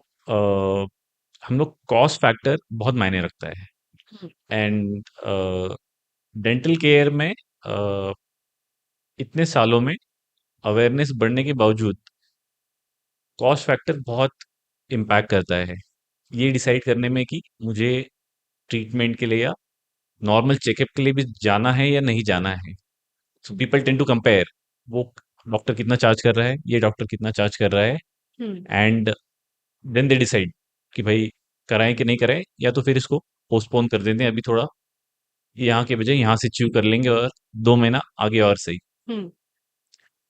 हम लोग कॉस्ट फैक्टर बहुत मायने रखता है। हम्म, एंड डेंटल केयर में इतने सालों में अवेयरनेस बढ़ने के बावजूद कॉस्ट फैक्टर बहुत इम्पैक्ट करता है ये डिसाइड करने में कि मुझे ट्रीटमेंट के लिए या नॉर्मल चेकअप के लिए भी जाना है या नहीं जाना है। So people tend to compare वो डॉक्टर कितना चार्ज कर रहा है, ये डॉक्टर कितना चार्ज कर रहा है, हम्म। एंड देन दे डिसाइड कि भाई कराएं कि नहीं कराएं, या तो फिर इसको पोस्टपोन कर देते हैं अभी थोड़ा, यहाँ के बजाय यहाँ से च्यू कर लेंगे और 2 महीना आगे और सही। Hmm.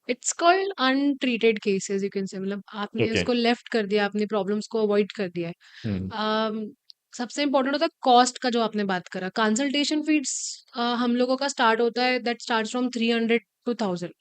It's called untreated cases, you can say, मतलब आपने ओके। उसको लेफ्ट कर दिया, आपने प्रॉब्लम्स को अवॉइड कर दिया है। हम्म। अम, सबसे इम्पोर्टेंट होता है कॉस्ट का, जो आपने बात करा कंसल्टेशन फीस। हम लोगों का स्टार्ट होता है, that start from 300 to 1000,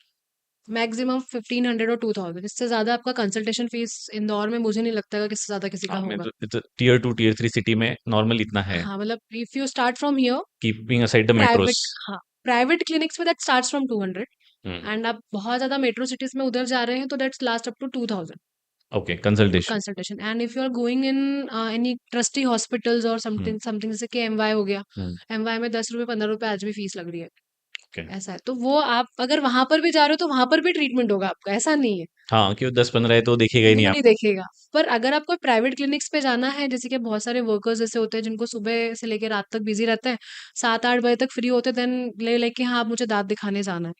maximum 1500 और 2000। इससे ज़्यादा आपका कंसल्टेशन फीस इंदौर में मुझे नहीं लगता है कि इससे ज़्यादा किसी का हाँ, मैं होगा। तो टीयर 2 टीयर 3 सिटी में नॉर्मल इतना है, हाँ, मतलब if you start from here, keeping aside the metros. Private, हाँ, प्राइवेट क्लिनिक्स में that starts from 200, hmm. And आप बहुत ज़्यादा मेट्रो सिटीज़ में उधर जा रहे हैं तो that's last up to 2000 okay, consultation. Consultation. And if you are going in any trustee hospitals और हम्म। समथिंग समथिंग, जैसे कि एमवाई हो गया, हम्म। एमवाई में 10 रुपये 15 रुपये आज भी फीस लग रही है। ओके। ऐसा है, तो वो आप अगर वहां पर भी जा रहे हो तो वहां पर भी ट्रीटमेंट होगा आपका, ऐसा नहीं है, हाँ, कि वो 10-15 है तो देखेगा ही नहीं वो नहीं आपको। देखेगा। पर अगर आपको प्राइवेट क्लिनिक्स पे जाना है, जैसे कि बहुत सारे वर्कर्स ऐसे होते हैं जिनको सुबह से लेकर रात तक बिजी रहते हैं, 7-8 बजे तक फ्री होते हैं, देन ले लेके हाँ आप मुझे दांत दिखाने जाना है,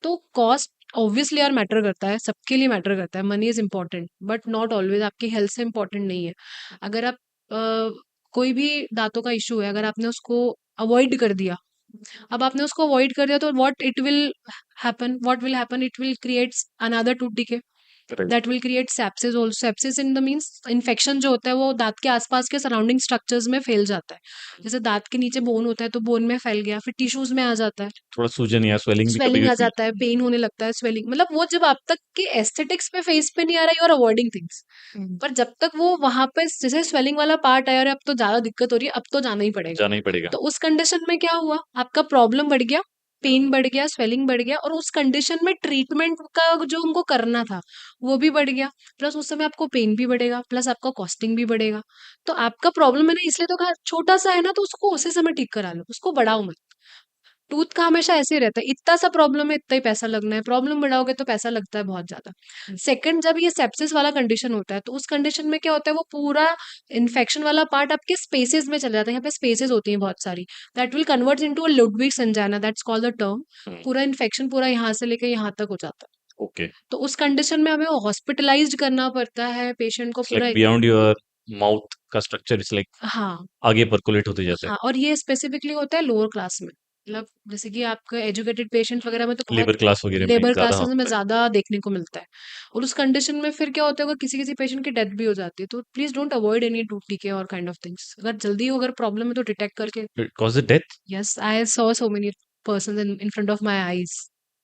तो कॉस्ट ऑब्वियसली यार मैटर करता है, सबके लिए मैटर करता है, money is important but not always आपकी हेल्थ से इंपॉर्टेंट नहीं है। अगर आप कोई भी दांतों का इशू है, अगर आपने उसको अवॉइड कर दिया, अब आपने उसको अवॉइड कर दिया तो what will happen, it will creates another tooth decay. Right. That will create sepsis also. Sepsis in the means infection जो होता है वो दांत के आसपास के सराउंडिंग स्ट्रक्चर्स में फैल जाता है। जैसे दांत के नीचे बोन होता है तो बोन में फैल गया, फिर टिश्यूज में आ जाता है, थोड़ा सूजन या स्वेलिंग भी कभी स्वेलिंग भी आ फील। जाता है, पेन होने लगता है, स्वेलिंग, मतलब वो जब आप तक के एस्थेटिक्स पे फेस पे नहीं आ रहा, यू आर अवॉइडिंग थिंग्स। पर जब तक वो वहां पे जैसे स्वेलिंग वाला पार्ट आया और अब तो ज्यादा दिक्कत हो रही है, अब तो जाना ही पड़ेगा। जाना ही पड़ेगा। तो उस कंडीशन में क्या हुआ, आपका प्रॉब्लम बढ़ गया, पेन बढ़ गया, स्वेलिंग बढ़ गया, और उस कंडीशन में ट्रीटमेंट का जो उनको करना था वो भी बढ़ गया, प्लस उस समय आपको पेन भी बढ़ेगा, प्लस आपका कॉस्टिंग भी बढ़ेगा। तो आपका प्रॉब्लम मैंने इसलिए तो कहा छोटा सा है ना, तो उसको उसी समय ठीक करा लो, उसको बढ़ाओ मत। टूथ का हमेशा ऐसे ही रहता है, इतना सा प्रॉब्लम है इतना ही पैसा लगना है, प्रॉब्लम बढ़ाओगे तो पैसा लगता है बहुत ज्यादा। सेकंड, जब ये सेप्सिस वाला कंडीशन होता है तो उस कंडीशन में क्या होता है, वो पूरा इन्फेक्शन वाला पार्ट आपके स्पेसेस में चला जाता है, यहाँ पे स्पेसेस होती हैं बहुत सारी, that will convert into a Ludwig's angina, that's called the term. पूरा इन्फेक्शन पूरा यहाँ से लेके यहाँ तक हो जाता है। ओके। तो उस कंडीशन में हमें हॉस्पिटलाइज्ड करना पड़ता है पेशेंट को इट्स लाइक पूरा। बियॉन्ड योर माउथ का स्ट्रक्चर, इट्स लाइक हाँ, आगे परकोलेट होते जाता है। हाँ, और ये स्पेसिफिकली होता है लोअर क्लास में, मतलब जैसे कि आपका एजुकेटेड पेशेंट वगैरह में तो बहुत, लेबर क्लास वगैरह में लेबर ज्यादा क्लासेस में होता है। ज्यादा देखने को मिलता है। और उस कंडीशन में फिर क्या होता है, अगर किसी किसी पेशेंट की डेथ भी हो जाती है, तो please don't avoid any tooth decay और काइंड ऑफ थिंग्स। अगर जल्दी हो, अगर प्रॉब्लम है तो डिटेक्ट करके। Cause the death. Yes, I saw so many person in front of my eyes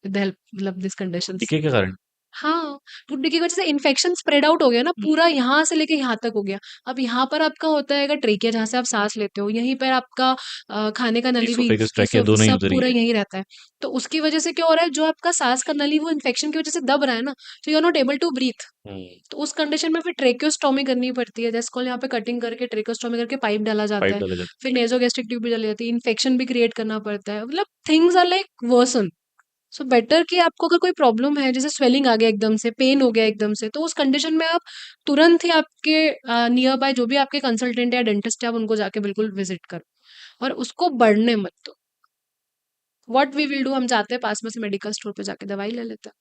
with the help, मतलब दिस कंडीशंस। टीके के कारण। हाँ, टूटने की वजह से इन्फेक्शन स्प्रेड आउट हो गया ना, पूरा यहाँ से लेके यहाँ तक हो गया। अब यहाँ पर आपका होता है ट्रेकिया, जहाँ से आप सांस लेते हो, यहीं पर आपका खाने का नली भी, इसोफेगस ट्रैकिया दोनों ही सब उधर ही पूरा है। यहीं रहता है। तो उसकी वजह से क्या हो रहा है, जो आपका सांस का नली वो इन्फेक्शन की वजह से दब रहा है ना, तो you are not able to breathe. Hmm. तो उस कंडीशन में फिर ट्रेक्योस्टोमी करनी पड़ती है, जैसे कॉल यहाँ पे कटिंग करके ट्रेक्योस्टोमी करके पाइप डाला जाता पाइप है। डाला जाता फिर नेजोगेस्ट्रिक ट्यूब भी डाली जाती है, इन्फेक्शन भी क्रिएट करना पड़ता है, मतलब things are like worsen. So better कि आपको अगर कोई प्रॉब्लम है, जैसे स्वेलिंग आ गया एकदम से, पेन हो गया एकदम से, तो उस कंडीशन में आप तुरंत ही आपके नियर बाय जो भी आपके कंसल्टेंट या डेंटिस्ट है, आप उनको जाके बिल्कुल विजिट करो और उसको बढ़ने मत दो। व्हाट वी विल डू, हम जाते हैं पास में से मेडिकल स्टोर पे जाके दवाई ले लेते हैं।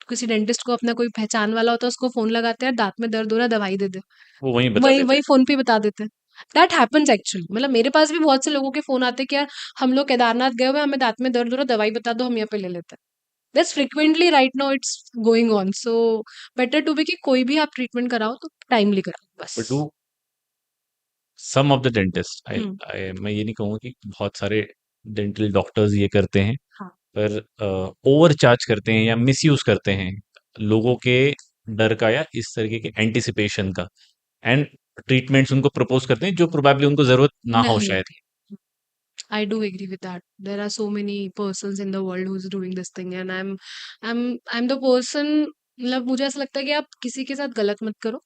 किसी डेंटिस्ट को अपना कोई पहचान वाला होता है, उसको फोन लगाते हैं, दांत में दर्द हो रहा है, दवाई दे दे, है, वो वहीं बता वही देते वही फोन पे बता देते हैं। दैट हैपेंस एक्चुअली, मतलब मेरे पास भी बहुत से लोगों के फोन आते हैं कि यार हम लोग केदारनाथ गए हुए हैं, हमें दांत में दर्द हो रहा है, दवाई बता दो, हम यहाँ पे ले लेते हैं। That's frequently right now it's going on, so better to be कि कोई भी आप ट्रीटमेंट कराओ तो टाइमली कराओ बस। But do some of the dentist, hmm. मैं ये नहीं कहूँगा कि बहुत सारे डेंटल डॉक्टर्स ये करते हैं, हाँ, पर ओवर चार्ज करते हैं या मिसयूज करते हैं लोगों के डर का या इस तरीके के एंटिसिपेशन का, एंड ट्रीटमेंट्स उनको प्रपोज करते हैं जो प्रोबेबली उनको जरूरत ना हो नहीं, शायद। I do agree with that. There are so many persons in the world who's doing this thing, and I'm the person, मतलब मुझे ऐसा लगता है कि आप किसी के साथ गलत मत करो।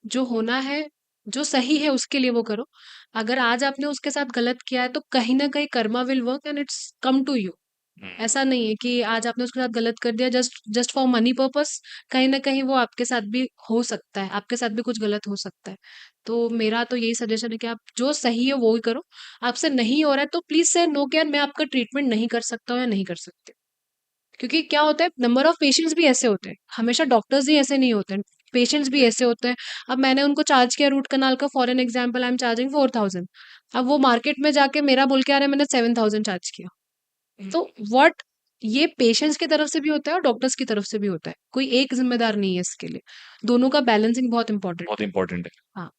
जो होना है, जो सही है उसके लिए वो करो। अगर आज आपने उसके साथ गलत किया है तो कहीं ना कहीं karma will work and it's come to you. Hmm. ऐसा नहीं है कि आज आपने उसके साथ गलत कर दिया just just for money purpose, कहीं ना कहीं वो आपके साथ भी हो सकता है, आपके साथ भी कुछ गलत हो सकता है। तो मेरा तो यही सजेशन है कि आप जो सही है वो ही करो। आपसे नहीं हो रहा है तो प्लीज से नो, कि यार मैं आपका ट्रीटमेंट नहीं कर सकता हूँ या नहीं कर सकती। क्योंकि क्या होता है, नंबर ऑफ पेशेंट्स भी ऐसे होते हैं, हमेशा डॉक्टर्स ही ऐसे नहीं होते हैं, पेशेंट्स भी ऐसे होते हैं। अब मैंने उनको चार्ज किया रूट कनाल का, for an example I am charging 4,000, अब वो मार्केट में जाके मेरा बोल के आ रहे हैं मैंने 7,000 चार्ज किया। तो व्हाट, ये पेशेंट्स की तरफ से भी होता है और डॉक्टर्स की तरफ से भी होता है, कोई एक जिम्मेदार नहीं है इसके लिए। दोनों का बैलेंसिंग बहुत इंपॉर्टेंट बहुत है। इंपॉर्टेंट है। हाँ,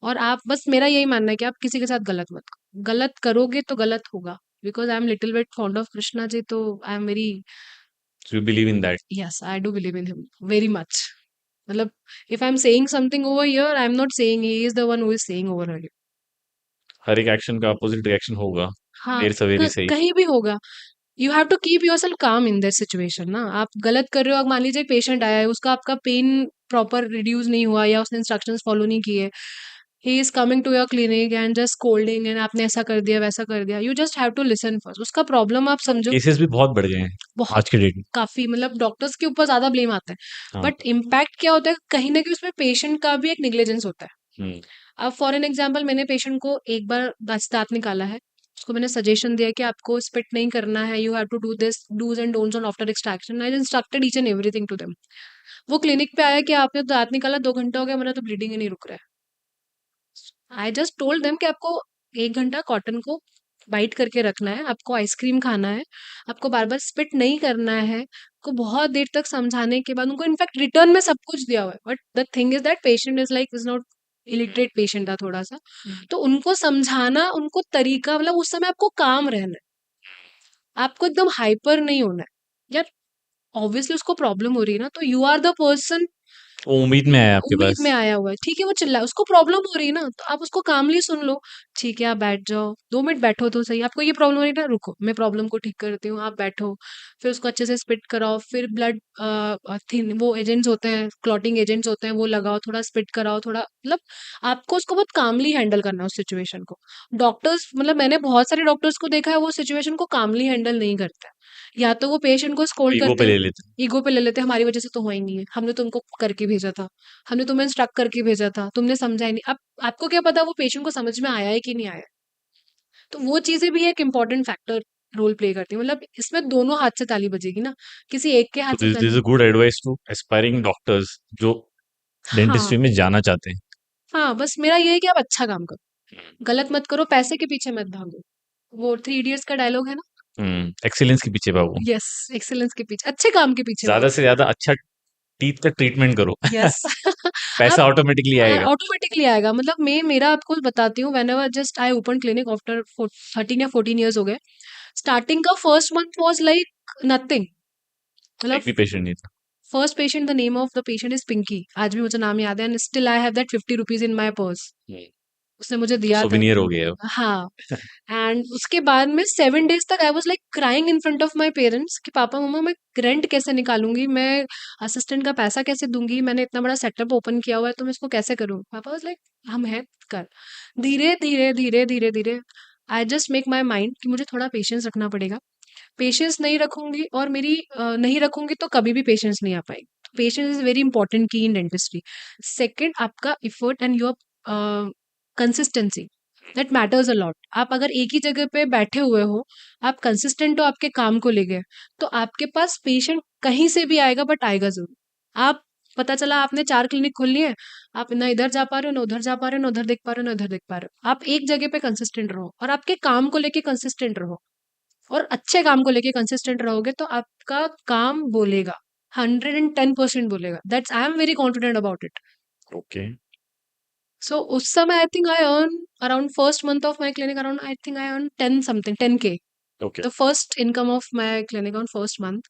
और आप बस, मेरा यही मानना है कि आप किसी के साथ गलत मत करो, गलत करोगे तो गलत होगा। Because I am little bit fond of Krishna ji, तो I am very, you believe in that. Yes I do believe in him very much. मतलब if I am saying something over here, I am not saying he is the one who is saying over here. हर एक action का opposite reaction होगा, हाँ, देर सवेरे सही। कहीं भी होगा। You have to keep your self calm in this situation ना। आप गलत कर रहे हो, अब मान लीजिए एक पेशेंट आया है, उसका आपका पेन प्रॉपर रिड्यूस नहीं हुआ या उसने इंस्ट्रक्शंस फॉलो नहीं किए, he is coming to your clinic and just scolding and आपने ऐसा कर दिया वैसा कर दिया, you just have to listen first, उसका प्रॉब्लम आप समझो। केसेस भी बहुत बढ़ गए हैं बहुत, आज के डेट में। काफी, मतलब डॉक्टर्स के ऊपर ज्यादा ब्लेम आता है, हाँ। बट इम्पैक्ट क्या होता है, कहीं ना कहीं उसमें पेशेंट का भी एक निग्लिजेंस होता है। हम्म। अब फॉर एन एग्जाम्पल, मैंने पेशेंट को एक बार दांत निकाला है, उसको मैंने सजेशन दिया कि आपको स्पिट नहीं करना है, you have to do this dos and don'ts on after extraction, I instructed each and everything to them. वो क्लिनिक पे आया कि आपने तो दांत निकाला 2 घंटा हो गया, मेरा तो ब्लीडिंग ही नहीं रुक रहा है। आई जस्ट टोल्ड देम कि आपको 1 घंटा कॉटन को बाइट करके रखना है, आपको आइसक्रीम खाना है, आपको बार-बार स्पिट नहीं करना है, आपको बहुत देर तक समझाने के बाद उनको इनफैक्ट रिटर्न में सब कुछ दिया हुआ है। But the thing is that patient is not illiterate patient था थोड़ा-सा। तो उनको समझाना, उनको तरीका मतलब उस समय आपको काम रहना है, आपको एकदम हाइपर नहीं होना है। यार ऑब्वियसली उसको प्रॉब्लम हो रही है ना, तो यू आर द पर्सन वो उम्मीद में आया आपके उम्मीद पास। में आया हुआ है, ठीक है वो चिल्ला उसको प्रॉब्लम हो रही है ना, तो आप उसको कामली सुन लो, ठीक है आप बैठ जाओ, 2 मिनट बैठो तो सही, आपको ये प्रॉब्लम हो रही है ना, रुको, मैं प्रॉब्लम को ठीक करती हूँ, आप बैठो, फिर उसको अच्छे से स्पिट कराओ, फिर ब्लड थिन वो एजेंट्स होते हैं, क्लॉटिंग एजेंट्स होते हैं, वो लगाओ, थोड़ा स्पिट कराओ, थोड़ा मतलब आपको उसको बहुत कामली हैंडल करना है उस सिचुएशन को। डॉक्टर्स मतलब मैंने बहुत सारे डॉक्टर्स को देखा है, वो सिचुएशन को कामली हैंडल नहीं करते हैं। या तो वो पेशेंट को स्कोल्ड ईगो करते पे हैं, ले लेते हैं। ईगो पे ले लेते हैं, हमारी वजह से तो हुआ ही नहीं है, हमने तुमको करके भेजा था, हमने तुम्हें इंस्ट्रक्ट करके भेजा था, तुमने समझा ही नहीं। अब आपको क्या पता वो पेशेंट को समझ में आया है कि नहीं आया? तो वो चीज़ें भी एक इम्पोर्टेंट फैक्टर रोल प्ले करती हैं। मतलब इसमें दोनों हाथ से ताली बजेगी ना, किसी एक के तो हाथ से दिस ताली is a good advice to aspiring doctors जो हाँ, डेंटिस्ट्री में जाना चाहते हैं। हाँ, बस मेरा ये है कि आप अच्छा काम करो, गलत मत करो, पैसे के पीछे मत भागो। वो थ्री इडियट्स का डायलॉग है ना, एक्सीलेंस के पीछे भागो। यस, एक्सीलेंस के पीछे, अच्छे काम के पीछे ज्यादा भागो। से ज्यादा अच्छा टीथ का ट्रीटमेंट करो। यस आप पैसा ऑटोमेटिकली आएगा। ऑटोमेटिकली आएगा। मतलब मैं मेरा आपको बताती हूँ, whenever just I open clinic after 13 या 14 इयर्स हो गए। स्टार्टिंग का first month was like nothing. मतलब एक भी पेशेंट नहीं था। First patient, the name of the patient is Pinky, आज भी मुझे नाम याद है, and still I have that 50 rupees in my purse, उसने मुझे दिया था। सोविनियर हो गया। हाँ, एंड उसके बाद में 7 डेज तक I was like crying in front of my parents कि पापा मम्मा मैं रेंट कैसे निकालूंगी, मैं असिस्टेंट का पैसा कैसे दूंगी, मैंने इतना बड़ा सेटअप ओपन किया हुआ है तो मैं इसको कैसे करूँ। पापा वाज लाइक हम है, कर। धीरे धीरे धीरे धीरे धीरे I just make my mind कि मुझे थोड़ा पेशेंस रखना पड़ेगा। पेशेंस नहीं रखूंगी और नहीं रखूंगी तो कभी भी पेशेंस नहीं आ पाएगी। पेशेंस इज वेरी इंपॉर्टेंट की इन डेंटिस्ट्री। सेकेंड, आपका effort and your consistency, that matters a lot. आप अगर एक ही जगह पे बैठे हुए हो, आप कंसिस्टेंट हो आपके काम को लेके, तो आपके पास पेशेंट कहीं से भी आएगा, बट आएगा जरूर। आप पता चला आपने 4 क्लिनिक खोल लिए, आप ना इधर जा पा रहे हो, ना उधर जा पा रहे हो, ना उधर देख पा रहे हो, ना इधर देख पा रहे हो, आप एक जगह पे कंसिस्टेंट रहो और आपके काम को लेके कंसिस्टेंट रहो और अच्छे काम को लेके कंसिस्टेंट रहोगे तो आपका काम बोलेगा, 110% बोलेगा। That's I am very confident about it. Okay. So उस समय I think I earn around first month of my clinic around I think I earn 10 something 10K, okay. The first income of my clinic on first month.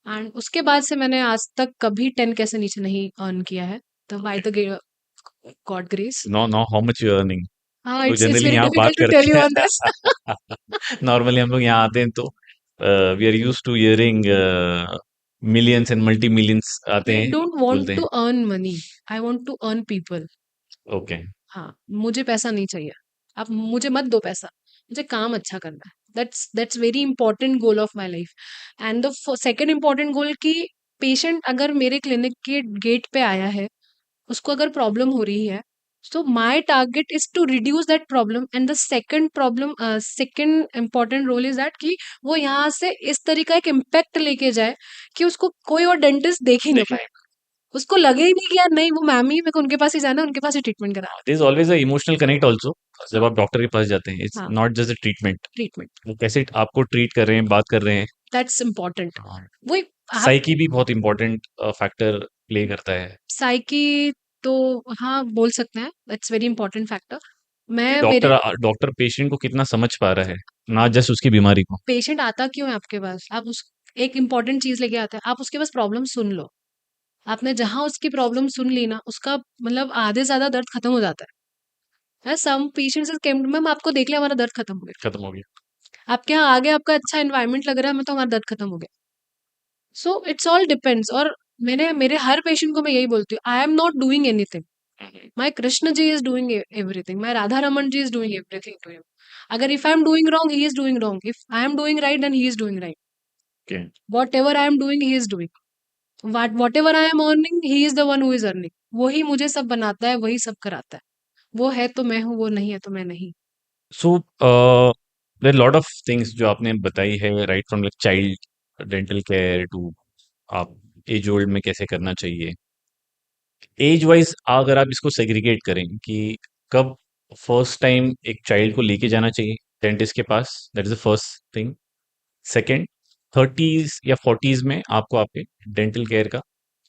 And उसके बाद से मैंने आज तक कभी 10K से नीचे नहीं अर्न किया है, तो by the God grace. No no, how much you earning? हाँ, तो इट्स जनरली वेरी यहाँ बात डिफिकल्ट टू टेल करते यू ऑन दिस। हैं। नॉर्मली हम लोग यहाँ आते हैं तो we are used to hearing millions and multi millions आते आई हैं, डोंट वांट बोलते टू हैं। Earn money, I want to earn people. Okay. हाँ, मुझे पैसा नहीं चाहिए। आप मुझे मत दो पैसा, मुझे काम अच्छा करना है। That's very important goal of my life. And the second important गोल कि पेशेंट अगर मेरे क्लिनिक के गेट पे आया है, उसको अगर प्रॉब्लम हो रही है, so my target is to reduce that problem. And the second important role is that कि वो यहाँ से इस तरीका एक इम्पैक्ट लेके जाए कि उसको कोई और डेंटिस्ट देख ही ना देखिए, पाए, उसको लगे ही नहीं कि यार नहीं वो मैम ही, मेरे को उनके पास ही जाना है, उनके पास ही ट्रीटमेंट करा। There is always a emotional connect also. जब हाँ, आप डॉक्टर के पास जाते हैं, इट्स हाँ, not just a treatment. Treatment, वो कैसे आपको ट्रीट कर रहे हैं, बात कर रहे हैं। That's important. हाँ, वही आप साइकी भी बहुत इंपॉर्टेंट फैक्टर प्ले करता है साइकी तो हाँ बोल सकते हैं, दैट्स वेरी इंपॉर्टेंट फैक्टर। कि मैं मेरे डॉक्टर पेशेंट को कितना समझ पा रहा है, ना जस्ट उसकी बीमारी को। पेशेंट आता क्यों है आपके पास, आप उस एक इंपॉर्टेंट चीज लेके आते हैं, आप उसके पास प्रॉब्लम सुन लो। आपने जहां उसकी प्रॉब्लम सुन ली ना, उसका मतलब आधे से ज्यादा दर्द खत्म हो जाता है। सम पेशेंट्स केम मैम आपको देख लिया हमारा दर्द खत्म हो गया, खत्म हो गया। आपके यहाँ आगे आपका अच्छा एनवायरनमेंट लग रहा है, हमें तो हमारा दर्द खत्म हो गया। So it's all depends. और मैंने मेरे हर पेशेंट को मैं यही बोलती हूँ, I am not doing anything, my Krishna ji is doing everything, my Radha Raman ji is doing everything to you. अगर if I am doing wrong he is doing wrong, if I am doing right then he is doing right. Okay. Whatever I am doing he is doing, whatever I am earning he is the one who is earning. वही मुझे सब बनाता है, वही सब कराता है। वो है तो मैं हूँ, वो नहीं है तो मैं नहीं। So there lot of things जो आपने बताई है, right from like child dental care to आप एज ओल्ड में कैसे करना चाहिए। एज वाइज अगर आप इसको सेग्रीगेट करें कि कब फर्स्ट टाइम एक चाइल्ड को लेके जाना चाहिए, डेंटिस्ट के पास, that is the first thing. Second, 30s या 40s में आपको आपके डेंटल केयर का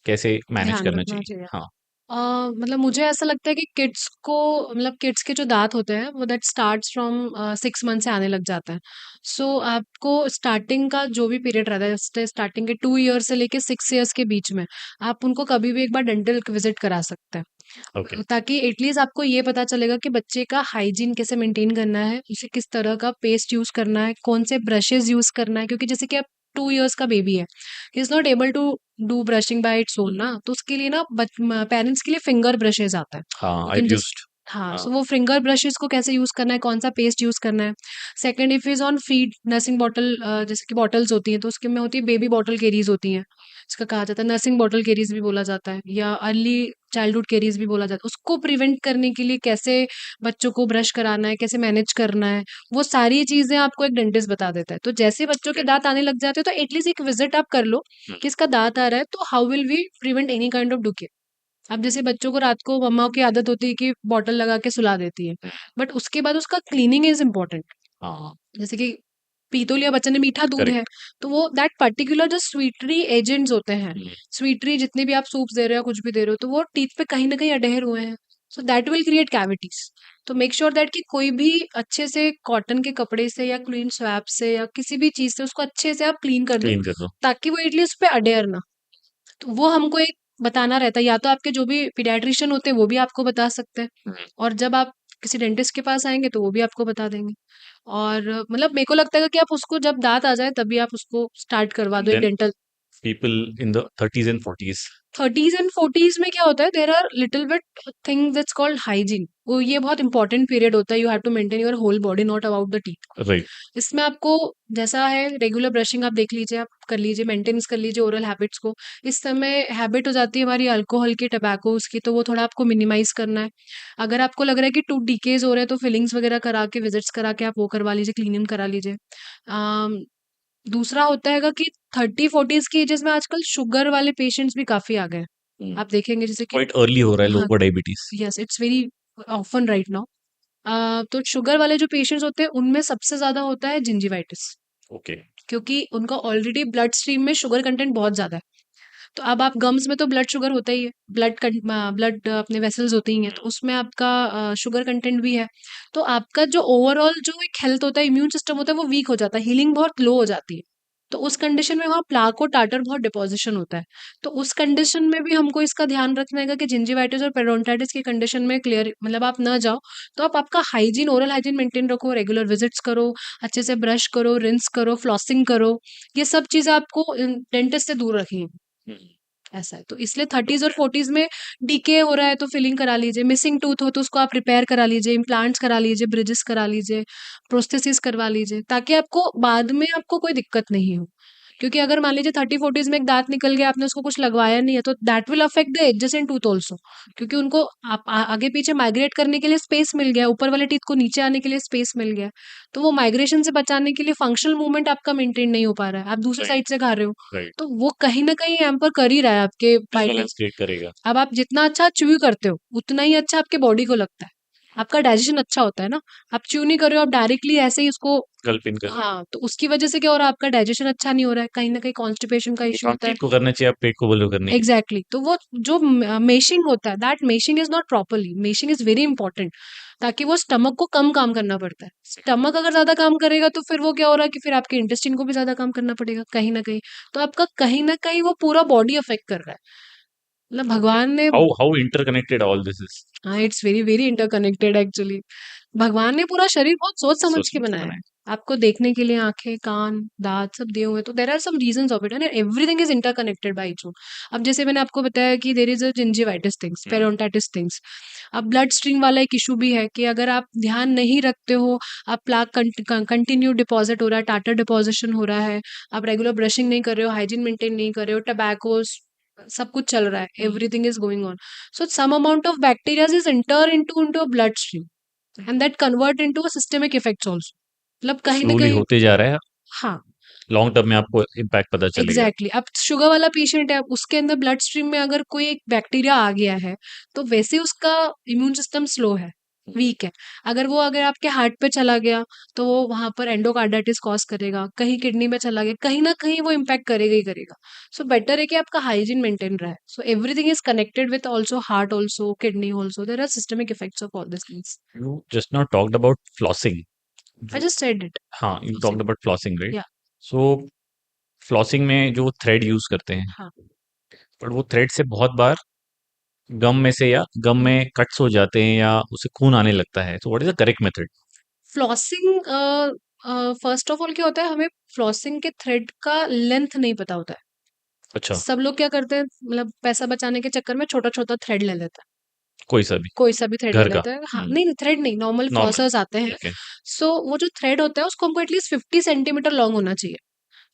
कैसे मैनेज ध्यान करना रखना चाहिए? चाहिए। हाँ। अ, मतलब मुझे ऐसा लगता है कि किड्स को, मतलब किड्स के जो दाँत होते हैं वो दैट स्टार्ट्स फ्रॉम 6 मंथ से आने लग जाता है। सो आपको स्टार्टिंग का जो भी पीरियड रहता है, जैसे स्टार्टिंग के 2 ईयर से लेके 6 ईयर्स के बीच में, आप उनको कभी भी एक बार डेंटल विज़िट करा सकते हैं। ओके। ताकि एटलीस्ट आपको ये पता चलेगा कि बच्चे का हाइजीन कैसे मेंटेन करना है, उसे किस तरह का पेस्ट यूज़ करना है, कौन से ब्रशेज़ यूज़ करना है, क्योंकि जैसे कि अब 2 इयर्स का बेबी है, he is not able to do brushing by its own ना, तो उसके लिए ना पेरेंट्स के लिए फिंगर ब्रशेज़ आता है। हाँ, you I can just, used. हाँ, हाँ। सो वो फिंगर ब्रशेज़ को कैसे यूज़ करना है, कौन-सा पेस्ट यूज़ करना है। Second, if is on feed nursing bottle, जैसे कि बॉटल्स होती हैं, तो उसके में होती है बेबी बॉटल कैरीज़ होती हैं। इसका कहा जाता है नर्सिंग बॉटल कैरीज़ भी बोला जाता है, या अर्ली चाइल्डहुड कैरीज़ भी बोला जाता है। उसको प्रिवेंट करने के लिए कैसे बच्चों को ब्रश कराना है, कैसे मैनेज करना है, वो सारी चीज़ें आपको एक डेंटिस्ट बता देता है। तो जैसे बच्चों के ओके। दाँत आने लग जाते हैं, तो एटलीस्ट एक विज़िट आप कर लो हुँ, कि इसका दाँत आ रहा है, तो how will we prevent any kind of decay. अब जैसे बच्चों को रात को मम्माओं की आदत होती है कि बॉटल लगा के सुला देती है, हुँ। बट उसके बाद उसका क्लीनिंग इज़ इम्पोर्टेंट। हाँ, जैसे कि पी तो लिया बच्चे ने, मीठा दूध है, करेक्ट। तो वो दैट पर्टिकुलर जो स्वीटरी एजेंट्स होते हैं, हुँ, स्वीटरी जितने भी आप सूप्स दे रहे हो, कुछ भी दे रहे हो, तो वो टीथ पे कहीं न कहीं अडहेर हुए हैं। So that will create cavities. तो मेक श्योर दैट कि कोई भी अच्छे से कॉटन के कपड़े से या क्लीन स्वैप से या किसी भी चीज़ से उसको अच्छे से आप क्लीन कर दो, क्लीन कर दो। ताकि वो एटलीस्ट उसपे अडहेर ना। तो वो हमको एक बताना रहता है, या तो आपके जो भी पीडियाट्रिशियन होते हैं वो भी आपको बता सकते हैं, हुँ, और जब आप किसी डेंटिस्ट के पास आएँगे तो वो भी आपको बता देंगे। और मतलब मेरे को लगता है कि आप उसको जब दाँत आ जाए तभी आप उसको स्टार्ट करवा दो एक then dental. People in the 30s and 40s। 30s and 40s में क्या होता है, there are little bit thing that's called hygiene. वो ये बहुत इंपॉर्टेंट पीरियड होता है, you have to maintain your whole body, not about the teeth. Right. इसमें आपको जैसा है रेगुलर ब्रशिंग आप देख लीजिए, आप कर लीजिए, मेंटेनेंस कर लीजिए ओरल हैबिट्स को। इस समय हैबिट हो जाती है हमारी अल्कोहल की, टबैकोस की, तो वो थोड़ा आपको मिनिमाइज करना है। अगर आपको लग रहा है कि टूथ डीकेज हो रहे हैं, तो फिलिंग्स वगैरह करा के, विजिट्स करा के आप वो करवा लीजिए, क्लीनिंग करा लीजिए। अम, दूसरा होता हैगा कि 30-40s की एजेस में आजकल शुगर वाले पेशेंट्स भी काफ़ी आ गए हैं। हुँ, आप देखेंगे जैसे कि, क्वाइट अर्ली हो रहा है हाँ, लोगों को diabetes. Yes, it's very often right now. तो शुगर वाले जो पेशेंट्स होते हैं, उनमें सबसे ज़्यादा होता है जिंजिवाइटिस, ओके। क्योंकि उनका ऑलरेडी ब्लड स्ट्रीम में शुगर कंटेंट बहुत ज़्यादा है। तो अब आप गम्स में तो ब्लड शुगर होता ही है, ब्लड अपने वेसल्स होती ही हैं, हुँ, तो उसमें आपका शुगर कंटेंट भी है। तो आपका जो ओवरऑल जो एक हेल्थ होता है, इम्यून सिस्टम होता है, वो वीक हो जाता है, हीलिंग बहुत लो हो जाती है। तो उस कंडीशन में वहाँ प्लाक और टाटर बहुत डिपॉज़िशन होता है। तो उस कंडीशन में भी हमको इसका ध्यान रखना है कि जिंजिवाइटिस और पेरियोडोंटाइटिस की कंडीशन में क्लियर मतलब आप ना जाओ, तो आप आपका हाइजीन, ओरल हाइजीन मेंटेन रखो, रेगुलर विजिट्स करो, अच्छे से ब्रश करो, रिंस करो, फ्लॉसिंग करो। ये सब चीज़ें आपको डेंटिस्ट से दूर रखनी है। हुँ, ऐसा है, तो इसलिए 30s और 40s में डीके हो रहा है तो फिलिंग करा लीजिए, मिसिंग टूथ हो तो उसको आप रिपेयर करा लीजिए, इम्प्लांट्स करा लीजिए, ब्रिजेस करा लीजिए, प्रोस्थेसिस करवा लीजिए, ताकि आपको बाद में आपको कोई दिक्कत नहीं हो। क्योंकि अगर मान लीजिए 30-40s में एक दाँत निकल गया, आपने उसको कुछ लगवाया नहीं है, तो that will affect the adjacent tooth also, क्योंकि उनको आप आगे-पीछे माइग्रेट करने के लिए स्पेस मिल गया, ऊपर वाले टीथ को नीचे आने के लिए स्पेस मिल गया। तो वो माइग्रेशन से बचाने के लिए फंक्शनल मूवमेंट आपका मेंटेन नहीं हो पा रहा है, आप दूसरी राइट, साइड से खा रहे हो। राइट। तो वो कहीं न कहीं हैम्पर कर ही रहा है आपके बाइटिंग। डिसबैलेंस क्रिएट करेगा। अब आप जितना अच्छा च्यू करते हो, उतना ही अच्छा आपके बॉडी को लगता है। आपका डाइजेशन अच्छा होता है ना, आप च्यू नहीं कर रहे हो, आप डायरेक्टली ऐसे ही उसको, गल्प इन कर रहे हाँ, तो उसकी वजह से क्या हो रहा है, आपका डाइजेशन अच्छा नहीं हो रहा है, कहीं न कहीं कॉन्स्टिपेशन का ये इश्यू काम होता है। टीथ को करना चाहिए, आप पेट को बोलो करने के लिए। एग्ज़ैक्टली, तो वो जो मेशिंग होता है, that meshing is not properly, meshing is very important, ताकि वो स्टमक को कम काम करना पड़ता है। स्टमक अगर ज़्यादा काम करेगा तो फिर वो क्या हो रहा है कि फिर आपके इंटेस्टाइन को भी ज़्यादा काम करना पड़ेगा कहीं न कहीं। तो आपका कहीं न कहीं वो पूरा बॉडी अफ़ेक्ट कर रहा है। मतलब ओके। भगवान ने, how interconnected all this is? हाँ, it's very, very interconnected actually. भगवान ने पूरा शरीर बहुत सोच समझ के सोच-समझ के बनाया है। बनाए। आपको देखने के लिए आँखें, कान, दाँत सब दिए हुए हैं, तो there are some reasons of it and everything is interconnected by each other. अब जैसे मैंने आपको बताया कि there is a gingivitis things, hmm, periodontitis things. अब ब्लड स्ट्रीम वाला एक इश्यू भी है कि अगर आप ध्यान नहीं रखते हो, आप प्लाक कंटिन्यू डिपॉज़िट हो रहा है, टाटर डिपॉज़िशन हो रहा है, आप रेगुलर ब्रशिंग नहीं कर रहे हो, हाइजीन मेंटेन नहीं कर रहे हो, टबैकोस सब कुछ चल रहा है, हुँ। Everything is going on. So some amount of bacteria is enter into a bloodstream and that convert into a systemic effects also. मतलब वो कहीं न स्लोली कहीं, होते जा रहा है, हाँ, लॉन्ग टर्म में आपको इम्पैक्ट पता चलेगा। एग्ज़ैक्टली। अब शुगर वाला पेशेंट है, अब उसके अंदर ब्लड स्ट्रीम में अगर कोई एक बैक्टीरिया आ गया है, तो वैसे उसका इम्यून सिस्टम स्लो है। वीक है। अगर आपके हार्ट पे चला गया तो वो वहां पर एंडोकार्डाइटिस कॉज करेगा, कहीं किडनी में चला गया, कहीं ना कहीं वो इम्पैक्ट करेगा ही करेगा। सो बेटर है कि आपका हाइजीन मेंटेन रहे। So everything is connected with also heart also kidney also, there are systemic effects of all this things. You just now talked about flossing. I जो जस्ट सेड इट। हाँ, you talked about flossing, right? या So flossing में जो thread use करते हैं, हाँ। पर वो थ्रेड से बहुत बार गम में से या गम में कट्स हो जाते हैं या उसे खून आने लगता है, तो what is the correct method? Flossing first of all क्या होता है, हमें फ्लॉसिंग के थ्रेड का लेंथ नहीं पता होता है। अच्छा, सब लोग क्या करते हैं, मतलब पैसा बचाने के चक्कर में छोटा छोटा थ्रेड ले लेते हैं। कोई सा भी कोई सा भी थ्रेड ले घर का। लेते हैं, हाँ। नहीं नहीं, थ्रेड नहीं, नॉर्मल नॉर्मल। फ्लॉसर्स आते हैं। ठीक है। सो वो जो थ्रेड होता है उसको हमको एटलीस्ट 50 सेंटीमीटर लॉन्ग होना चाहिए।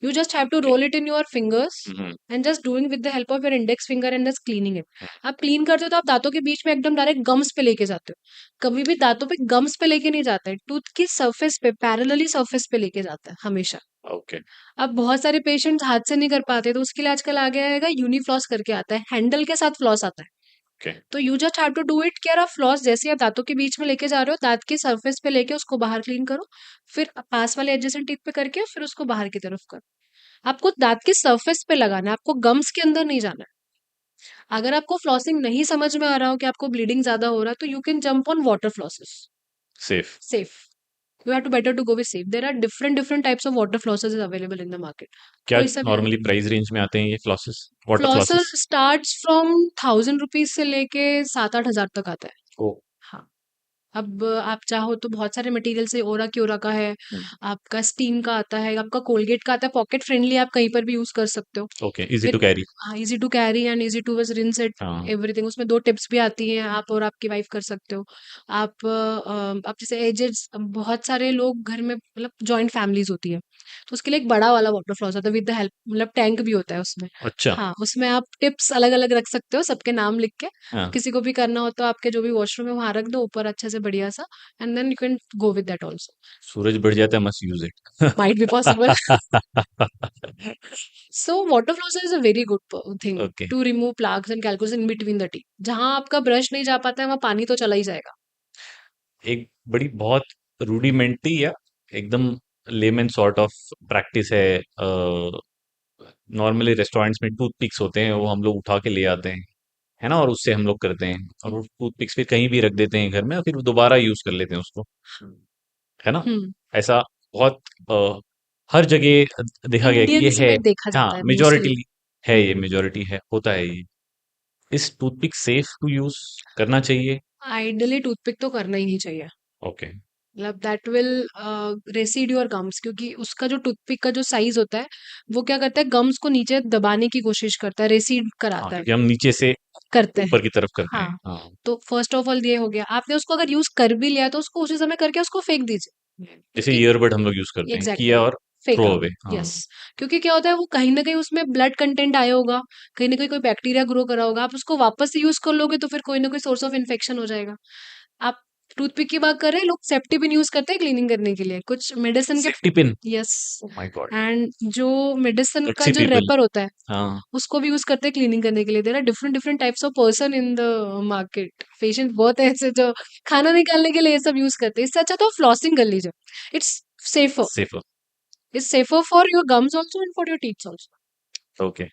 You just have to okay. Roll it in your fingers hmm. And just doing with the help of your index finger and just cleaning it. आप क्लीन करते हो तो आप दांतों के बीच में एकदम डायरेक्ट गम्स पे लेके जाते हो, कभी भी दांतों पे गम्स पे लेके नहीं जाते, टूथ की सरफेस पे, पैरेलली सरफेस पे लेके जाता है हमेशा। ओके। अब बहुत सारे पेशेंट्स हाथ से नहीं कर पाते, तो उसके लिए आजकल आ गया है यूनिफ्लॉस करके आता है, हैंडल के साथ फ्लॉस आता है। ओके। तो you just have to do it कि यार आप फ्लॉस जैसे आप दांतों के बीच में लेके जा रहे हो, दांत की सरफेस पे लेके उसको बाहर क्लीन करो, फिर पास वाले एडजेसेंट टीथ पे करके फिर उसको बाहर की तरफ करो। आपको दांत की सरफेस पे लगाना है, आपको गम्स के अंदर नहीं जाना है। अगर आपको फ्लॉसिंग नहीं समझ में आ रहा हो कि आपको ब्लीडिंग ज्यादा हो रहा है, तो you can jump on water flosses. Safe. Safe, you have to better to go with safe. There are different types of water flossers is available in the market. क्या कोई सा भी नॉर्मली प्राइस रेंज में आते हैं ये flosses, water flosser flosses? Starts from 1000 rupees से लेके 7-8 हजार तक आता है। ओ। हाँ। अब आप चाहो तो बहुत सारे मटेरियल से, ओरा की ओरा का है, आपका स्टीम का आता है, आपका कोलगेट का आता है, पॉकेट फ्रेंडली, आप कहीं पर भी यूज कर सकते हो। ओके, इजी टू फिर कैरी। हाँ, easy to carry and easy to बस रिंस इट हाँ। एवरीथिंग। उसमें 2 टिप्स भी आती हैं, आप और आपकी वाइफ कर सकते हो। आप जैसे एजेड, बहुत सारे लोग घर में, मतलब जॉइंट फैमिलीज होती है, तो उसके लिए एक बड़ा वाला वाटर फ्लॉस आता है विद द हेल्प, मतलब टैंक भी होता है उसमें। अच्छा। हाँ, उसमें आप टिप्स अलग अलग रख सकते हो, सबके नाम लिख के। हाँ। किसी को भी करना हो तो आपके जो भी वॉशरूम है वहां रख दो ऊपर अच्छे से बढ़िया सा, and then you can go with that also. सूरज बढ़ जाता है, must use it. Might be possible. So water flosser is a very good thing okay. To remove plaques and calculus in between the teeth. जहां आपका brush नहीं जा पाता है वहां पानी तो चला ही जाएगा। एक बड़ी बहुत रूडिमेंट्री या एकदम लेमन सॉर्ट ऑफ प्रैक्टिस है। नॉर्मली रेस्टोरेंट्स में टूथ पिक्स होते हैं, वो हम लोग उठा के ले आते हैं, है ना, और उससे हम लोग करते हैं, और वो टूथ पिक्स फिर कहीं भी रख देते हैं घर में और फिर दोबारा यूज कर लेते हैं उसको, है ना? हम्म। ऐसा बहुत हर जगह देखा गया है कि ये इंडियंस है। में देखा हाँ, जाता है मोस्टली। मेजोरिटी है, ये मेजोरिटी है, होता है ये। इस टूथपिक सेफ टू यूज करना चाहिए? आइडियली टूथपिक तो करना ही नहीं चाहिए। ओके। मतलब दैट विल रेसिड योर गम्स, क्योंकि उसका जो टूथपिक का जो साइज होता है वो क्या करता है, गम्स को नीचे दबाने की कोशिश करता है, रेसिड हाँ, कराता है। क्योंकि हम नीचे से करते हैं। ऊपर की तरफ करते हैं। हाँ। हाँ। तो फर्स्ट ऑफ ऑल ये हो गया, आपने उसको अगर यूज कर भी लिया तो उसको उसी समय करके उसको फेंक दीजिए, जैसे क्योंकि ईयरबड हम लोग यूज करते हैं, एग्जैक्टली किया और थ्रो फेंका। अवे। हाँ। यस। क्योंकि क्या होता है, वो कहीं ना कहीं उसमें ब्लड कंटेंट आया होगा, कहीं ना कहीं कोई बैक्टीरिया ग्रो करा होगा, आप उसको वापस से यूज कर लोगे तो फिर कोई ना कोई सोर्स ऑफ इन्फेक्शन हो जाएगा। आप टूथपिक की बात कर रहे हैं, लोग सेफ्टी पिन यूज करते हैं क्लीनिंग करने के लिए, कुछ मेडिसिन के। Safety pin. Yes. Oh my God. And जो मेडिसिन का गट्सी जो पीपल। रैपर होता है हाँ। उसको भी यूज करते हैं क्लीनिंग करने के लिए। There are different different types of person in the market. Patient बहुत है ऐसे जो खाना निकालने के लिए ये सब यूज करते हैं। इससे अच्छा तो फ्लॉसिंग कर लीजिए, it's safer. Safer. It's safer for your gums also and for your teeth also. Okay.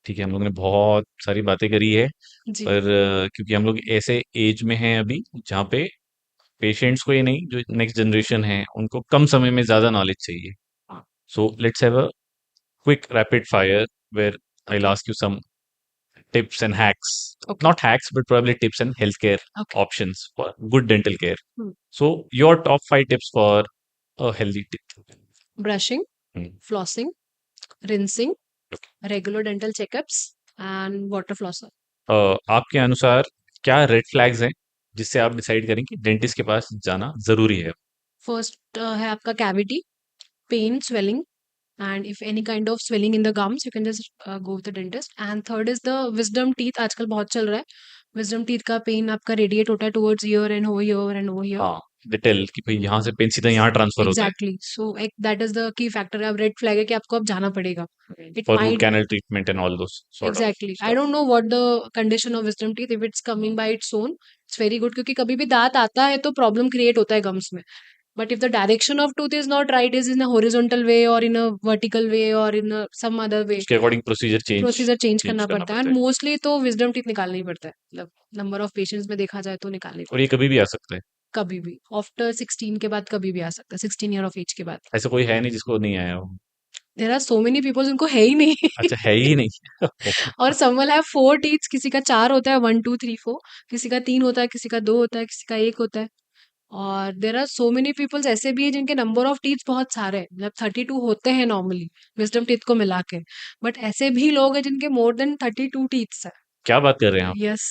ठीक है, हम लोग ने बहुत सारी बातें करी है, जी। पर क्योंकि हम लोग ऐसे एज में हैं अभी जहाँ पे पेशेंट्स को, ये नहीं, जो नेक्स्ट जनरेशन है उनको कम समय में ज्यादा नॉलेज चाहिए। So let's have a quick rapid fire where I'll okay. ask you some tips and hacks. Okay. Not hacks, but probably tips and healthcare okay. options for good dental care. So your top 5 tips for a healthy teeth. Brushing, Hmm. Flossing, rinsing, regular dental checkups and water flosser. आपके अनुसार क्या red flags हैं जिससे आप decide करें कि dentist के पास जाना जरूरी है? फर्स्ट है आपका cavity, pain, swelling, and if any kind of swelling in the gums you can just go with the dentist. And third is the wisdom teeth, आजकल बहुत चल रहा है। wisdom teeth का पेन आपका रेडिएट होता है towards ear and over here and over here, हाँ। दे टेल कि भाई यहाँ से पेन सीधा यहाँ ट्रांसफर होता है एग्जैक्टली सो एक that is the key factor. अब रेड फ्लैग है कि आपको अब जाना पड़ेगा। It for root might canal treatment and all those sort of exactly I stuff. Don't know what the condition of wisdom teeth if it's coming by its own it's very good, क्योंकि कभी भी दांत आता है तो problem create होता है gums में। But if the direction of tooth is not right, is in a horizontal way और इन अ वर्टिकल वे और इन सम अदर वे, उसके according procedure change procedure change change करना करना पड़ता है। पड़ता एंड है। मोस्टली तो विजडम टीथ निकालना ही पड़ता है, मतलब नंबर ऑफ पेशेंट्स में देखा जाए तो निकालना ही और ये पड़ता कभी भी आ सकता है। है। कभी भी आफ्टर 16 के बाद कभी भी आ सकता है, 16 ईयर ऑफ एज के बाद। ऐसा कोई है नहीं जिसको नहीं आया हो। There are so many people जिनको है ही नहीं। अच्छा, है ही नहीं। और सम विल हैव 4 टीथ्स, किसी का 4 होता है, 1 2 3 4, किसी का 3 होता है, किसी का 2 होता है, किसी का 1 होता है। और there are so many peoples ऐसे भी हैं जिनके नंबर ऑफ टीथ्स बहुत सारे हैं, मतलब 32 होते हैं नॉर्मली विजडम टीथ को मिला के। बट ऐसे भी लोग हैं जिनके मोर देन 32 टीथ्स है। क्या बात कर रहे हैं आप? यस,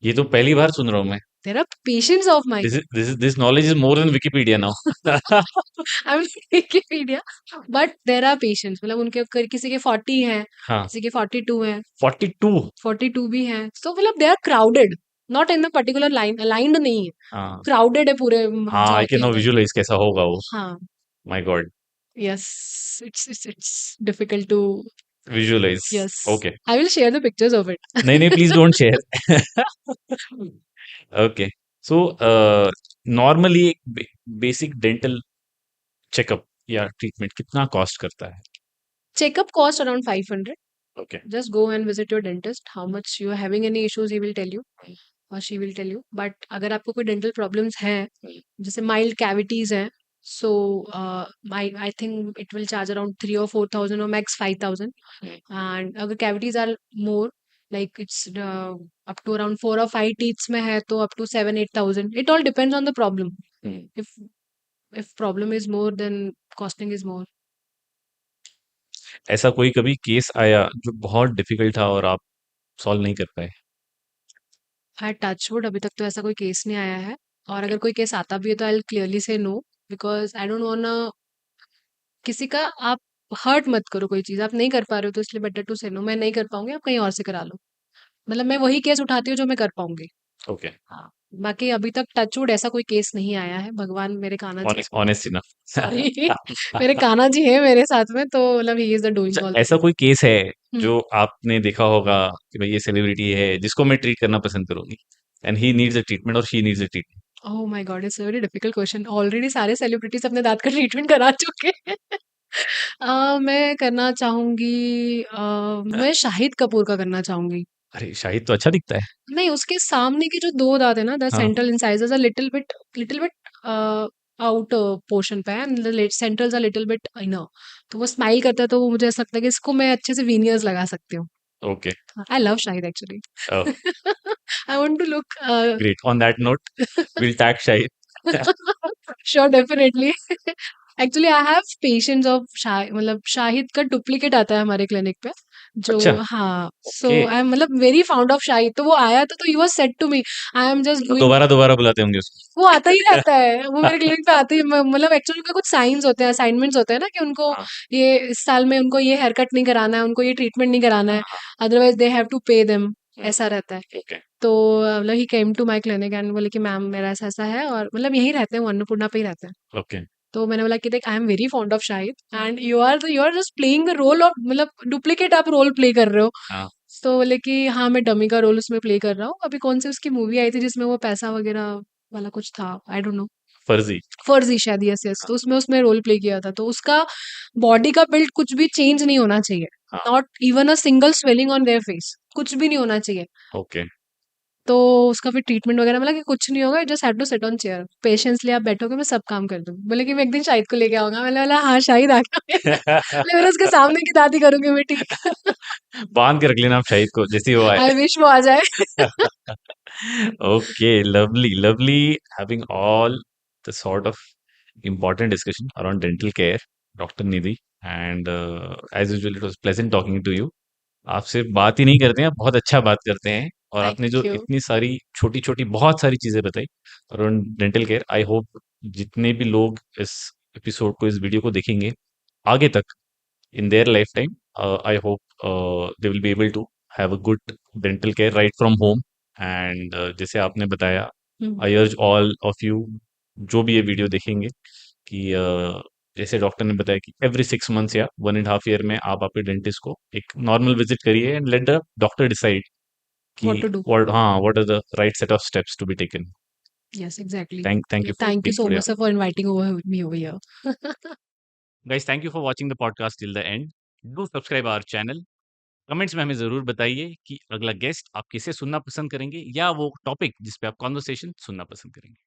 ये तो पहली बार सुन रहा हूँ मैं। There are patients of mine. This knowledge is more than Wikipedia now. I am Wikipedia, but there are patients, मतलब उनके किसी के 40 हैं, हाँ, किसी के 42 हैं, 42। 42 भी हैं। तो मतलब they are crowded, not in the particular line, aligned नहीं है, हाँ, क्राउडेड है पूरे हाँ, आई जॉ कैन के नाउ अंदर। विजुअलाइज कैसा होगा वो। हाँ, my God, yes, it's difficult to, visualise. Yes, okay. I will share the pictures of नहीं, नहीं, please it. Don't share. Okay. So normally एक बेसिक डेंटल चेकअप या ट्रीटमेंट कितना कॉस्ट करता है? Checkup cost around 500। Okay. Just go and visit your dentist. How much you are having any issues, he will tell you or she will tell you. But अगर आपको कोई dental problems हैं, जैसे mild cavities हैं, so I think it will charge around 3 or 4 thousand or max 5,000. And अगर cavities are more, like it's up to around 4 or 5 teeth में है तो up to 7 8 thousand. It all depends on the problem. If problem is more, then costing is more. ऐसा कोई कभी case आया जो बहुत डिफिकल्ट था और आप सॉल्व नहीं कर पाए? है टचवुड अभी तक तो ऐसा कोई केस नहीं आया है। और अगर कोई केस आता भी है तो आई विल क्लियरली से no, because I don't want किसी का आप हर्ट मत करो। कोई चीज़ आप नहीं कर पा रहे हो तो इसलिए बेटर टू से नो, मैं नहीं कर पाऊंगी, आप कहीं और से करा लो। मतलब मैं वही केस उठाती हूँ जो मैं कर पाऊंगी। ओके। हाँ, बाकी अभी तक टचवुड ऐसा कोई केस नहीं आया है, भगवान मेरे Kanha ji. Honest sorry. Enough. मेरे कान्हा जी है मेरे साथ में, तो मतलब ही इज द डूइंग अच्छा, ऑल ऐसा थिंग्स। कोई केस है हम्म। जो आपने देखा होगा कि भाई ये सेलिब्रिटी है जिसको मैं ट्रीट करना पसंद करूंगी and he needs a treatment और she needs a treatment? Oh my god, it's a very difficult question. Already सारे सेलिब्रिटीज अपने दांत का ट्रीटमेंट करा चुके हैं। मैं करना चाहूंगी, मैं शाहिद कपूर का करना चाहूंगी। अरे, शाहिद तो अच्छा दिखता है। नहीं, उसके सामने के जो दो दांत है ना, द हाँ। Central incisors are little bit out portion पे है, and the centrals are little bit inner. तो वो स्माइल करता है तो वो मुझे ऐसा लगता है कि इसको मैं अच्छे से वीनियर्स लगा सकती हूँ। Okay. I love Shahid actually. I want to look great, on that note will tag Shahid. Sure, definitely. Actually I have patients of मतलब शाहिद का डुप्लीकेट आता है हमारे क्लिनिक पे, जो अच्छा। हाँ, सो ओके। आई एम मतलब वेरी फाउंड ऑफ शाहिद। तो वो आया था तो he was said to me, I am just तो डूइंग। दोबारा दोबारा बुलाते होंगे उसको। वो आता ही रहता है, वो मेरे क्लिनिक पे आते ही मतलब एक्चुअली उनके कुछ साइंस होते हैं, असाइनमेंट्स होते हैं ना, कि उनको हाँ, ये इस साल में उनको ये हेयर कट नहीं कराना है, उनको ये ट्रीटमेंट नहीं कराना है, हाँ, otherwise they have to pay them, हाँ। ऐसा रहता है। ओके। तो मतलब he came to my clinic and बोले कि मैम मेरा ऐसा ऐसा है, और मतलब यहीं रहते हैं, वो अन्नपूर्णा पे ही रहते हैं। ओके। तो मैंने बोला कि देख, I am very fond of Shahid and you are just playing the role of, मतलब डुप्लीकेट आप रोल प्ले कर रहे हो। हाँ। तो बोले कि हाँ, मैं डमी का रोल उसमें प्ले कर रहा हूँ। अभी कौन सी उसकी मूवी आई थी जिसमें वो पैसा वगैरह वाला कुछ था, आई डोंट नो, फर्जी। फर्जी शायद, यस यस। तो उसमें उसमें रोल प्ले किया था, तो उसका बॉडी का बिल्ड कुछ भी चेंज नहीं होना चाहिए, हाँ। Not even a single swelling on their face, कुछ भी नहीं होना चाहिए। ओके। तो उसका फिर ट्रीटमेंट वगैरह मिला कि कुछ नहीं होगा, just have to sit on chair, patiently आप बैठोगे, मैं सब काम कर दूंगी। बोले कि मैं एक दिन शाहिद को लेके आऊंगा। मैंने बोला हाँ, शाहिद आ गया। बोले मेरे उसके सामने की दादी करूंगी मैं, ठीक। बांध के रख लेना आप शाहिद को जैसे ही वो आए। आई विश वो आ जाए। Okay, lovely, lovely having all the sort of important discussion around dental care, Dr. Nidhi. And as usual, it was pleasant talking to you. आपसे बात ही नहीं करते हैं, बहुत अच्छा बात करते हैं। और थैंक आपने जो यू। इतनी सारी छोटी-छोटी बहुत सारी चीज़ें बताई around dental care, I hope जितने भी लोग इस एपिसोड को, इस वीडियो को देखेंगे, आगे तक in their lifetime, I hope they will be able to have a good dental care right from home. And जैसे आपने बताया, I urge all of you जो भी ये वीडियो देखेंगे कि जैसे डॉक्टर ने बताया कि एवरी 6 मंथ्स या 1.5 ईयर में आप आपके डेंटिस्ट को एक नॉर्मल विजिट करिए and let the doctor decide कि what to do. What are the right set of steps to be taken. Yes, exactly. Thank you for thank you being so today. Much sir for inviting over me over here. Guys, thank you for watching the podcast till the end. Do subscribe our channel. Comments में हमें ज़रूर बताइए कि अगला guest आप किसे सुनना पसंद करेंगे या वो टॉपिक जिस पे आप कॉन्वर्सेशन सुनना पसंद करेंगे।